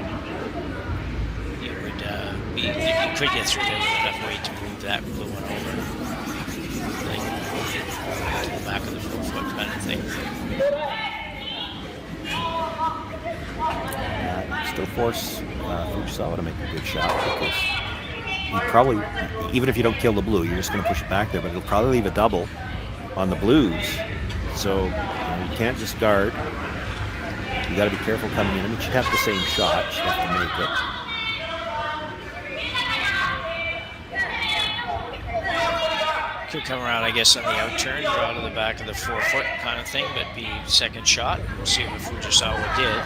D: could get through there with enough weight to move that blue one over. Like to the back of the 4 foot kind of thing.
E: Still force Fujisawa to make a good shot, because you probably, even if you don't kill the blue, you're just going to push it back there, but it'll probably leave a double on the blues. So you can't just guard. You got to be careful coming in. I mean, she'd have the same shot. She'd have to make it.
D: Could come around, I guess, on the outturn, draw to the back of the 4 foot kind of thing, but be second shot. We'll see what Fujisawa did.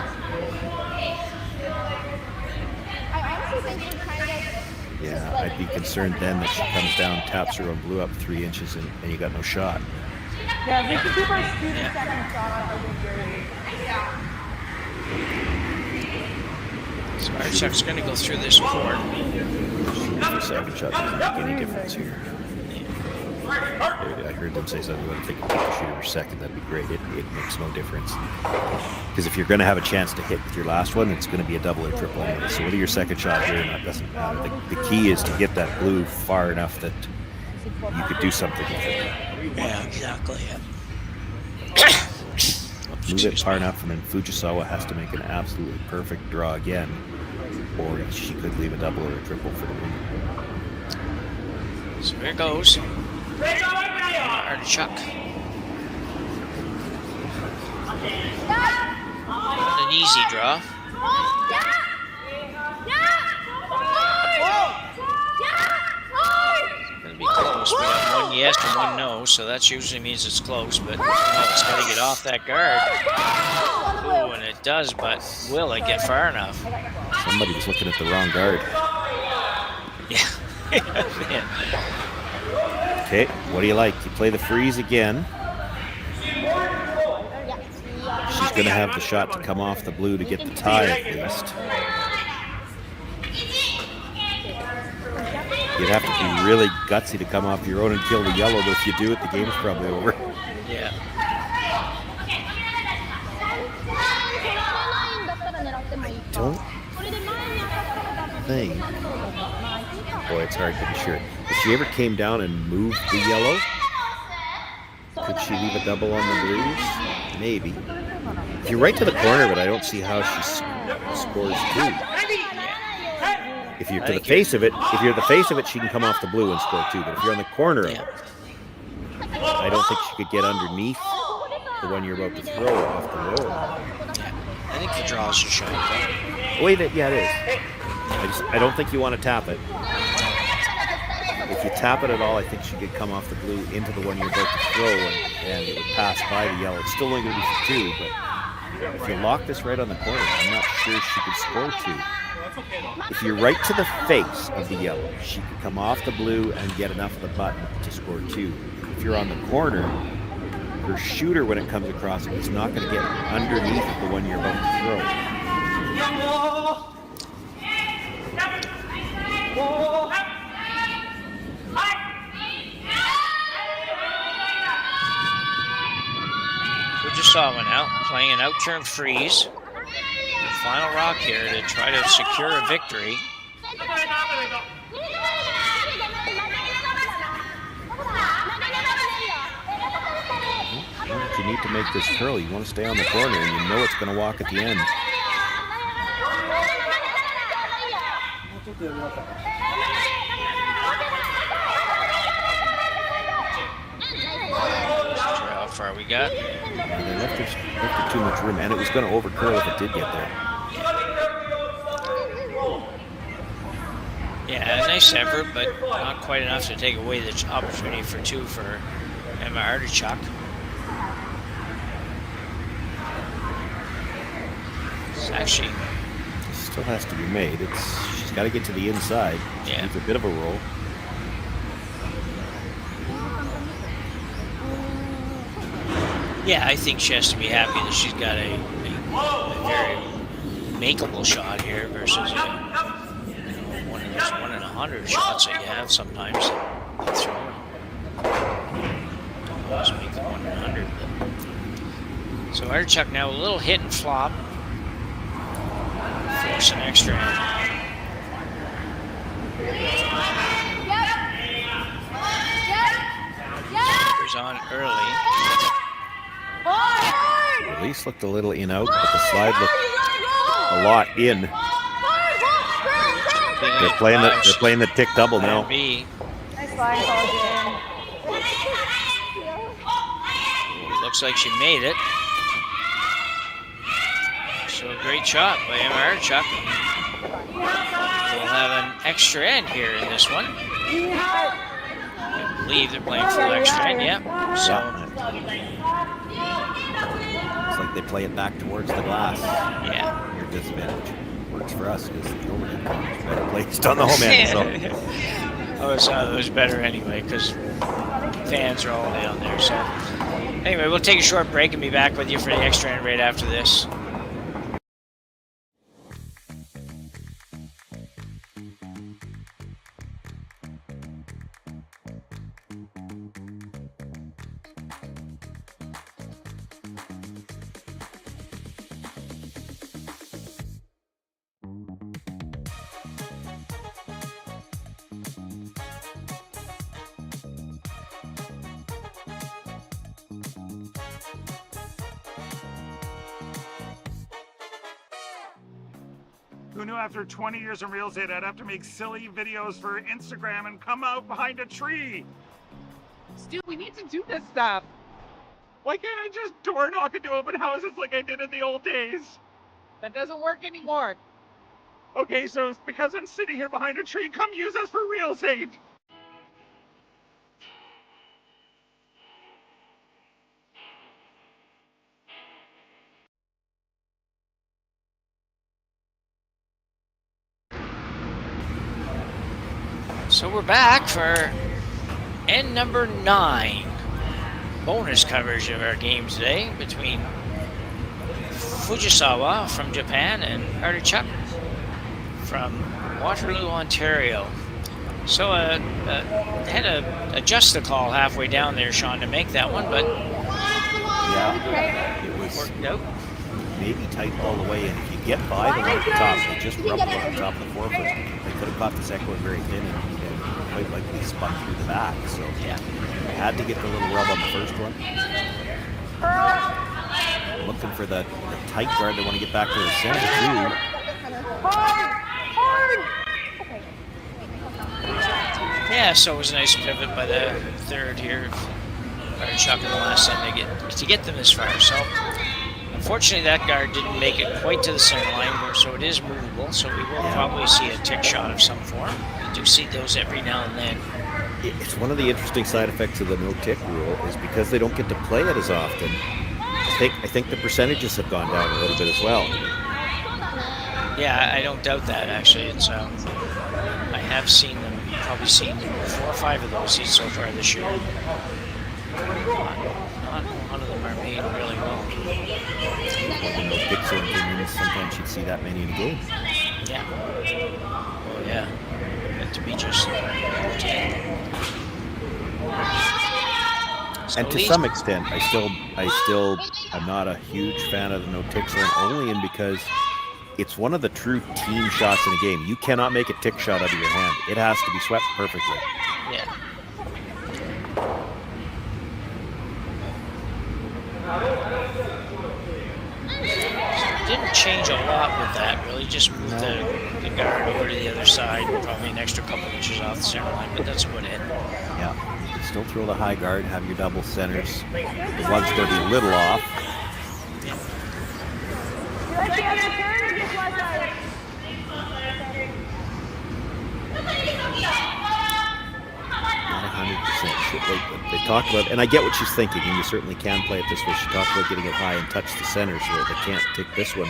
E: Yeah, I'd be concerned then that she comes down, taps her on blue up 3 inches, and you got no shot.
Q: Yeah, if we can keep our student second shot on our
D: So Artichuk's going to go through this port.
E: The second shot doesn't make any difference here. I heard them say something about if they could keep the shooter second, that'd be great. It makes no difference. Because if you're going to have a chance to hit with your last one, it's going to be a double or triple anyway. So whether your second shot here or not doesn't matter. The key is to get that blue far enough that you could do something with it.
D: Yeah, exactly.
E: Move it far enough, and then Fujisawa has to make an absolutely perfect draw again, or she could leave a double or a triple for the win.
D: So here goes Artichuk. Not an easy draw. It's going to be close. We got 1 yes and 1 no, so that usually means it's close, but it's got to get off that guard. Ooh, and it does, but will it get far enough?
E: Somebody was looking at the wrong guard.
D: Yeah. Yeah.
E: Okay, what do you like? You play the freeze again. She's going to have the shot to come off the blue to get the tie at least. You'd have to be really gutsy to come off your own and kill the yellow, but if you do it, the game's probably over.
D: Yeah.
E: I don't think... Boy, it's hard to be sure. If she ever came down and moved the yellow, could she leave a double on the blues? Maybe. If you're right to the corner, but I don't see how she scores 2. If you're to the face of it, she can come off the blue and score 2. But if you're on the corner of it, I don't think she could get underneath the one you're about to throw off the roll.
D: I think the draw is a shot.
E: Wait, yeah, it is. I don't think you want to tap it. If you tap it at all, I think she could come off the blue into the one you're about to throw, and it would pass by the yellow. It's still only going to be for 2, but if you lock this right on the corner, I'm not sure she could score 2. If you're right to the face of the yellow, she could come off the blue and get enough of the button to score 2. If you're on the corner, her shooter, when it comes across it, is not going to get underneath the one you're about to throw.
D: Fujisawa now playing an out-turn freeze. The final rock here to try to secure a victory.
E: You need to make this curl. You want to stay on the corner, and you know it's going to walk at the end.
D: How far we got?
E: They left her too much room, and it was going to overcurl if it did get there.
D: Yeah, a nice effort, but not quite enough to take away the opportunity for 2 for Emma Artichuk. It's actually...
E: Still has to be made. She's got to get to the inside. She needs a bit of a roll.
D: Yeah, I think she has to be happy that she's got a very makeable shot here versus one of those 1 in 100 shots that you have sometimes. Don't always make the 1 in 100. So Artichuk now a little hit and flop. Force an extra in. Jumper's on early.
E: Release looked a little in out, but the slide looked a lot in. They're playing the tick double now.
Q: Nice line call, Jim.
D: Looks like she made it. So great shot by Emma Artichuk. We'll have an extra end here in this one. I believe they're playing full extra end, yeah. So
E: it's like they play it back towards the glass.
D: Yeah.
E: Your disadvantage works for us because the home end is better placed on the home end. So.
D: It was better anyway because fans are all down there. So anyway, we'll take a short break and be back with you for the extra end right after this.
A: Who knew after 20 years in real estate I'd have to make silly videos for Instagram and come out behind a tree?
F: Stu, we need to do this stuff.
A: Why can't I just door knock into open houses like I did in the old days?
F: That doesn't work anymore.
A: Okay, so it's because I'm sitting here behind a tree, come use us for real estate.
D: So we're back for end number 9. Bonus coverage of our game today between Fujisawa from Japan and Artichuk from Waterloo, Ontario. So had to adjust the call halfway down there, Sean, to make that one, but
E: yeah, it was
D: worked out.
E: Maybe tight all the way, and if you get by the one at the top, they just rubbed it on top of the forefoot. They could have caught the second one very thin and quite likely spun through the back. So
D: yeah,
E: I had to get the little rub on the first one. Looking for the tight guard. They want to get back to the center too.
D: Yeah, so it was a nice pivot by the third here. Artichuk in the last end to get them this far. So unfortunately, that guard didn't make it quite to the center line, so it is movable. So we will probably see a tick shot of some form. We do see those every now and then.
E: It's one of the interesting side effects of the no-tick rule is because they don't get to play it as often. I think the percentages have gone down a little bit as well.
D: Yeah, I don't doubt that actually. It's I have seen them, probably seen 4 or 5 of those so far this year. Not one of them are made really well.
E: When those big zone came in, sometimes you'd see that many in a game.
D: Yeah. Oh yeah. Meant to be just routine.
E: And to some extent, I still am not a huge fan of the no-tick zone, only in because it's one of the true team shots in a game. You cannot make a tick shot out of your hand. It has to be swept perfectly.
D: Yeah. Didn't change a lot with that, really. Just moved the guard over to the other side, probably an extra couple inches off the center line, but that's about it.
E: Yeah. You can still throw the high guard, have your double centers. The one's going to be a little off.
D: Yeah.
E: Not 100%. They talk about, and I get what she's thinking, and you certainly can play it this way. She talked about getting it high and touch the center so that they can't tick this one.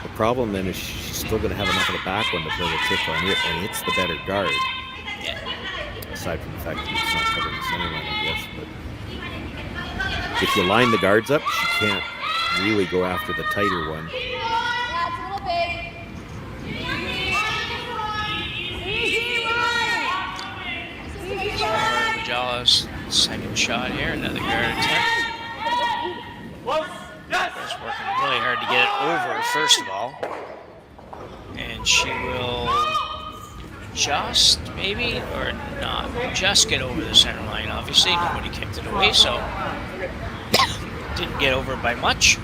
E: The problem then is she's still going to have enough of the back one to play the tick on it, and it's the better guard.
D: Yeah.
E: Aside from the fact that it's not covering the center line, I guess. But if you line the guards up, she can't really go after the tighter one.
D: Majala's second shot here, another guard attempt. Just working really hard to get it over, first of all. And she will just, maybe, or not, just get over the center line, obviously. Nobody kicked it away, so didn't get over by much.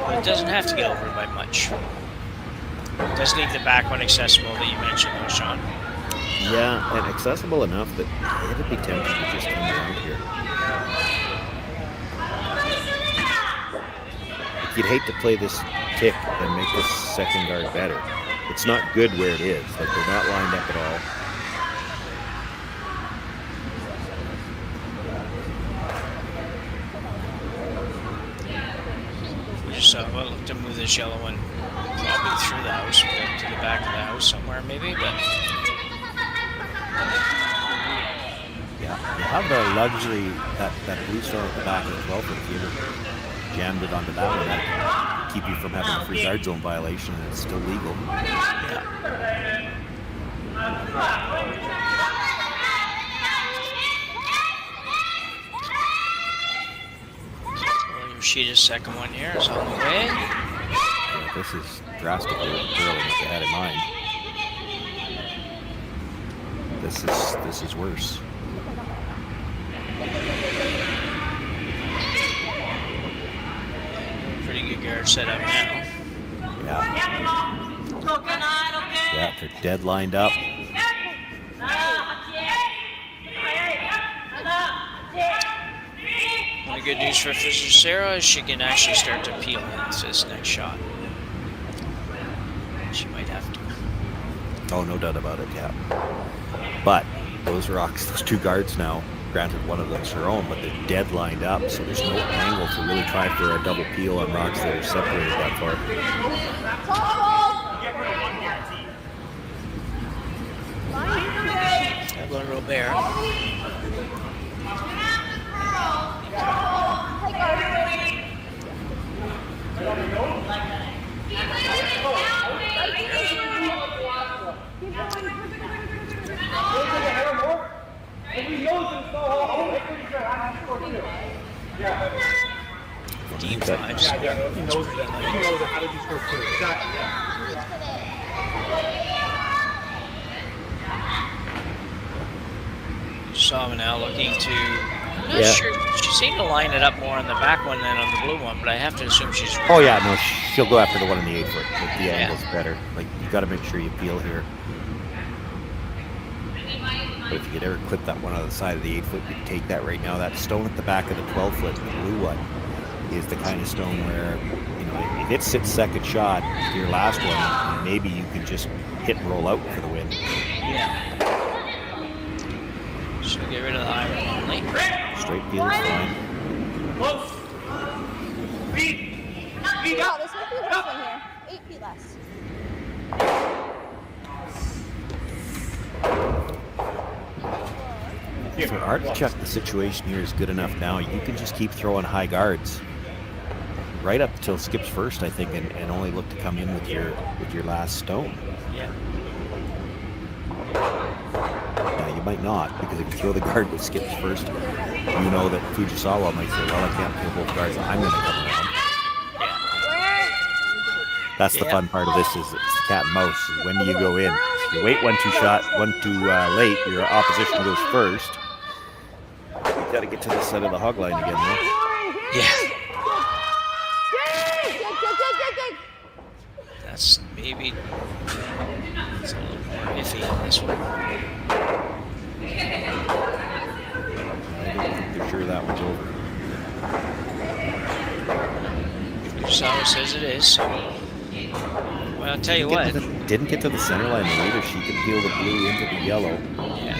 D: But it doesn't have to get over by much. It does leave the back one accessible that you mentioned, though, Sean.
E: Yeah, and accessible enough that it'd be tempting to just come around here. You'd hate to play this tick and make this second guard better. It's not good where it is. Like, they're not lined up at all.
D: We just well, look to move this yellow one probably through the house, to the back of the house somewhere maybe, but
E: yeah, you have the luxury that blue star at the back as well, but if you ever jammed it onto that one, that keep you from having a free guard zone violation, and it's still legal.
D: Yeah. Yoshida's second one here is on the way.
E: Yeah, this is drastically curling what they had in mind. This is worse.
D: Pretty good guard setup now.
E: Yeah. Yeah, they're dead lined up.
D: The good news for Fujisawa is she can actually start to peel into this next shot. She might have to.
E: Oh, no doubt about it, yeah. But those rocks, those two guards now, granted one of them's her own, but they're dead lined up, so there's no angle to really try for a double peel on rocks that are separated that far.
D: I'm going to Robert.
F: He knows it. He knows it. How did you score 2? Exactly, yeah.
D: Saw now looking to. I'm not sure. She seemed to line it up more on the back one than on the blue one, but I have to assume she's.
E: Oh yeah, no, she'll go after the one in the 8 foot. Like, the angle's better. Like, you got to make sure you peel here. But if you could ever clip that one on the side of the 8 foot, you'd take that right now. That stone at the back of the 12 foot, the blue one, is the kind of stone where, you know, if it sits second shot to your last one, maybe you can just hit and roll out for the win.
D: Yeah. She'll get rid of the iron only.
E: Straight peel is fine.
M: Close. Speed. Speed up. This might be the best one here. 8 feet less.
E: For Artichuk, the situation here is good enough now. You can just keep throwing high guards right up till skips first, I think, and only look to come in with your last stone.
D: Yeah.
E: Now, you might not, because if you throw the guard with skips first, you know that Fujisawa might say, well, I can't kill both guards. I'm going to come around. That's the fun part of this, is it's the cat and mouse. When do you go in? If you wait one too late, your opposition goes first. You got to get to the side of the hog line again, though.
D: Yeah. That's maybe it's a little more iffy on this one.
E: I don't think they're sure that one's over.
D: Fujisawa says it is. Well, I'll tell you what.
E: Didn't get to the center line either. She can peel the blue into the yellow.
D: Yeah.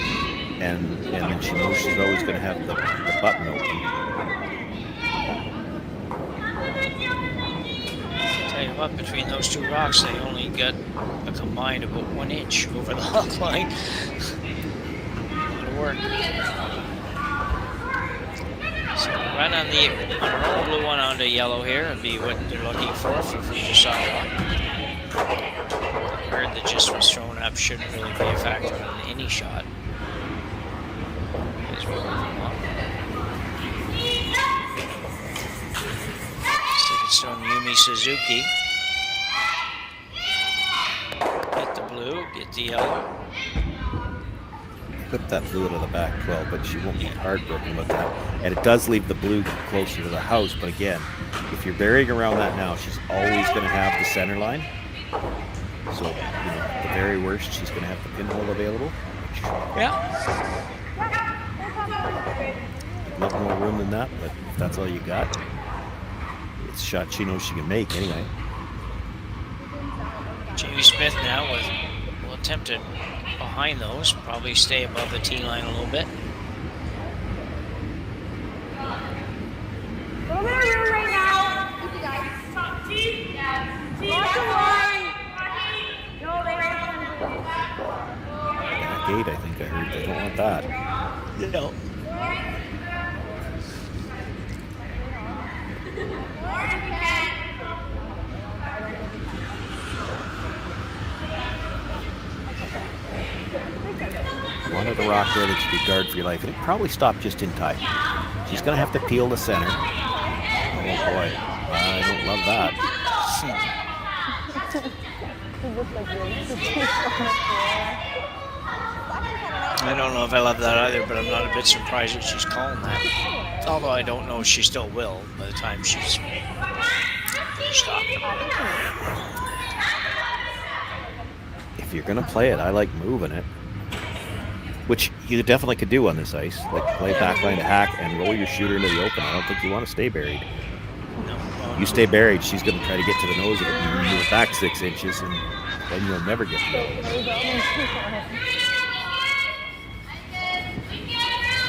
E: And then she knows she's always going to have the button open.
D: I'll tell you what, between those two rocks, they only got a combined about 1 inch over the hog line. It'll work. So run on our own blue one onto yellow here would be what they're looking for Fujisawa. The bird that just was thrown up shouldn't really be a factor on any shot. As we're moving along. It's on Yumi Suzuki. Get the blue, get the yellow.
E: Clip that blue out of the back 12, but she won't be heartbroken about that. And it does leave the blue closer to the house, but again, if you're burying around that now, she's always going to have the center line. So, you know, at the very worst, she's going to have the pinhole available.
D: Yeah.
E: I'd love more room than that, but if that's all you got, it's a shot she knows she can make anyway.
D: Jamie Smith now will attempt to behind those, probably stay above the tee line a little bit.
M: A little bit of room right now.
E: Back 8, I think I heard. They don't want that.
D: No.
E: One of the rock there that you could guard for your life, and it probably stopped just in time. She's going to have to peel the center. Oh boy, I don't love that.
D: I don't know if I love that either, but I'm not a bit surprised that she's calling that. Although I don't know if she still will by the time she's stopped.
E: If you're going to play it, I like moving it. Which you definitely could do on this ice. Like play backline to hack and roll your shooter into the open. I don't think you want to stay buried.
D: No.
E: You stay buried, she's going to try to get to the nose of it and move it back 6 inches, and then you'll never get to it.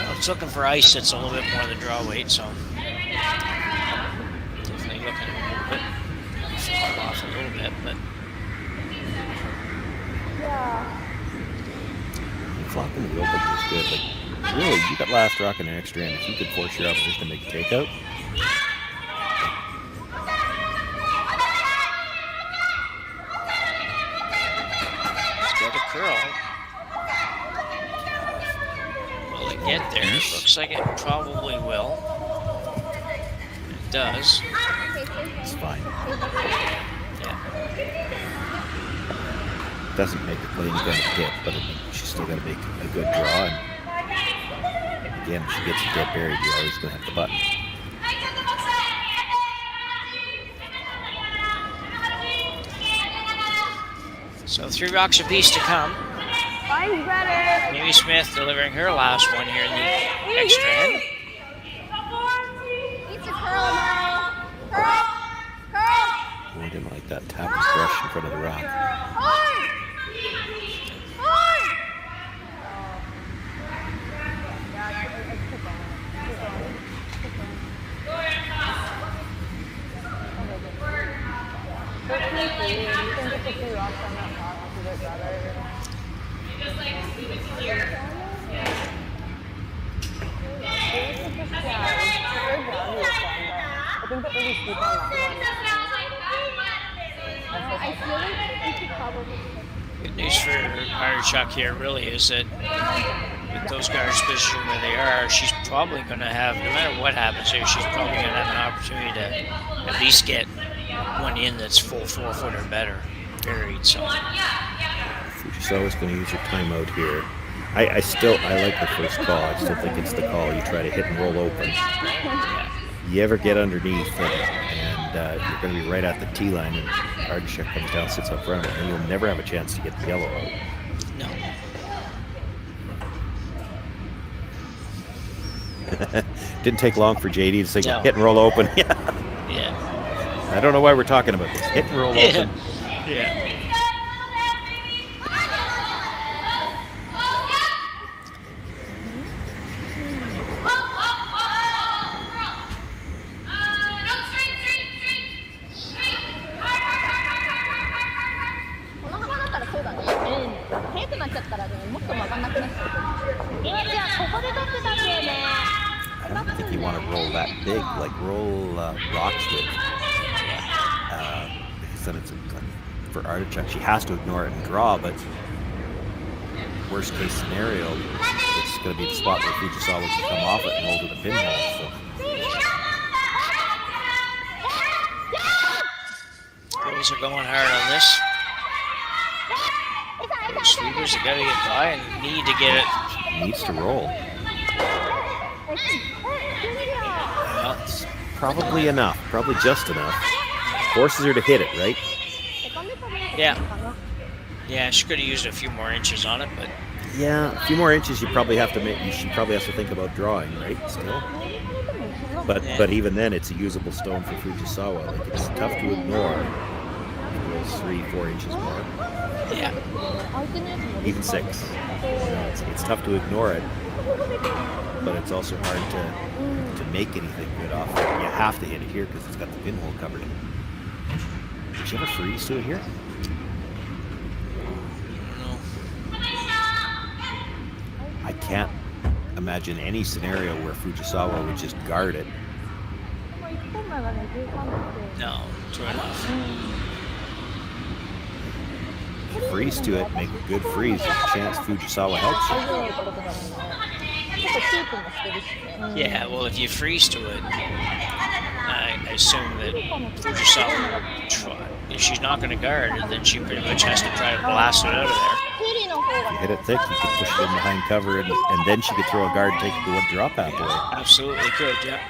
D: Well, it's looking for ice that's a little bit more than draw weight, so definitely looking a little bit far off a little bit, but
E: Flopping the open is good, but really, you got last rock and an extra end. If you could force your opposition to make a takeout.
D: It's got a curl. Will it get there? Looks like it probably will. It does.
E: It's Doesn't make the play any kind of hit, but she's still got to make a good draw. And again, if she gets a dead buried, you're always going to have the button.
D: So 3 rocks apiece to come.
Q: Mine's better.
D: Amy Smith delivering her last one here in the extra end.
Q: It's a curl, Merle. Curl.
E: I didn't like that tap and brush in front of the rock.
D: Good news for Artichuk here really is that with those guards positioned where they are, she's probably going to have, no matter what happens here, she's probably going to have an opportunity to at least get one in that's full 4-foot or better buried. So
E: Fujisawa's going to use her timeout here. I like the first call. I still think it's the call. You try to hit and roll open. You ever get underneath and you're going to be right at the tee line, and Artichuk comes down, sits up front, and you'll never have a chance to get the yellow out.
D: No.
E: Didn't take long for JD to say hit and roll open. Yeah. I don't know why we're talking about this. Hit and roll open.
D: Yeah.
E: I don't think you want to roll that big, like roll rocks with, because then it's for Artichuk, she has to ignore it and draw, but worst case scenario, it's going to be the spot where Fujisawa can come off it and roll to the pinhole. So.
D: Girls are going hard on this. Sweepers have got to get by and need to get it.
E: Needs to roll. Well, it's probably enough, probably just enough. Forces her to hit it, right?
D: Yeah. Yeah, she could have used a few more inches on it, but
E: yeah, a few more inches. You probably have to make. She probably has to think about drawing, right? Still. But even then, it's a usable stone for Fujisawa. Like, it's tough to ignore. Those 3-4 inches more.
D: Yeah.
E: Even 6. It's tough to ignore it, but it's also hard to make anything good off it. You have to hit it here because it's got the pinhole covered. Did you ever freeze to it here? I can't imagine any scenario where Fujisawa would just guard it.
D: No, true enough.
E: Freeze to it, make a good freeze. There's a chance Fujisawa helps you.
D: Yeah, well, if you freeze to it, I assume that Fujisawa will try. If she's not going to guard it, then she pretty much has to try to blast it out of there.
E: If you hit it thick, you could push it in behind cover, and then she could throw a guard and take the one drop out away.
D: Absolutely could, yeah.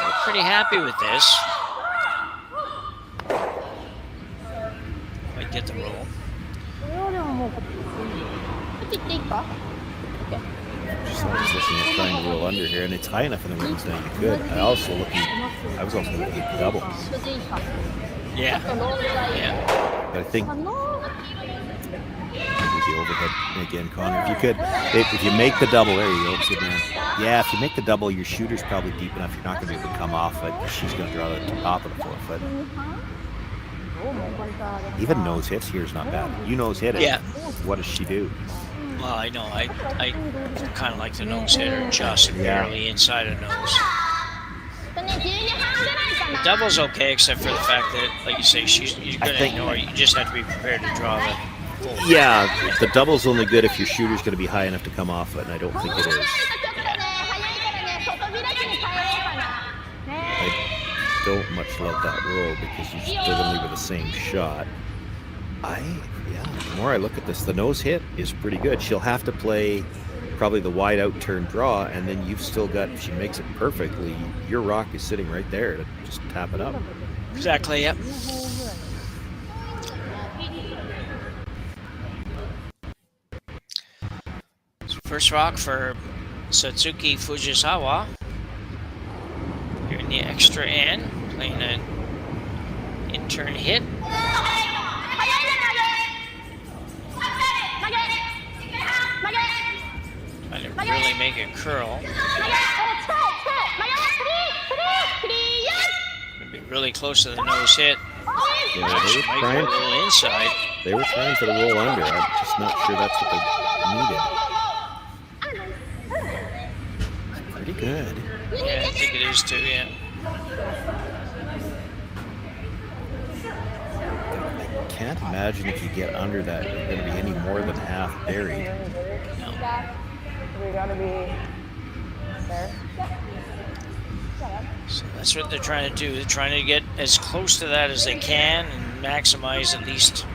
D: We're pretty happy with this. Might get the roll.
E: Just looking at trying to roll under here, and it's high enough in the rings now you could. I was also looking at the double.
D: Yeah. Yeah.
E: But I think with the overhead again, Connor, if you make the double, there you go, good man. Yeah, if you make the double, your shooter's probably deep enough. You're not going to be able to come off it. She's going to draw it to the top of the 4-foot. Even nose hits here is not bad. You nose hit it.
D: Yeah.
E: What does she do?
D: Well, I know. I kind of like the nose hitter just barely inside of nose. The double's okay, except for the fact that, like you say, you're going to ignore it. You just have to be prepared to draw the full.
E: Yeah, the double's only good if your shooter's going to be high enough to come off it, and I don't think it is. don't much love that roll because he doesn't leave with the same shot. The more I look at this, the nose hit is pretty good. She'll have to play probably the wide out turn draw, and then you've still got, if she makes it perfectly, your rock is sitting right there to just tap it up.
D: Exactly, yep. First rock for Satsuki Fujisawa. Here in the extra end, playing an in-turn hit. Trying to really make it curl. Gonna be really close to the nose hit.
E: Yeah, they were trying.
D: A little inside.
E: They were trying for the roll under. I'm just not sure that's what they needed. Pretty good.
D: Yeah, I think it is too, yeah.
E: I can't imagine if you get under that, you're going to be any more than half buried.
D: No.
Q: We gotta be there.
D: So that's what they're trying to do. They're trying to get as close to that as they can and maximize at least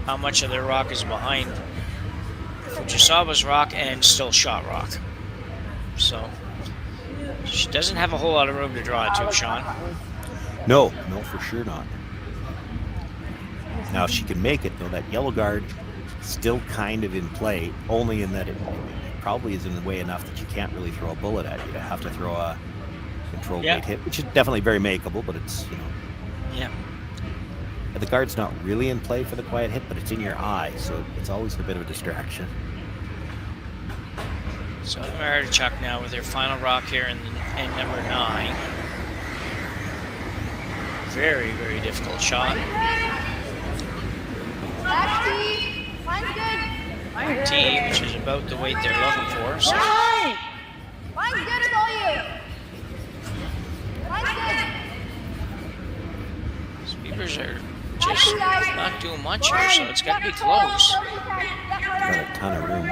D: how much of their rock is behind Fujisawa's rock and still shot rock. So she doesn't have a whole lot of room to draw it to, Sean.
E: No, for sure not. Now, she can make it, though. That yellow guard still kind of in play, only in that it probably isn't in the way enough that you can't really throw a bullet at you. You have to throw a control weight hit, which is definitely very makeable, but it's,
D: Yeah.
E: The guard's not really in play for the quiet hit, but it's in your eye, so it's always a bit of a distraction.
D: So Artichuk now with their final rock here in end number 9. Very, very difficult shot. T, which is about the weight they're looking for. So.
M: Mine's good as all you. Mine's good.
D: Sweepers are just not doing much here, so it's got to be close.
E: Got a ton of room.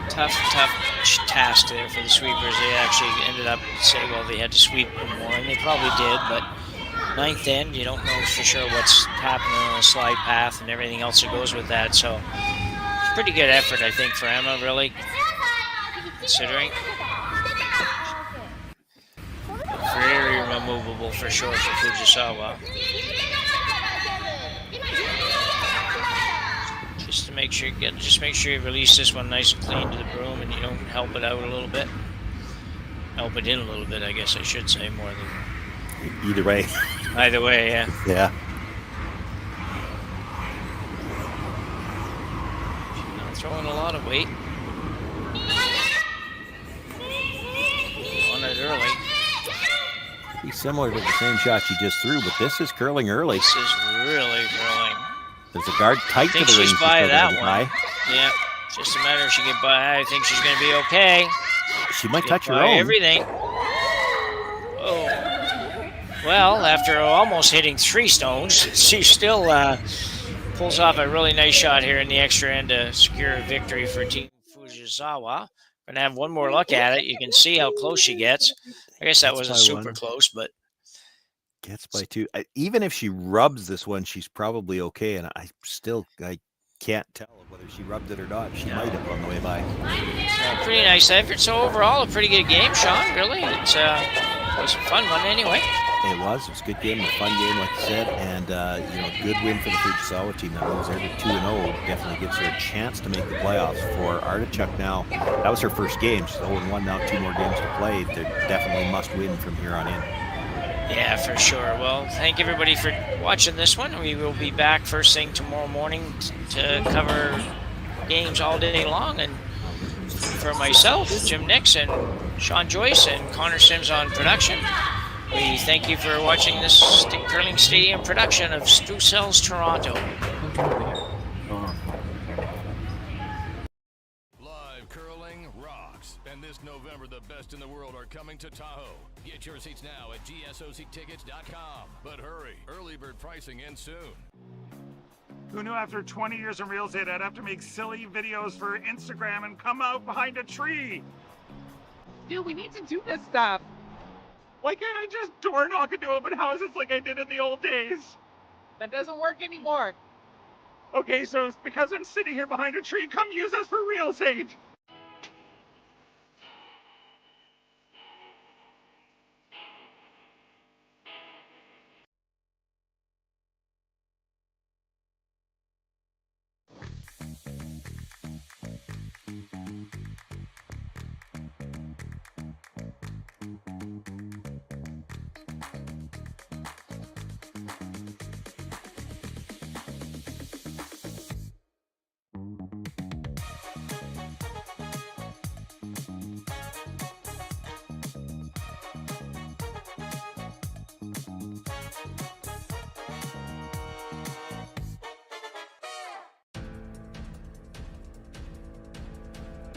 D: Tough task there for the sweepers. They actually ended up saying, well, they had to sweep more, and they probably did, but ninth end, you don't know for sure what's happening on the slide path and everything else that goes with that, so pretty good effort, I think, for Emma, really, considering. Very removable for sure for Fujisawa. Just make sure you release this one nice and clean to the broom, and you don't help it out a little bit. Help it in a little bit, I guess I should say, more than.
E: Either way.
D: Either way, yeah.
E: Yeah.
D: Not throwing a lot of weight. On it early.
E: Be similar to the same shot you just threw, but this is curling early.
D: This is really curling.
E: There's a guard tight to the ring.
D: I think she's by that one.
E: High.
D: Yeah, just a matter if she can buy. I think she's going to be okay.
E: She might touch her own.
D: Everything. Oh. Well, after almost hitting 3 stones, she still pulls off a really nice shot here in the extra end to secure a victory for Team Fujisawa. Going to have one more look at it. You can see how close she gets. I guess that wasn't super close, but.
E: Gets by 2. Even if she rubs this one, she's probably okay, and I can't tell whether she rubbed it or not. She might have on the way by.
D: So pretty nice effort. So overall, a pretty good game, Sean. Really, it was a fun one anyway.
E: It was a good game, a fun game, like you said, and good win for the Fujisawa team. That moves her to 2-0. Definitely gives her a chance to make the playoffs. For Artichuk now, that was her first game. She's 0-1 now, 2 more games to play. They definitely must win from here on in.
D: Yeah, for sure. Well, thank everybody for watching this one. We will be back first thing tomorrow morning to cover games all day long. And for myself, Jim Nix, and Sean Joyce, and Connor Sims on production, we thank you for watching this Curling Stadium production of Stu Cells Toronto.
C: Live curling rocks. And this November, the best in the world are coming to Tahoe. Get your seats now at gsoctickets.com. But hurry, early bird pricing ends soon.
A: Who knew after 20 years in real estate I'd have to make silly videos for Instagram and come out behind a tree?
B: Dude, we need to do this stuff.
A: Why can't I just door knock into open houses like I did in the old days?
B: That doesn't work anymore.
A: Okay, so it's because I'm sitting here behind a tree, come use us for real estate.